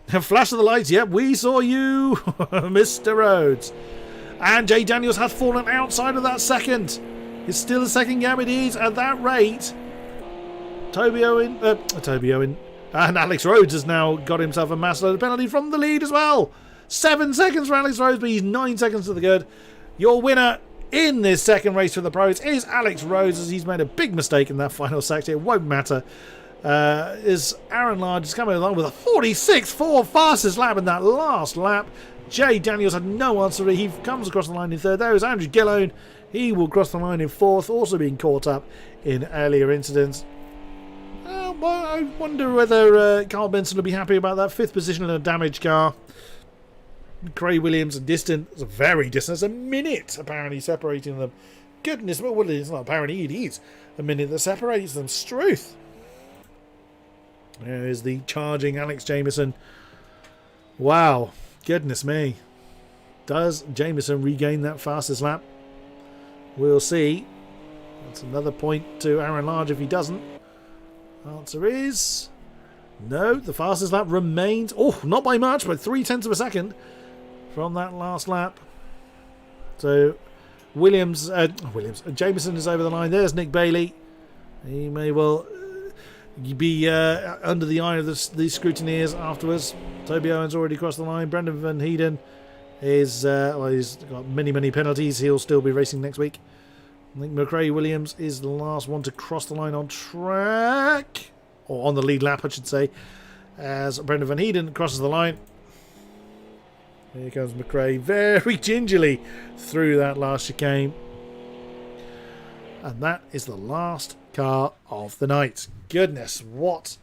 Flash of the lights, yep, we saw you, Mr. Rhodes. And Jay Daniels has fallen outside of that second. It's still a second gap, it is, at that rate. Toby Owen, and Alex Rhodes has now got himself a mass load of penalty from the lead as well. 7 seconds for Alex Rhodes, but he's 9 seconds to the good. Your winner in this second race for the pros is Alex Rhodes, as he's made a big mistake in that final sector. It won't matter. Is Aaron Large is coming along with a 46.4 fastest lap in that last lap. Jay Daniels had no answer. He comes across the line in 3rd. There is Andrew Gillone. He will cross the line in 4th, also being caught up in earlier incidents. Well, I wonder whether Carl Benson will be happy about that 5th position in a damaged car. Craig Williams are distant. It's very distant. It's a minute apparently separating them. Goodness, well, it's not apparently, it is a minute that separates them. Struth. There is the charging Alex Jameson. Wow. Goodness me. Does Jameson regain that fastest lap? We'll see. That's another point to Aaron Large if he doesn't. Answer is no. The fastest lap remains, not by much, but 0.3 of a second from that last lap. So Jameson is over the line. There's Nick Bailey. He may well be under the eye of the scrutineers afterwards. Toby Owen's already crossed the line. Brendan Van Heeden is he's got many penalties. He'll still be racing next week. I think McRae Williams is the last one to cross the line on track, or on the lead lap I should say, as Brendan Van Heeden crosses the line. Here comes McRae very gingerly through that last chicane. And that is the last car of the night. Goodness, what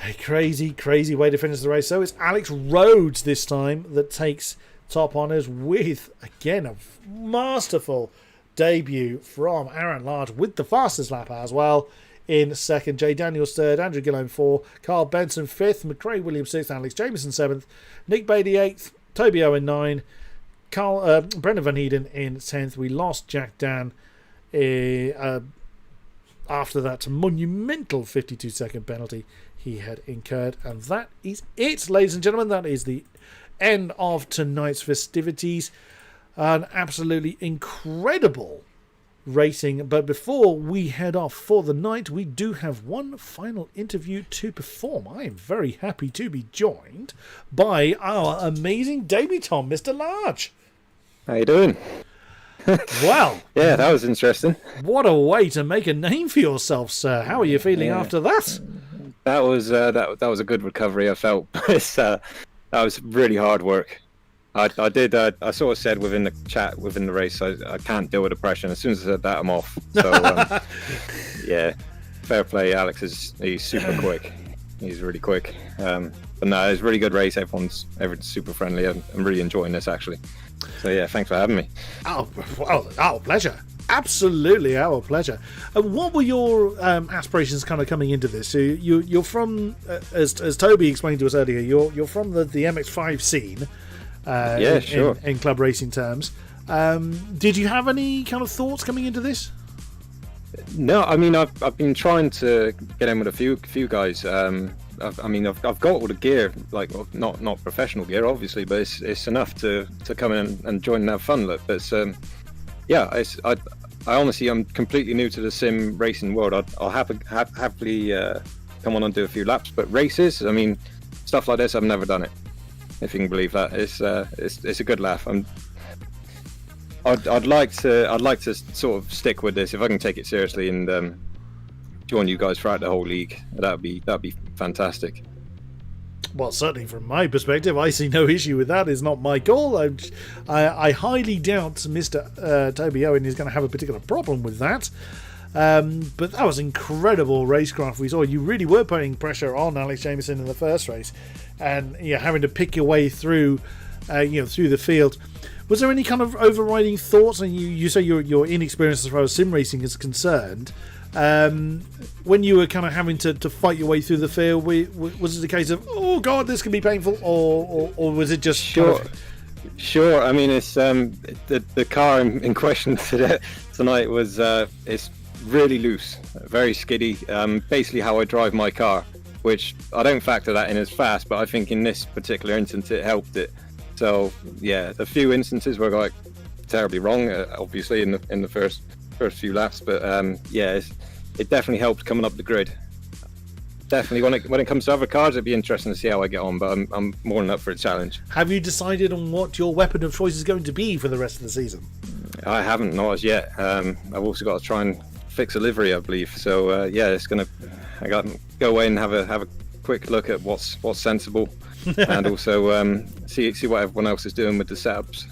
a crazy, crazy way to finish the race. So it's Alex Rhodes this time that takes top honours with, again, a masterful debut from Aaron Large with the fastest lap as well. In second, Jay Daniels third, Andrew Gillone 4, Carl Benson 5th, McRae Williams 6th, Alex Jameson 7th, Nick Beatty 8th, Toby Owen 9, Brendan Van Heeden in 10th. We lost Jack Dan after that monumental 52-second penalty he had incurred. And that is it, ladies and gentlemen. That is the end of tonight's festivities. An absolutely incredible racing. But before we head off for the night, we do have one final interview to perform. I am very happy to be joined by our amazing debutant, Mr. Large. How you doing? Well, yeah, that was interesting. What a way to make a name for yourself, sir. How are you feeling after that? That was a good recovery, I felt. That was really hard work. I sort of said within the chat, within the race, I can't deal with the pressure. And as soon as I said that, I'm off. So, yeah, fair play. Alex he's super quick. He's really quick. But no, it's a really good race. Everyone's super friendly. I'm really enjoying this, actually. So, yeah, thanks for having me. Oh, well, our pleasure. Absolutely our pleasure. What were your aspirations kind of coming into this? So you're from, as Toby explained to us earlier, you're from the MX-5 scene. Yeah, sure. In club racing terms. Did you have any kind of thoughts coming into this? No, I mean, I've been trying to get in with a few guys. I've got all the gear, like not professional gear, obviously, but it's enough to come in and join and have fun. Look, but I honestly, I'm completely new to the sim racing world. I'll happily come on and do a few laps, but races, I mean, stuff like this, I've never done it. If you can believe that, it's a good laugh. I'd like to sort of stick with this if I can take it seriously and join you guys throughout the whole league. That'd be fantastic. Well, certainly from my perspective, I see no issue with that. It's not my call. I highly doubt Mr. Toby Owen is going to have a particular problem with that. But that was incredible racecraft we saw. You really were putting pressure on Alex Jameson in the first race, and having to pick your way through, through the field. Was there any kind of overriding thoughts? And you say you're inexperienced as far as sim racing is concerned. When you were kind of having to fight your way through the field, was it a case of, oh god, this can be painful, or was it just sure? Sure. I mean, it's the car in question tonight was it's really loose, very skiddy. Basically, how I drive my car, which I don't factor that in as fast, but I think in this particular instance it helped it. So yeah, a few instances were like terribly wrong, obviously in the first few laps, but it definitely helped coming up the grid. Definitely, when it comes to other cars, it'd be interesting to see how I get on, but I'm more than up for a challenge. Have you decided on what your weapon of choice is going to be for the rest of the season? I haven't, not as yet. I've also got to try and fix a livery, I believe. So I got to go away and have a quick look at what's sensible, and also see what everyone else is doing with the setups.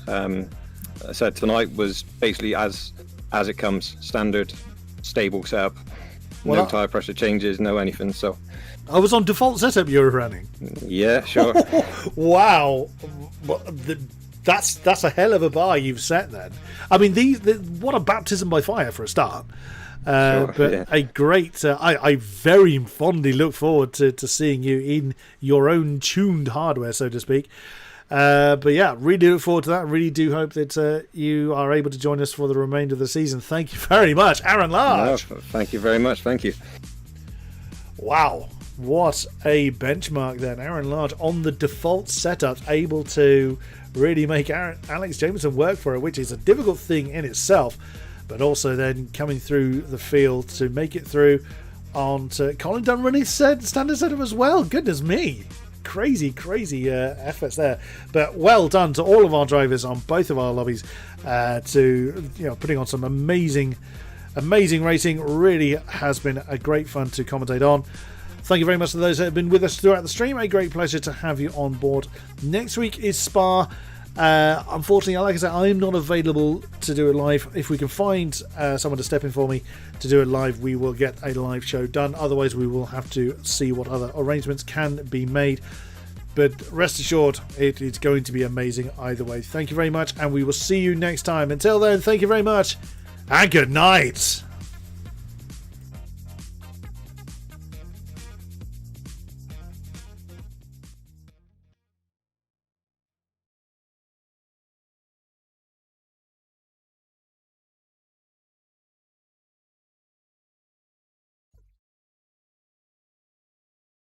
I said tonight was basically as it comes, standard, stable setup. No tyre pressure changes, no anything. So I was on default setup you were running. Yeah, sure. Wow, that's a hell of a bar you've set then. I mean, what a baptism by fire for a start. A great. I very fondly look forward to seeing you in your own tuned hardware, so to speak. But yeah, really look forward to that. Really do hope that you are able to join us for the remainder of the season. Thank you very much, Aaron Large. No, thank you very much. Thank you. Wow, what a benchmark then. Aaron Large on the default setup, able to really make Alex Jameson work for it, which is a difficult thing in itself. But also then coming through the field to make it through onto Colin Dunn running standard setup as well. Goodness me. Crazy efforts there. But well done to all of our drivers on both of our lobbies to putting on some amazing racing. Really has been a great fun to commentate on. Thank you very much to those that have been with us throughout the stream. A great pleasure to have you on board. Next week is Spa. Unfortunately, like I said, I'm not available to do it live. If we can find someone to step in for me to do it live, we will get a live show done. Otherwise, we will have to see what other arrangements can be made. But rest assured, it's going to be amazing either way. Thank you very much, and we will see you next time. Until then, thank you very much, and good night.